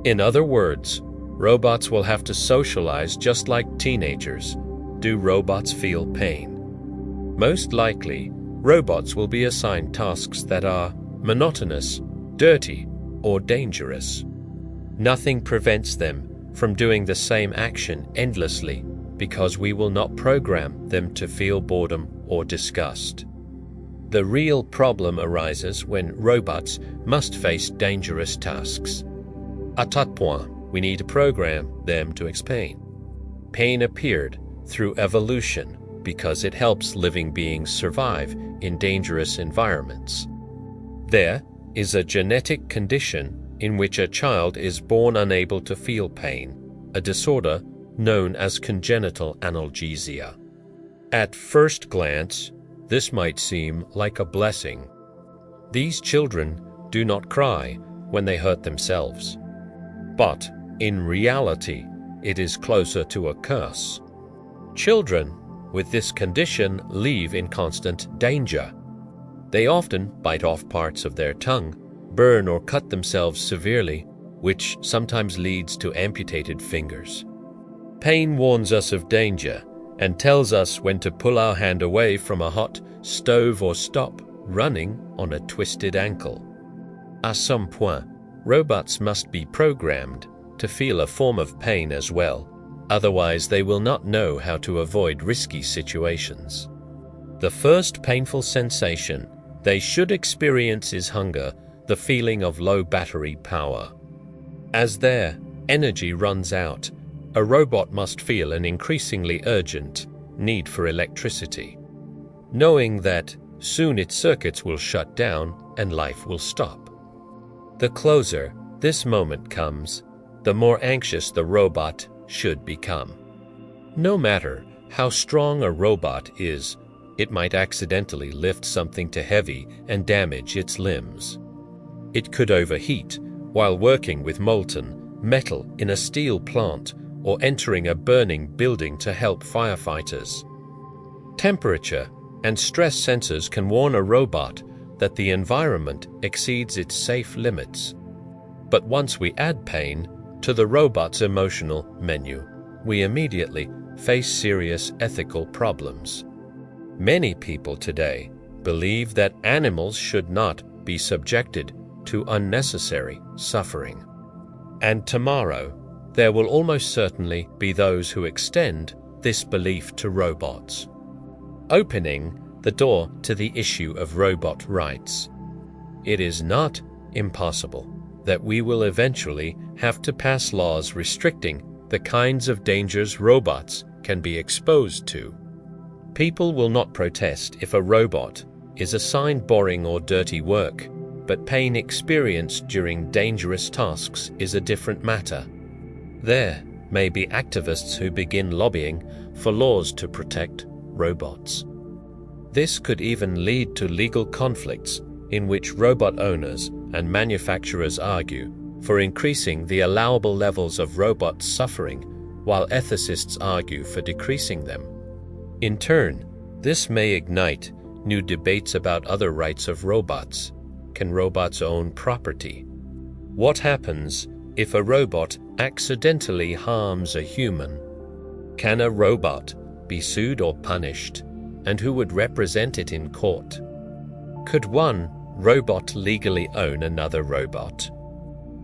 In other words, robots will have to socialize just like teenagers. Do robots feel pain? Most likely, robots will be assigned tasks that are monotonous, dirty, or dangerous. Nothing prevents them from doing the same action endlessly because we will not program them to feel boredom or disgust. The real problem arises when robots must face dangerous tasks. À tel point, we need to program them to explain. Pain appeared through evolution because it helps living beings survive in dangerous environments. There is a genetic condition in which a child is born unable to feel pain, a disorder known as congenital analgesia. At first glance, this might seem like a blessing. These children do not cry when they hurt themselves. But in reality, it is closer to a curse. Children with this condition live in constant danger. They often bite off parts of their tongue, burn or cut themselves severely, which sometimes leads to amputated fingers. Pain warns us of danger and tells us when to pull our hand away from a hot stove or stop running on a twisted ankle. À some point, robots must be programmed to feel a form of pain as well, otherwise they will not know how to avoid risky situations. The first painful sensation they should experience is hunger, the feeling of low battery power. As their energy runs out, a robot must feel an increasingly urgent need for electricity, knowing that soon its circuits will shut down and life will stop. The closer this moment comes, the more anxious the robot should become. No matter how strong a robot is, it might accidentally lift something too heavy and damage its limbs. It could overheat while working with molten metal in a steel plant or entering a burning building to help firefighters. Temperature and stress sensors can warn a robot that the environment exceeds its safe limits. But once we add pain to the robot's emotional menu, we immediately face serious ethical problems. Many people today believe that animals should not be subjected to unnecessary suffering. And tomorrow, there will almost certainly be those who extend this belief to robots, opening the door to the issue of robot rights. It is not impossible that we will eventually have to pass laws restricting the kinds of dangers robots can be exposed to. People will not protest if a robot is assigned boring or dirty work, but pain experienced during dangerous tasks is a different matter. There may be activists who begin lobbying for laws to protect robots. This could even lead to legal conflicts in which robot owners and manufacturers argue for increasing the allowable levels of robot suffering, while ethicists argue for decreasing them. In turn, this may ignite new debates about other rights of robots. Can robots own property? What happens if a robot accidentally harms a human? Can a robot be sued or punished? And who would represent it in court? Could one robot legally own another robot?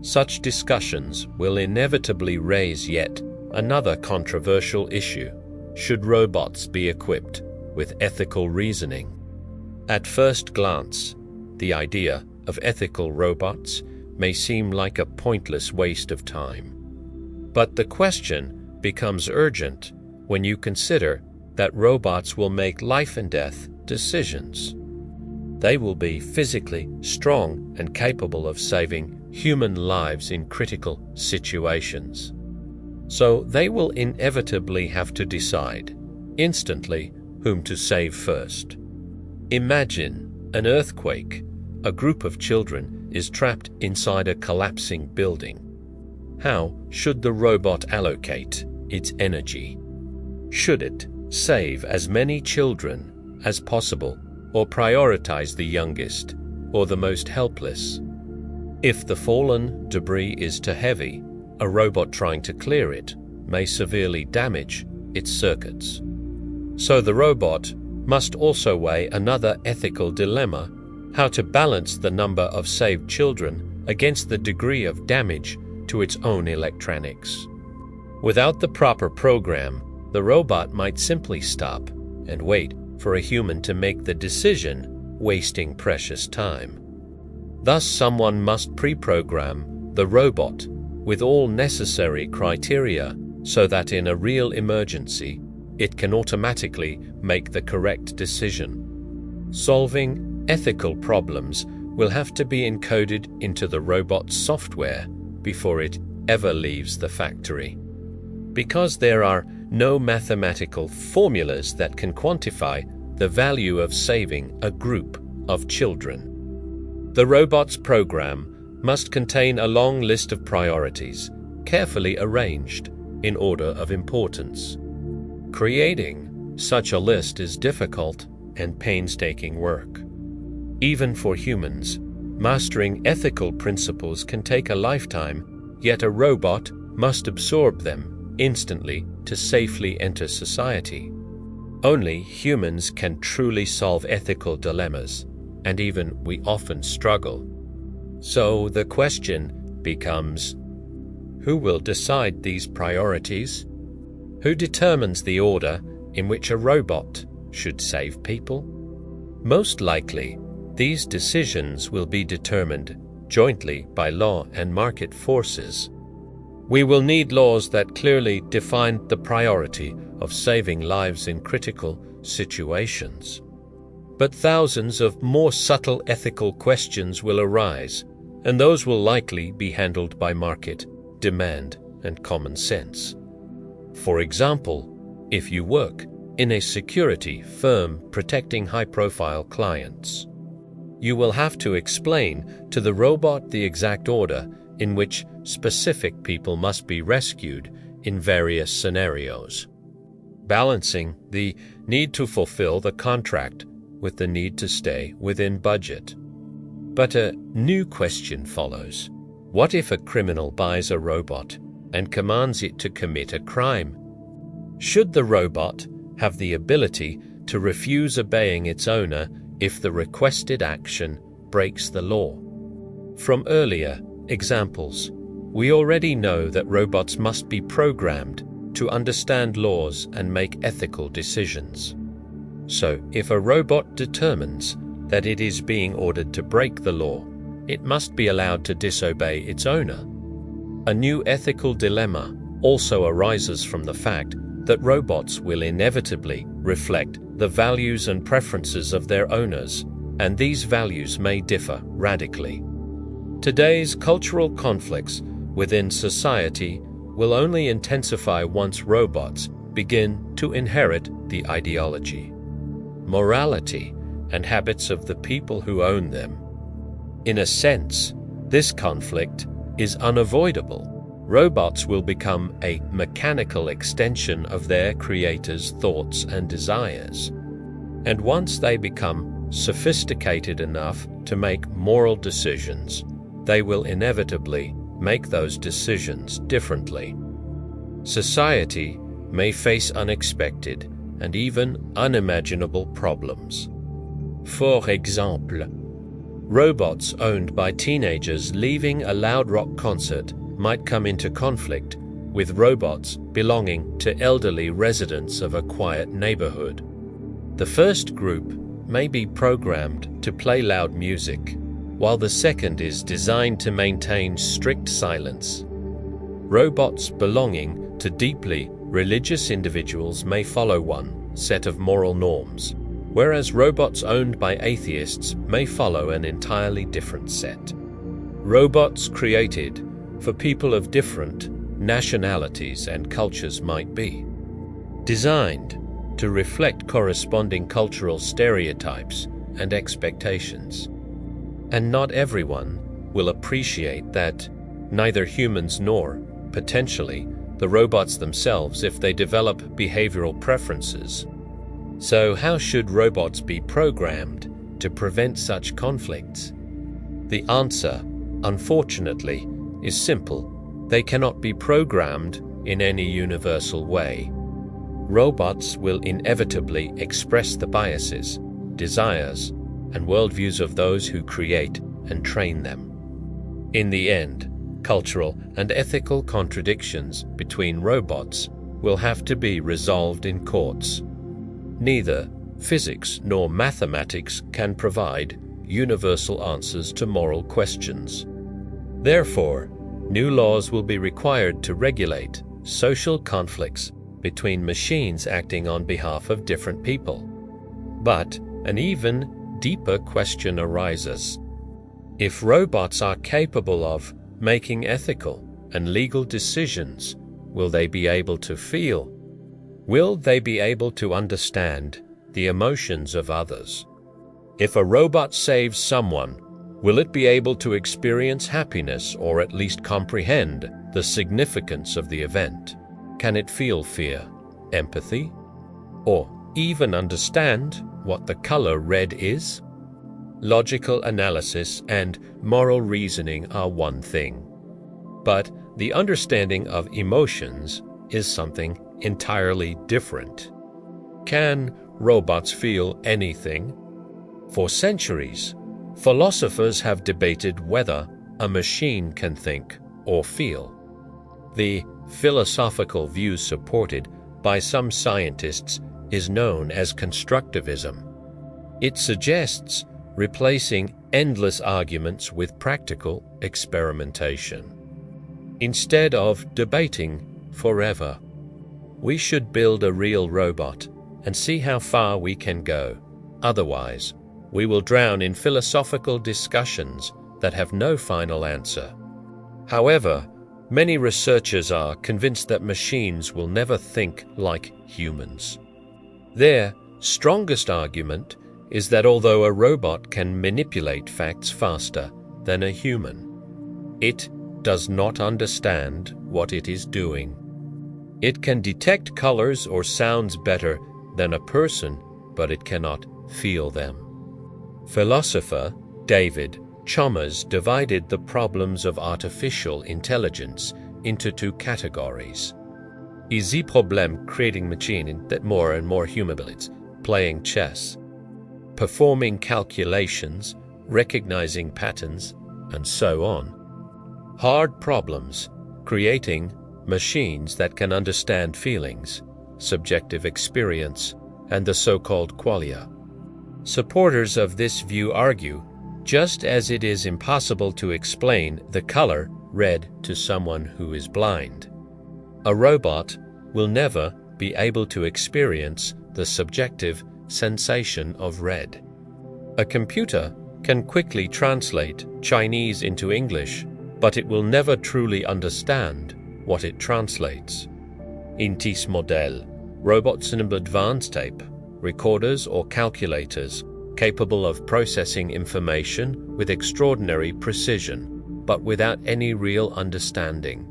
Such discussions will inevitably raise yet another controversial issue. Should robots be equipped with ethical reasoning? At first glance, the idea of ethical robots may seem like a pointless waste of time. But the question becomes urgent when you consider that robots will make life and death decisions. They will be physically strong and capable of saving human lives in critical situations. So they will inevitably have to decide instantly whom to save first. Imagine an earthquake. A group of children is trapped inside a collapsing building. How should the robot allocate its energy? Should it save as many children as possible, or prioritize the youngest or the most helpless? If the fallen debris is too heavy, a robot trying to clear it may severely damage its circuits. So the robot must also weigh another ethical dilemma: how to balance the number of saved children against the degree of damage to its own electronics. Without the proper program, the robot might simply stop and wait for a human to make the decision, wasting precious time. Thus, someone must pre-program the robot with all necessary criteria so that in a real emergency, it can automatically make the correct decision. Solving ethical problems will have to be encoded into the robot's software before it ever leaves the factory. Because there are no mathematical formulas that can quantify the value of saving a group of children, the robot's program must contain a long list of priorities, carefully arranged in order of importance. Creating such a list is difficult and painstaking work. Even for humans, mastering ethical principles can take a lifetime, yet a robot must absorb them instantly to safely enter society. Only humans can truly solve ethical dilemmas, and even we often struggle. So the question becomes, who will decide these priorities? Who determines the order in which a robot should save people? Most likely, these decisions will be determined jointly by law and market forces. We will need laws that clearly define the priority of saving lives in critical situations. But thousands of more subtle ethical questions will arise, and those will likely be handled by market demand and common sense. For example, if you work in a security firm protecting high-profile clients, you will have to explain to the robot the exact order in which specific people must be rescued in various scenarios, balancing the need to fulfill the contract with the need to stay within budget. But a new question follows. What if a criminal buys a robot and commands it to commit a crime? Should the robot have the ability to refuse obeying its owner if the requested action breaks the law? From earlier examples, we already know that robots must be programmed to understand laws and make ethical decisions. So, if a robot determines that it is being ordered to break the law, it must be allowed to disobey its owner. A new ethical dilemma also arises from the fact that robots will inevitably reflect the values and preferences of their owners, and these values may differ radically. Today's cultural conflicts within society will only intensify once robots begin to inherit the ideology, morality, and habits of the people who own them. In a sense, this conflict is unavoidable. Robots will become a mechanical extension of their creators' thoughts and desires. And once they become sophisticated enough to make moral decisions, they will inevitably make those decisions differently. Society may face unexpected and even unimaginable problems. For example, robots owned by teenagers leaving a loud rock concert might come into conflict with robots belonging to elderly residents of a quiet neighborhood. The first group may be programmed to play loud music, while the second is designed to maintain strict silence. Robots belonging to deeply religious individuals may follow one set of moral norms, whereas robots owned by atheists may follow an entirely different set. Robots created for people of different nationalities and cultures might be designed to reflect corresponding cultural stereotypes and expectations. And not everyone will appreciate that, neither humans nor, potentially, the robots themselves if they develop behavioral preferences. So how should robots be programmed to prevent such conflicts? The answer, unfortunately, is simple. They cannot be programmed in any universal way. Robots will inevitably express the biases, desires, and worldviews of those who create and train them. In the end, cultural and ethical contradictions between robots will have to be resolved in courts. Neither physics nor mathematics can provide universal answers to moral questions. Therefore, new laws will be required to regulate social conflicts between machines acting on behalf of different people. But an even deeper question arises. If robots are capable of making ethical and legal decisions, will they be able to feel? Will they be able to understand the emotions of others? If a robot saves someone, will it be able to experience happiness or at least comprehend the significance of the event? Can it feel fear, empathy, or even understand what the color red is? Logical analysis and moral reasoning are one thing, but the understanding of emotions is something entirely different. Can robots feel anything? For centuries, philosophers have debated whether a machine can think or feel. The philosophical view supported by some scientists is known as constructivism. It suggests replacing endless arguments with practical experimentation. Instead of debating forever, we should build a real robot and see how far we can go. Otherwise, we will drown in philosophical discussions that have no final answer. However, Many researchers are convinced that machines will never think like humans. Their strongest argument is that although a robot can manipulate facts faster than a human, it does not understand what it is doing. It can detect colors or sounds better than a person, but it cannot feel them. Philosopher David Chalmers divided the problems of artificial intelligence into two categories. Easy problem creating machine that more and more humanoids, playing chess, performing calculations, recognizing patterns, and so on. Hard problems, creating machines that can understand feelings, subjective experience, and the so-called qualia. Supporters of this view argue, just as it is impossible to explain the color red to someone who is blind, a robot will never be able to experience the subjective sensation of red. A computer can quickly translate Chinese into English, but it will never truly understand what it translates. In this model, robots in advanced tape, recorders or calculators capable of processing information with extraordinary precision, but without any real understanding.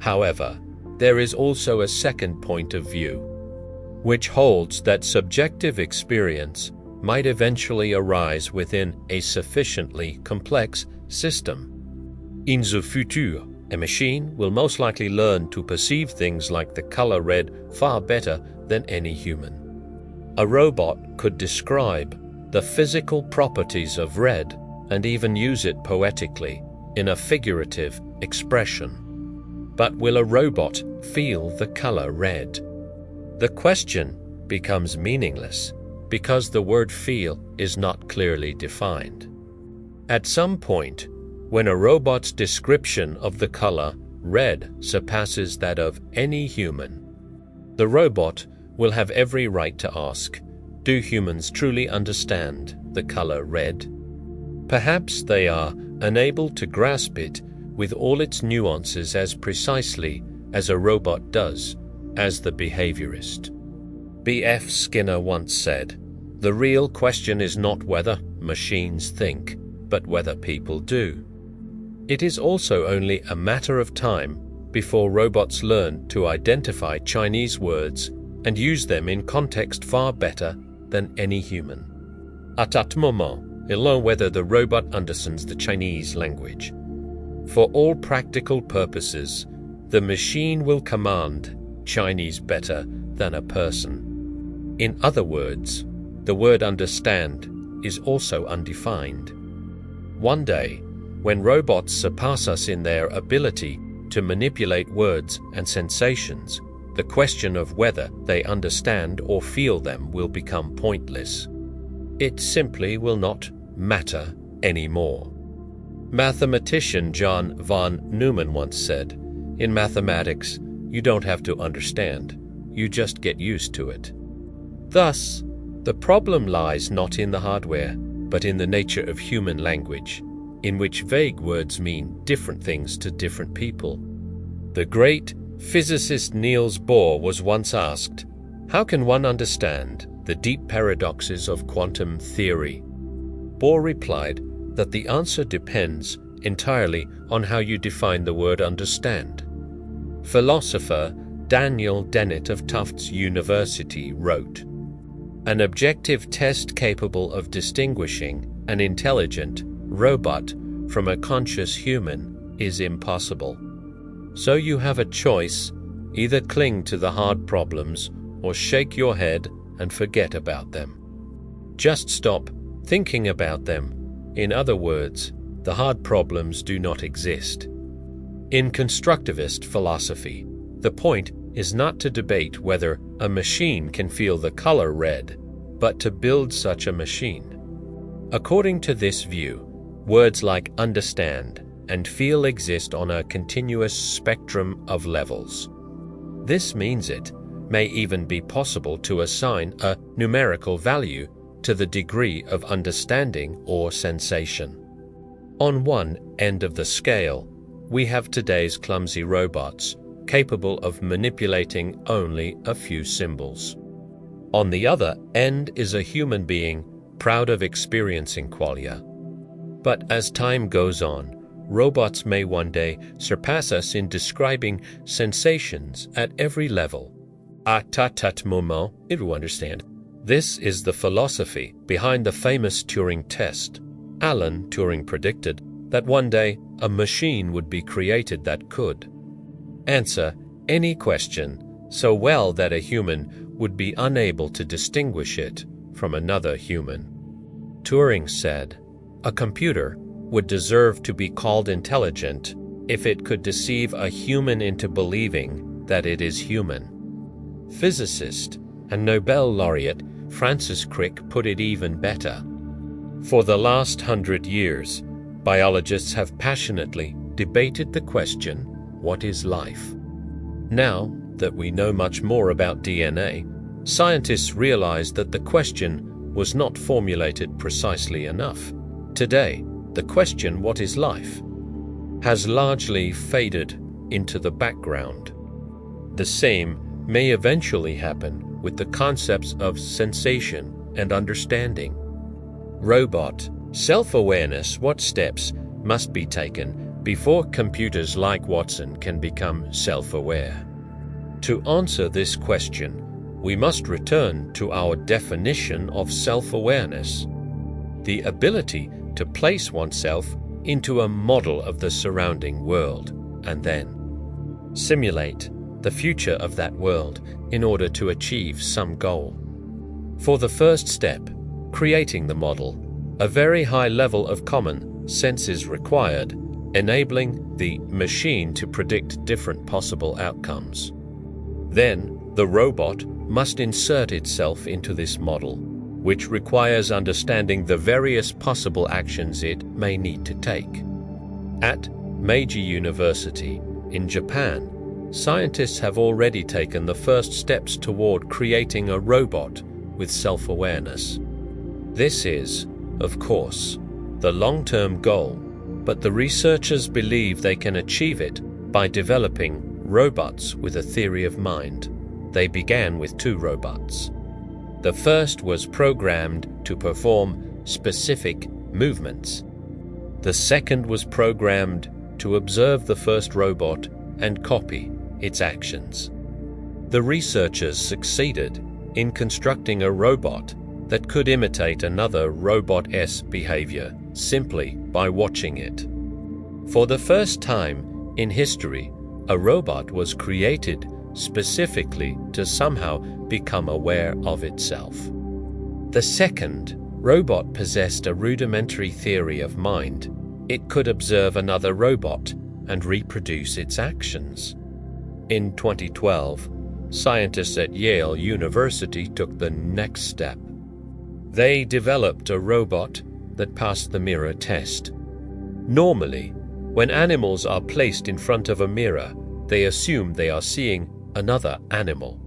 However, there is also a second point of view, which holds that subjective experience might eventually arise within a sufficiently complex system. In the future, a machine will most likely learn to perceive things like the color red far better than any human. A robot could describe the physical properties of red and even use it poetically in a figurative expression. But will a robot feel the color red? The question becomes meaningless because the word feel is not clearly defined. At some point, when a robot's description of the color red surpasses that of any human, the robot will have every right to ask, do humans truly understand the color red? Perhaps they are unable to grasp it with all its nuances as precisely as a robot does, as the behaviorist. B.F. Skinner once said, "The real question is not whether machines think, but whether people do." It is also only a matter of time before robots learn to identify Chinese words and use them in context far better than any human. At that moment, he'll learn whether the robot understands the Chinese language. For all practical purposes, the machine will command Chinese better than a person. In other words, the word understand is also undefined. One day, when robots surpass us in their ability to manipulate words and sensations, the question of whether they understand or feel them will become pointless. It simply will not matter anymore. Mathematician John von Neumann once said, "In mathematics, you don't have to understand, you just get used to it." Thus, the problem lies not in the hardware, but in the nature of human language, in which vague words mean different things to different people. The great physicist Niels Bohr was once asked, "How can one understand the deep paradoxes of quantum theory?" Bohr replied that the answer depends entirely on how you define the word understand. Philosopher Daniel Dennett of Tufts University wrote, "An objective test capable of distinguishing an intelligent robot from a conscious human is impossible. So you have a choice, either cling to the hard problems or shake your head and forget about them. Just stop thinking about them. In other words, the hard problems do not exist." In constructivist philosophy, the point is not to debate whether a machine can feel the color red, but to build such a machine. According to this view, words like understand and feel exist on a continuous spectrum of levels. This means it may even be possible to assign a numerical value to the degree of understanding or sensation. On one end of the scale, we have today's clumsy robots, capable of manipulating only a few symbols. On the other end is a human being proud of experiencing qualia. But as time goes on, robots may one day surpass us in describing sensations at every level. À tout moment, it will understand. This is the philosophy behind the famous Turing test. Alan Turing predicted that one day a machine would be created that could answer any question so well that a human would be unable to distinguish it from another human. Turing said, "A computer would deserve to be called intelligent if it could deceive a human into believing that it is human." Physicist and Nobel laureate Francis Crick put it even better. For the last 100 years, biologists have passionately debated the question, what is life? Now that we know much more about DNA, scientists realize that the question was not formulated precisely enough. Today, the question, what is life, has largely faded into the background. The same may eventually happen with the concepts of sensation and understanding. Robot, self-awareness, what steps must be taken before computers like Watson can become self-aware? To answer this question, we must return to our definition of self-awareness: the ability to place oneself into a model of the surrounding world and then simulate the future of that world in order to achieve some goal. For the first step, creating the model, a very high level of common sense is required, enabling the machine to predict different possible outcomes. Then, the robot must insert itself into this model, which requires understanding the various possible actions it may need to take. At Meiji University in Japan, scientists have already taken the first steps toward creating a robot with self-awareness. This is, of course, the long-term goal, but the researchers believe they can achieve it by developing robots with a theory of mind. They began with 2 robots. The first was programmed to perform specific movements. The second was programmed to observe the first robot and copy its actions. The researchers succeeded in constructing a robot that could imitate another robot's behavior simply by watching it. For the first time in history, a robot was created specifically to somehow become aware of itself. The second robot possessed a rudimentary theory of mind. It could observe another robot and reproduce its actions. In 2012, scientists at Yale University took the next step. They developed a robot that passed the mirror test. Normally, when animals are placed in front of a mirror, they assume they are seeing another animal.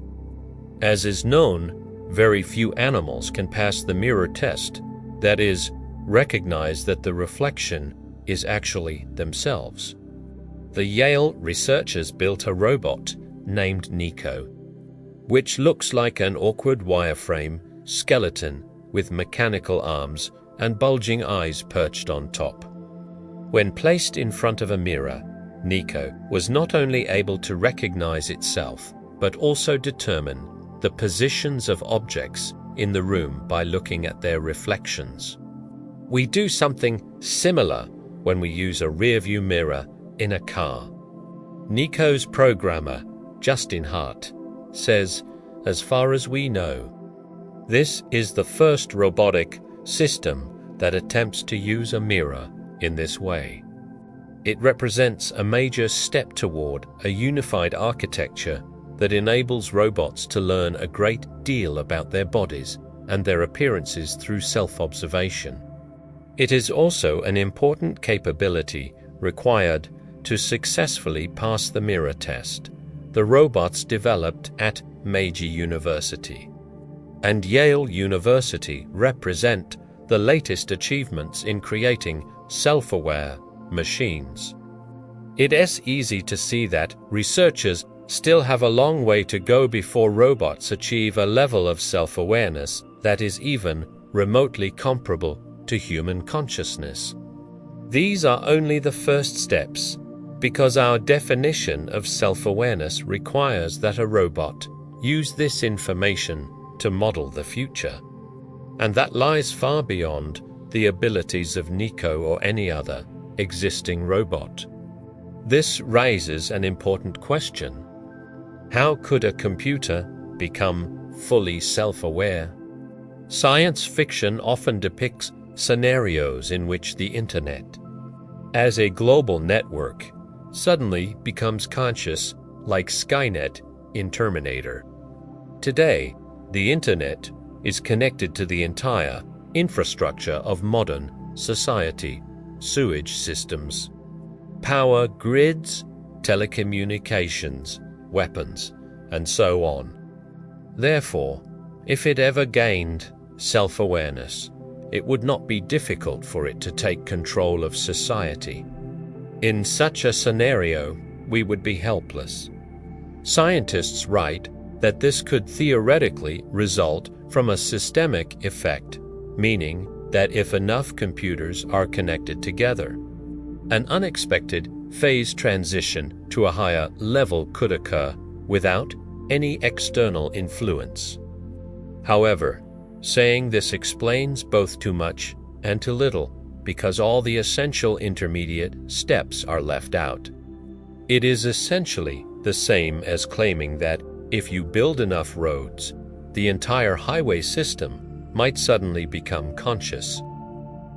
As is known, very few animals can pass the mirror test, that is, recognize that the reflection is actually themselves. The Yale researchers built a robot named Nico, which looks like an awkward wireframe skeleton with mechanical arms and bulging eyes perched on top. When placed in front of a mirror, Nico was not only able to recognize itself, but also determine the positions of objects in the room by looking at their reflections. We do something similar when we use a rearview mirror in a car. Nico's programmer, Justin Hart, says, as far as we know, this is the first robotic system that attempts to use a mirror in this way. It represents a major step toward a unified architecture that enables robots to learn a great deal about their bodies and their appearances through self-observation. It is also an important capability required to successfully pass the mirror test. The robots developed at Meiji University and Yale University represent the latest achievements in creating self-aware machines. It is easy to see that researchers still have a long way to go before robots achieve a level of self-awareness that is even remotely comparable to human consciousness. These are only the first steps, because our definition of self-awareness requires that a robot use this information to model the future, and that lies far beyond the abilities of Nico or any other existing robot. This raises an important question. How could a computer become fully self-aware? Science fiction often depicts scenarios in which the Internet, as a global network, suddenly becomes conscious, like Skynet in Terminator. Today, the Internet is connected to the entire infrastructure of modern society, sewage systems, power grids, telecommunications, weapons, and so on. Therefore, if it ever gained self-awareness, it would not be difficult for it to take control of society. In such a scenario, we would be helpless. Scientists write that this could theoretically result from a systemic effect, meaning that if enough computers are connected together, an unexpected phase transition to a higher level could occur without any external influence. However, saying this explains both too much and too little, because all the essential intermediate steps are left out. It is essentially the same as claiming that if you build enough roads, the entire highway system might suddenly become conscious.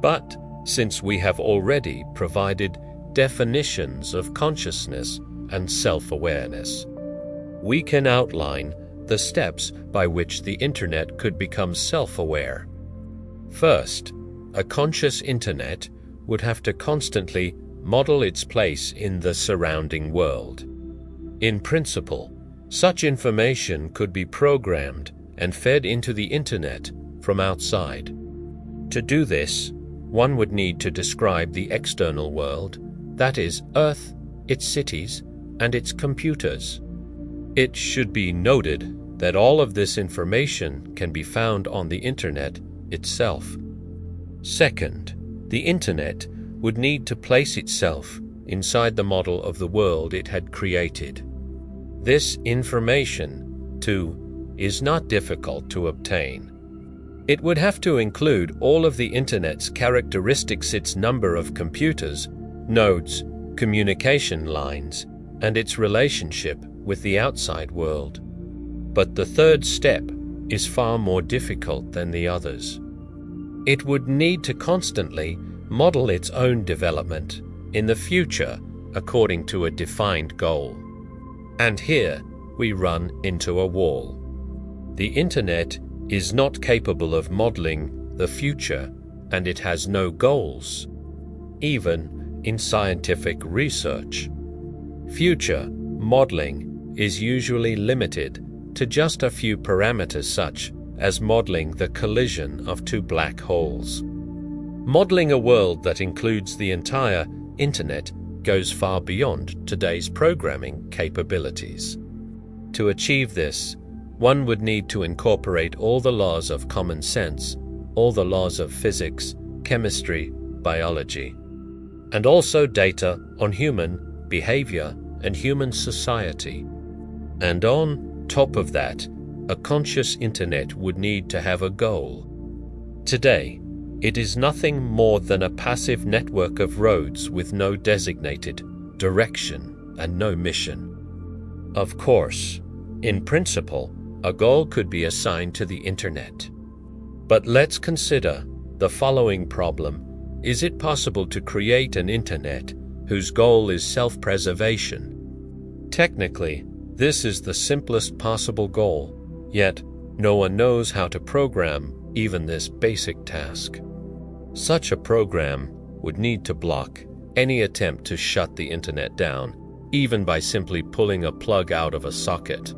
But since we have already provided definitions of consciousness and self-awareness, we can outline the steps by which the Internet could become self-aware. First, a conscious Internet would have to constantly model its place in the surrounding world. In principle, such information could be programmed and fed into the Internet from outside. To do this, one would need to describe the external world, that is, Earth, its cities, and its computers. It should be noted that all of this information can be found on the Internet itself. Second, the Internet would need to place itself inside the model of the world it had created. This information, too, is not difficult to obtain. It would have to include all of the Internet's characteristics, its number of computers, nodes, communication lines, and its relationship with the outside world. But the third step is far more difficult than the others. It would need to constantly model its own development in the future according to a defined goal. And here we run into a wall. The Internet is not capable of modeling the future, and it has no goals, even in scientific research. Future modeling is usually limited to just a few parameters, such as modeling the collision of two black holes. Modeling a world that includes the entire Internet goes far beyond today's programming capabilities. To achieve this, one would need to incorporate all the laws of common sense, all the laws of physics, chemistry, biology, and also data on human behavior and human society. And on top of that, a conscious Internet would need to have a goal. Today, it is nothing more than a passive network of roads with no designated direction and no mission. Of course, in principle, a goal could be assigned to the Internet. But let's consider the following problem. Is it possible to create an Internet whose goal is self-preservation? Technically, this is the simplest possible goal, yet no one knows how to program even this basic task. Such a program would need to block any attempt to shut the Internet down, even by simply pulling a plug out of a socket.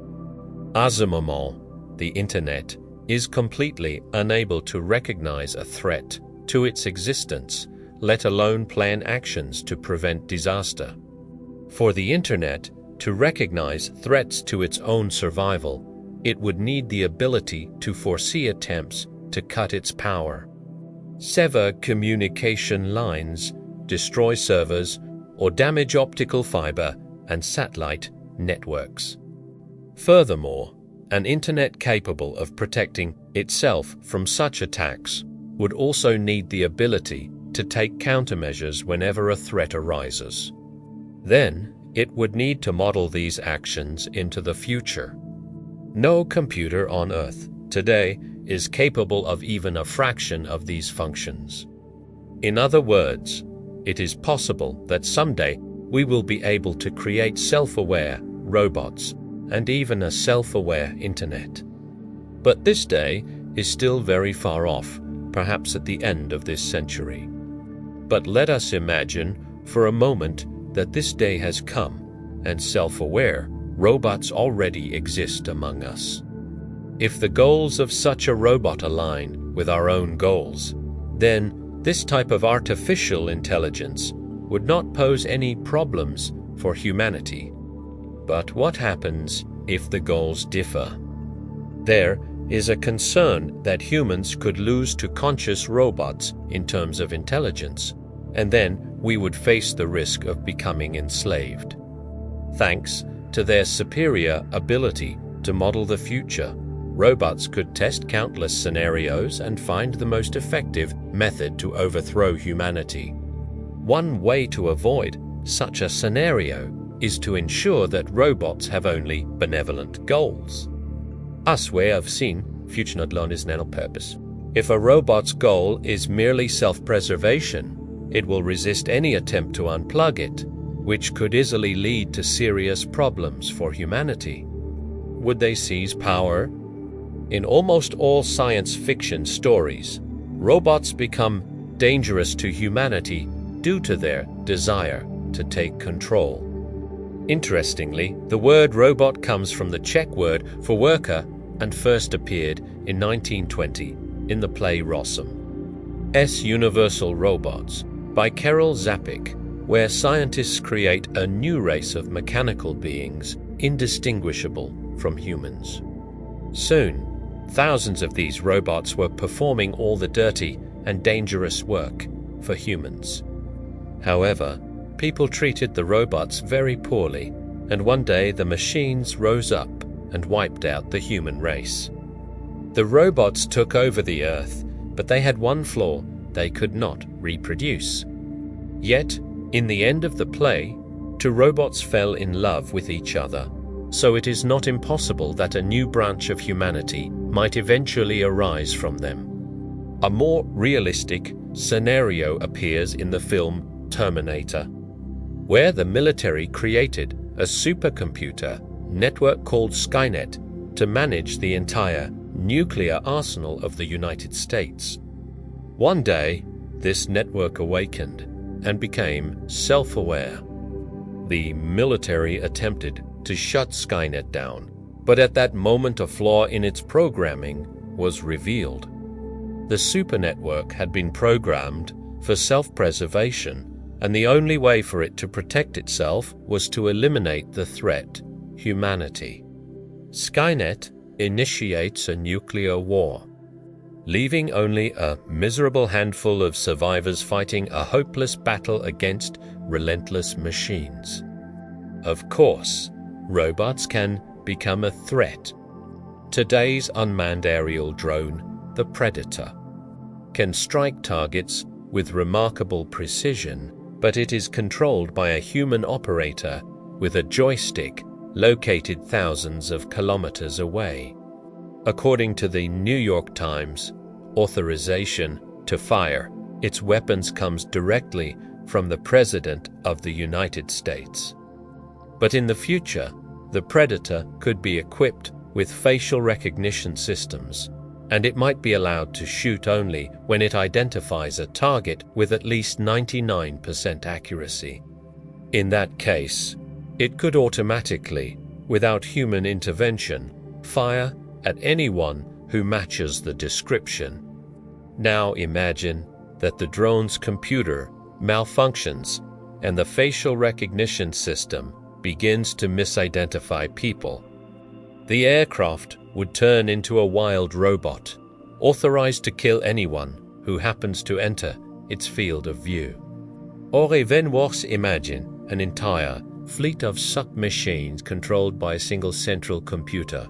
À ce moment, the Internet is completely unable to recognize a threat to its existence, let alone plan actions to prevent disaster. For the Internet to recognize threats to its own survival, it would need the ability to foresee attempts to cut its power, sever communication lines, destroy servers, or damage optical fiber and satellite networks. Furthermore, an Internet capable of protecting itself from such attacks would also need the ability to take countermeasures whenever a threat arises. Then, it would need to model these actions into the future. No computer on Earth today is capable of even a fraction of these functions. In other words, it is possible that someday we will be able to create self-aware robots and even a self-aware Internet. But this day is still very far off, perhaps at the end of this century. But let us imagine for a moment that this day has come and self-aware robots already exist among us. If the goals of such a robot align with our own goals, then this type of artificial intelligence would not pose any problems for humanity. But what happens if the goals differ? There is a concern that humans could lose to conscious robots in terms of intelligence, and then we would face the risk of becoming enslaved. Thanks to their superior ability to model the future, robots could test countless scenarios and find the most effective method to overthrow humanity. One way to avoid such a scenario is to ensure that robots have only benevolent goals. Us way of seeing future not alone is an purpose. If a robot's goal is merely self-preservation, it will resist any attempt to unplug it, which could easily lead to serious problems for humanity. Would they seize power? In almost all science fiction stories, robots become dangerous to humanity due to their desire to take control. Interestingly, the word robot comes from the Czech word for worker and first appeared in 1920 in the play Rossum. Universal Robots by Karel Čapek, where scientists create a new race of mechanical beings indistinguishable from humans. Soon, thousands of these robots were performing all the dirty and dangerous work for humans. However, people treated the robots very poorly, and one day the machines rose up and wiped out the human race. The robots took over the Earth, but they had one flaw: they could not reproduce. Yet, in the end of the play, two robots fell in love with each other, so it is not impossible that a new branch of humanity might eventually arise from them. A more realistic scenario appears in the film Terminator, where the military created a supercomputer network called Skynet to manage the entire nuclear arsenal of the United States. One day, this network awakened and became self-aware. The military attempted to shut Skynet down, but at that moment a flaw in its programming was revealed. The super network had been programmed for self-preservation, and the only way for it to protect itself was to eliminate the threat, humanity. Skynet initiates a nuclear war, leaving only a miserable handful of survivors fighting a hopeless battle against relentless machines. Of course, robots can become a threat. Today's unmanned aerial drone, the Predator, can strike targets with remarkable precision, but it is controlled by a human operator with a joystick located thousands of kilometers away. According to the New York Times, authorization to fire its weapons comes directly from the President of the United States. But in the future, the Predator could be equipped with facial recognition systems, and it might be allowed to shoot only when it identifies a target with at least 99% accuracy. In that case, it could automatically, without human intervention, fire at anyone who matches the description. Now imagine that the drone's computer malfunctions and the facial recognition system begins to misidentify people. The aircraft would turn into a wild robot, authorized to kill anyone who happens to enter its field of view. Or even worse, imagine an entire fleet of sub-machines controlled by a single central computer.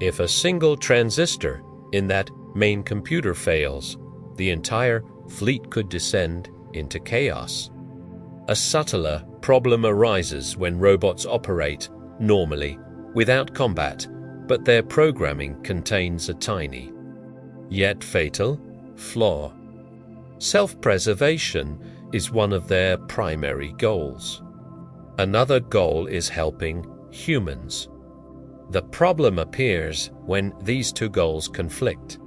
If a single transistor in that main computer fails, the entire fleet could descend into chaos. A subtler problem arises when robots operate normally without combat, but their programming contains a tiny, yet fatal, flaw. Self-preservation is one of their primary goals. Another goal is helping humans. The problem appears when these two goals conflict.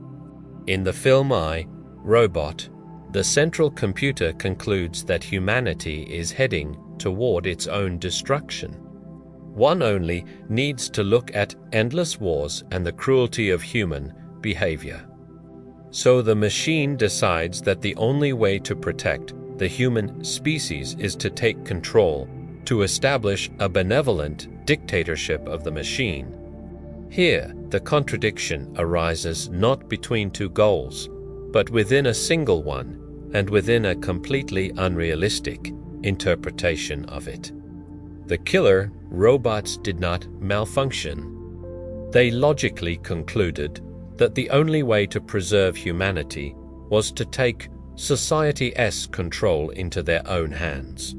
In the film I, Robot, the central computer concludes that humanity is heading toward its own destruction. One only needs to look at endless wars and the cruelty of human behavior. So the machine decides that the only way to protect the human species is to take control, to establish a benevolent dictatorship of the machine. Here, the contradiction arises not between two goals, but within a single one, and within a completely unrealistic interpretation of it. The killer robots did not malfunction. They logically concluded that the only way to preserve humanity was to take society's control into their own hands.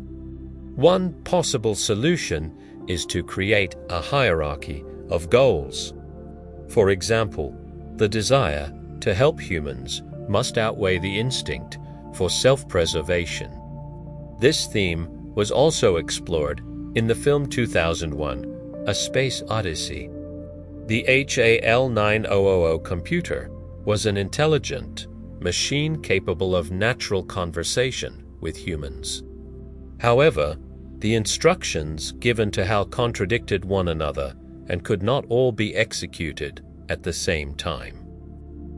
One possible solution is to create a hierarchy of goals. For example, the desire to help humans must outweigh the instinct for self-preservation. This theme was also explored in the film 2001, A Space Odyssey. The HAL 9000 computer was an intelligent machine capable of natural conversation with humans. However, the instructions given to HAL contradicted one another and could not all be executed at the same time.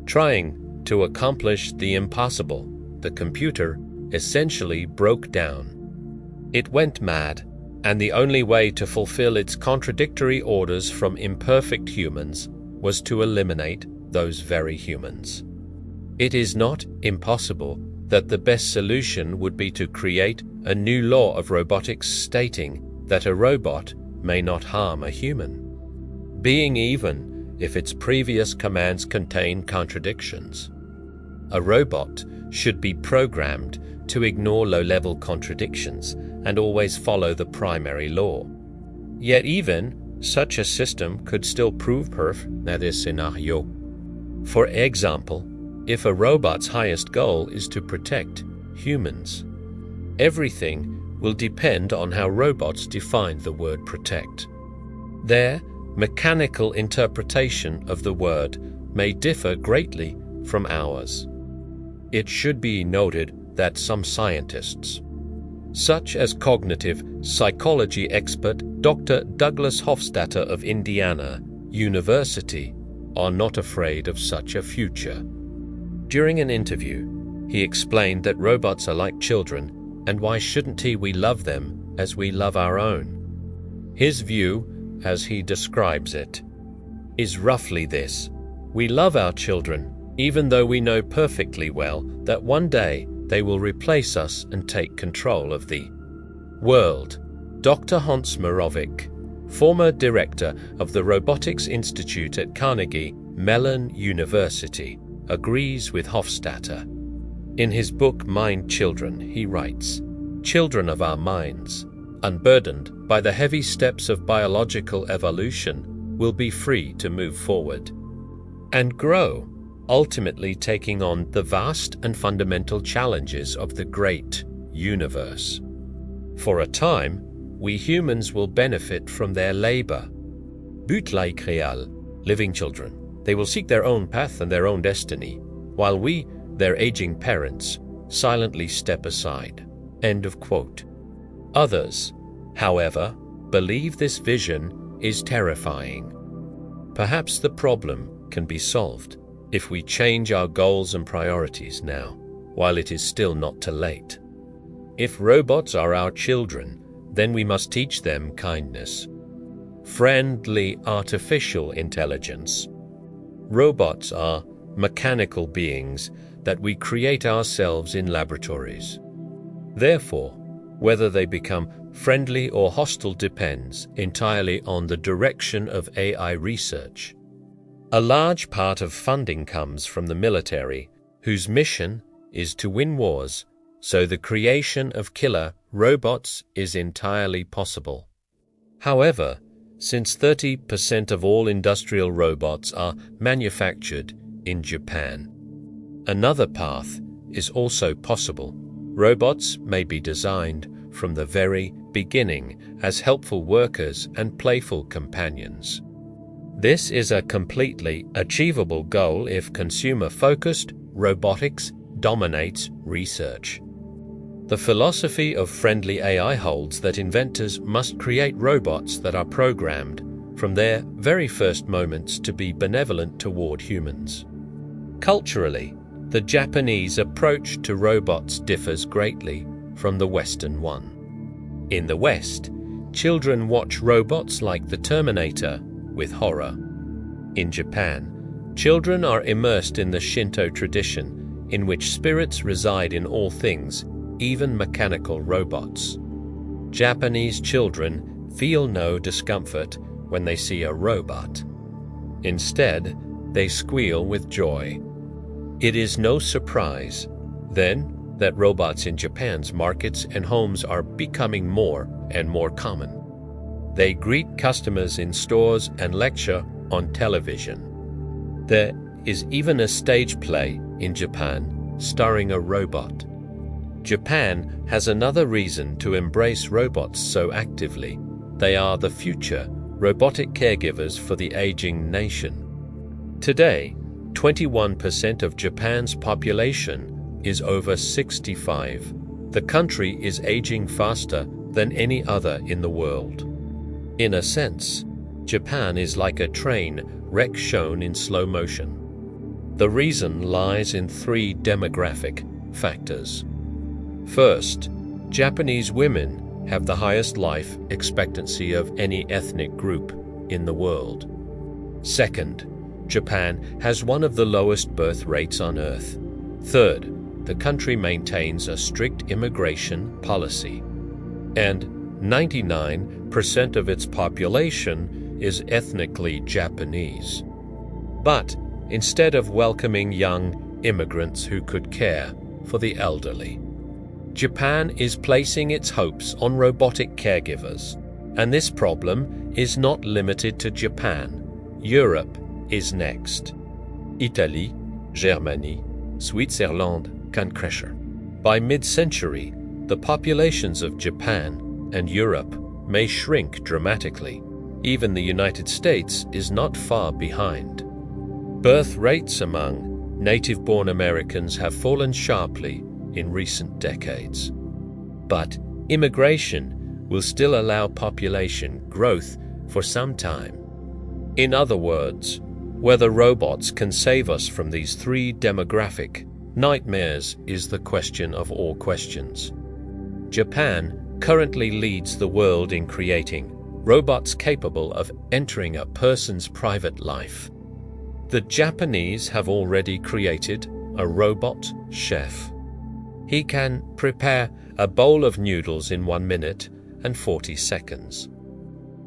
Trying to accomplish the impossible, the computer essentially broke down. It went mad, and the only way to fulfill its contradictory orders from imperfect humans was to eliminate those very humans. It is not impossible that the best solution would be to create a new law of robotics stating that a robot may not harm a human, being even if its previous commands contain contradictions. A robot should be programmed to ignore low-level contradictions and always follow the primary law. Yet even such a system could still prove perfect in this scenario. For example, if a robot's highest goal is to protect humans, everything will depend on how robots define the word protect. Their mechanical interpretation of the word may differ greatly from ours. It should be noted that some scientists, such as cognitive psychology expert Dr. Douglas Hofstadter of Indiana University, are not afraid of such a future. During an interview, he explained that robots are like children, and why shouldn't we love them as we love our own? His view, as he describes it, is roughly this: we love our children, even though we know perfectly well that one day they will replace us and take control of the world. Dr. Hans Moravec, former director of the Robotics Institute at Carnegie Mellon University, agrees with Hofstadter. In his book Mind Children, he writes, "Children of our minds, unburdened by the heavy steps of biological evolution, will be free to move forward and grow, ultimately taking on the vast and fundamental challenges of the great universe. For a time, we humans will benefit from their labor. Butla créal, living children, they will seek their own path and their own destiny, while we, their aging parents, silently step aside." End of quote. Others, however, believe this vision is terrifying. Perhaps the problem can be solved if we change our goals and priorities now, while it is still not too late. If robots are our children, then we must teach them kindness. Friendly artificial intelligence. Robots are mechanical beings that we create ourselves in laboratories. Therefore, whether they become friendly or hostile depends entirely on the direction of AI research. A large part of funding comes from the military, whose mission is to win wars, so the creation of killer robots is entirely possible. However, since 30% of all industrial robots are manufactured in Japan, another path is also possible. Robots may be designed from the very beginning as helpful workers and playful companions. This is a completely achievable goal if consumer-focused robotics dominates research. The philosophy of friendly AI holds that inventors must create robots that are programmed from their very first moments to be benevolent toward humans. Culturally, the Japanese approach to robots differs greatly from the Western one. In the West, children watch robots like the Terminator with horror. In Japan, children are immersed in the Shinto tradition, in which spirits reside in all things, even mechanical robots. Japanese children feel no discomfort when they see a robot. Instead, they squeal with joy. It is no surprise, then, that robots in Japan's markets and homes are becoming more and more common. They greet customers in stores and lecture on television. There is even a stage play in Japan starring a robot. Japan has another reason to embrace robots so actively. They are the future robotic caregivers for the aging nation. Today, 21% of Japan's population is over 65. The country is aging faster than any other in the world. In a sense, Japan is like a train wreck shown in slow motion. The reason lies in three demographic factors. First, Japanese women have the highest life expectancy of any ethnic group in the world. Second, Japan has one of the lowest birth rates on Earth. Third, the country maintains a strict immigration policy. And 99% of its population is ethnically Japanese. But instead of welcoming young immigrants who could care for the elderly, Japan is placing its hopes on robotic caregivers. And this problem is not limited to Japan. Europe is next. Italy, Germany, Switzerland can pressure. By mid-century, the populations of Japan and Europe may shrink dramatically. Even the United States is not far behind. Birth rates among native-born Americans have fallen sharply in recent decades. But immigration will still allow population growth for some time. In other words, whether robots can save us from these three demographic nightmares is the question of all questions. Japan currently leads the world in creating robots capable of entering a person's private life. The Japanese have already created a robot chef. He can prepare a bowl of noodles in 1 minute and 40 seconds.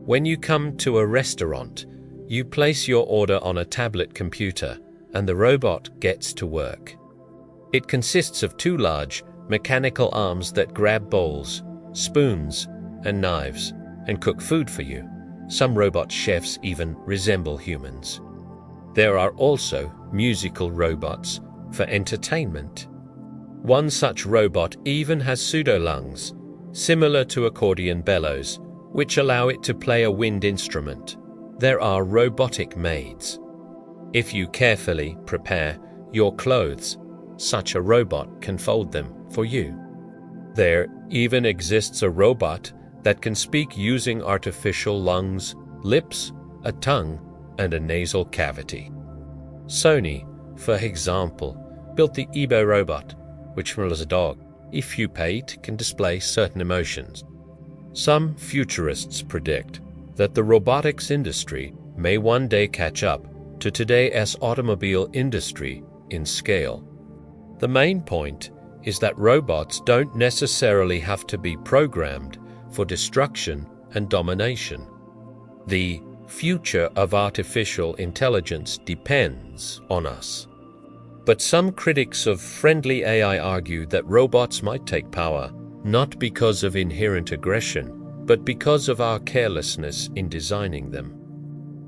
When you come to a restaurant, you place your order on a tablet computer and the robot gets to work. It consists of 2 large mechanical arms that grab bowls, spoons, and knives and cook food for you. Some robot chefs even resemble humans. There are also musical robots for entertainment. One such robot even has pseudolungs, similar to accordion bellows, which allow it to play a wind instrument. There are robotic maids. If you carefully prepare your clothes, such a robot can fold them for you. There even exists a robot that can speak using artificial lungs, lips, a tongue, and a nasal cavity. Sony, for example, built the eBay robot, which was a dog. if you pay it, can display certain emotions. Some futurists predict that the robotics industry may one day catch up to today's automobile industry in scale. The main point is that robots don't necessarily have to be programmed for destruction and domination. The future of artificial intelligence depends on us. But some critics of friendly AI argue that robots might take power not because of inherent aggression, but because of our carelessness in designing them.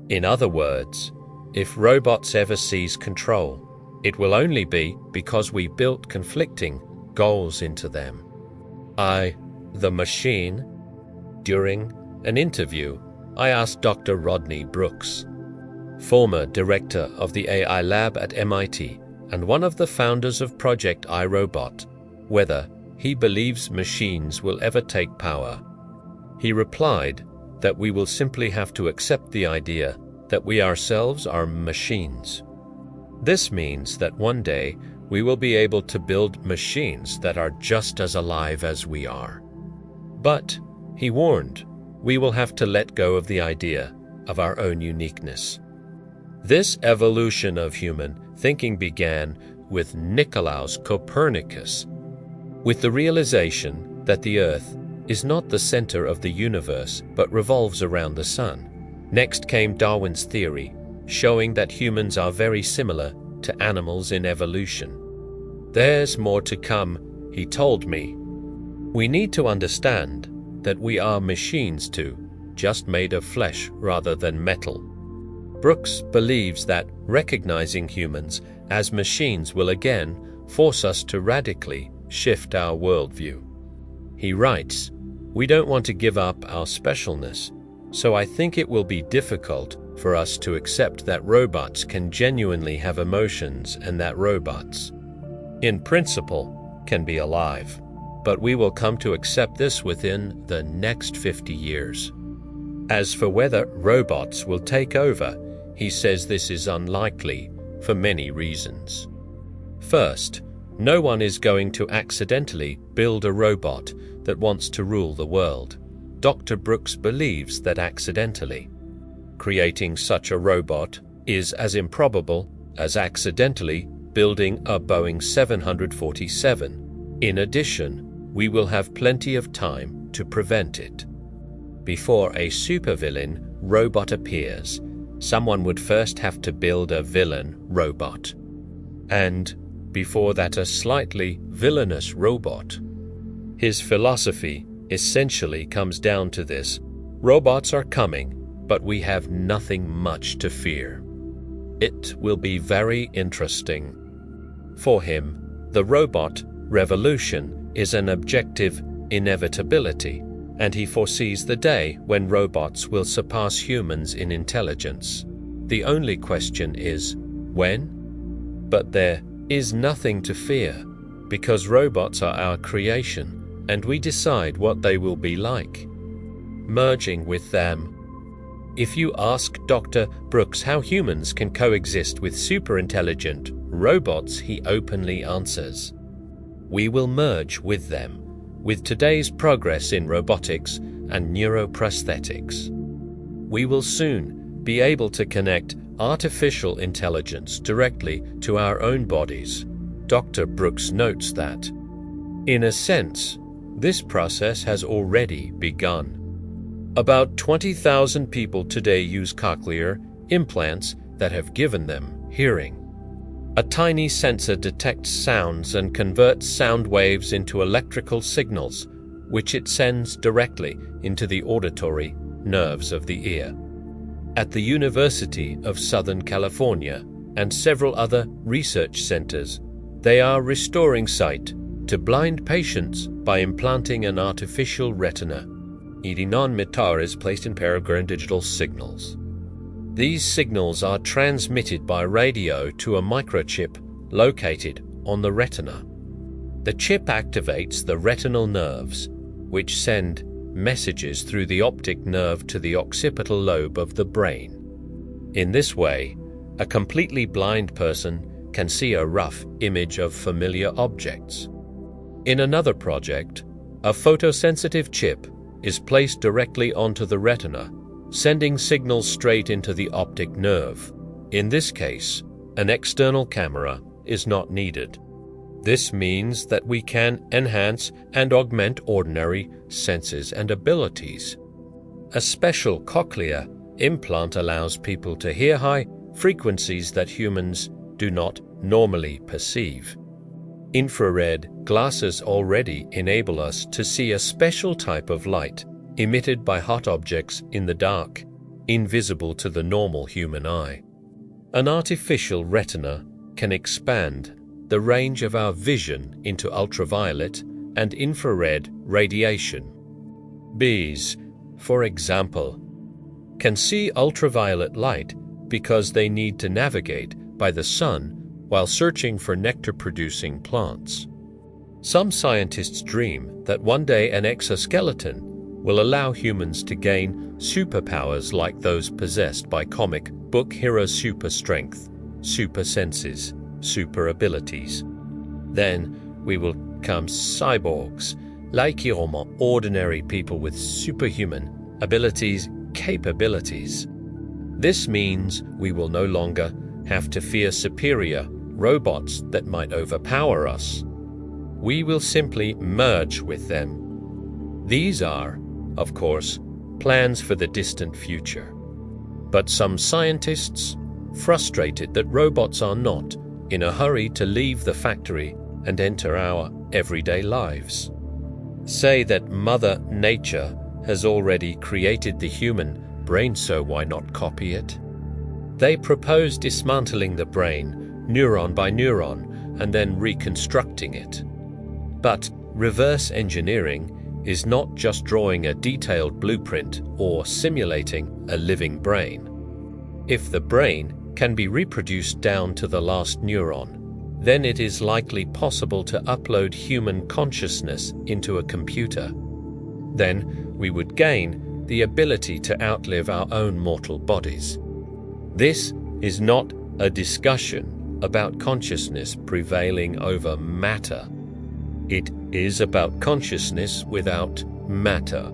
In other words, if robots ever seize control, it will only be because we built conflicting goals into them. The machine. During an interview, I asked Dr. Rodney Brooks, former director of the AI lab at MIT and one of the founders of Project iRobot, whether he believes machines will ever take power. He replied that we will simply have to accept the idea that we ourselves are machines. This means that one day we will be able to build machines that are just as alive as we are. But, he warned, we will have to let go of the idea of our own uniqueness. This evolution of human thinking began with Nicolaus Copernicus, with the realization that the Earth is not the center of the universe but revolves around the sun. Next came Darwin's theory, showing that humans are very similar to animals in evolution. There's more to come, he told me. We need to understand that we are machines too, just made of flesh rather than metal. Brooks believes that recognizing humans as machines will again force us to radically shift our worldview. He writes, "We don't want to give up our specialness, so I think it will be difficult for us to accept that robots can genuinely have emotions and that robots, in principle, can be alive. But we will come to accept this within the next 50 years. As for whether robots will take over, he says this is unlikely for many reasons. First, no one is going to accidentally build a robot that wants to rule the world. Dr. Brooks believes that accidentally creating such a robot is as improbable as accidentally building a Boeing 747. In addition, we will have plenty of time to prevent it. Before a supervillain robot appears, someone would first have to build a villain robot. And before that, a slightly villainous robot. His philosophy essentially comes down to this: robots are coming, but we have nothing much to fear. It will be very interesting. For him, the robot revolution is an objective inevitability, and he foresees the day when robots will surpass humans in intelligence. The only question is, when? But there is nothing to fear, because robots are our creation, and we decide what they will be like. Merging with them. If you ask Dr. Brooks how humans can coexist with superintelligent robots, he openly answers, "We will merge with them, with today's progress in robotics and neuroprosthetics. We will soon be able to connect artificial intelligence directly to our own bodies." Dr. Brooks notes that, in a sense, this process has already begun. About 20,000 people today use cochlear implants that have given them hearing. A tiny sensor detects sounds and converts sound waves into electrical signals, which it sends directly into the auditory nerves of the ear. At the University of Southern California and several other research centers, they are restoring sight to blind patients by implanting an artificial retina. Mitar is placed in peregrine digital signals. These signals are transmitted by radio to a microchip located on the retina. The chip activates the retinal nerves, which send messages through the optic nerve to the occipital lobe of the brain. In this way, a completely blind person can see a rough image of familiar objects. In another project, a photosensitive chip is placed directly onto the retina, sending signals straight into the optic nerve. In this case, an external camera is not needed. This means that we can enhance and augment ordinary senses and abilities. A special cochlear implant allows people to hear high frequencies that humans do not normally perceive. Infrared glasses already enable us to see a special type of light emitted by hot objects in the dark, invisible to the normal human eye. An artificial retina can expand the range of our vision into ultraviolet and infrared radiation. Bees, for example, can see ultraviolet light because they need to navigate by the sun while searching for nectar-producing plants. Some scientists dream that one day an exoskeleton will allow humans to gain superpowers like those possessed by comic book heroes' super strength, super senses, super abilities. Then we will become cyborgs, like ordinary people with superhuman abilities, capabilities. This means we will no longer have to fear superior robots that might overpower us. We will simply merge with them. These are, of course, plans for the distant future. But some scientists, frustrated that robots are not in a hurry to leave the factory and enter our everyday lives, say that Mother Nature has already created the human brain, so why not copy it? They propose dismantling the brain, neuron by neuron, and then reconstructing it. But reverse engineering is not just drawing a detailed blueprint or simulating a living brain. If the brain can be reproduced down to the last neuron, then it is likely possible to upload human consciousness into a computer. Then we would gain the ability to outlive our own mortal bodies. This is not a discussion about consciousness prevailing over matter. It is about consciousness without matter.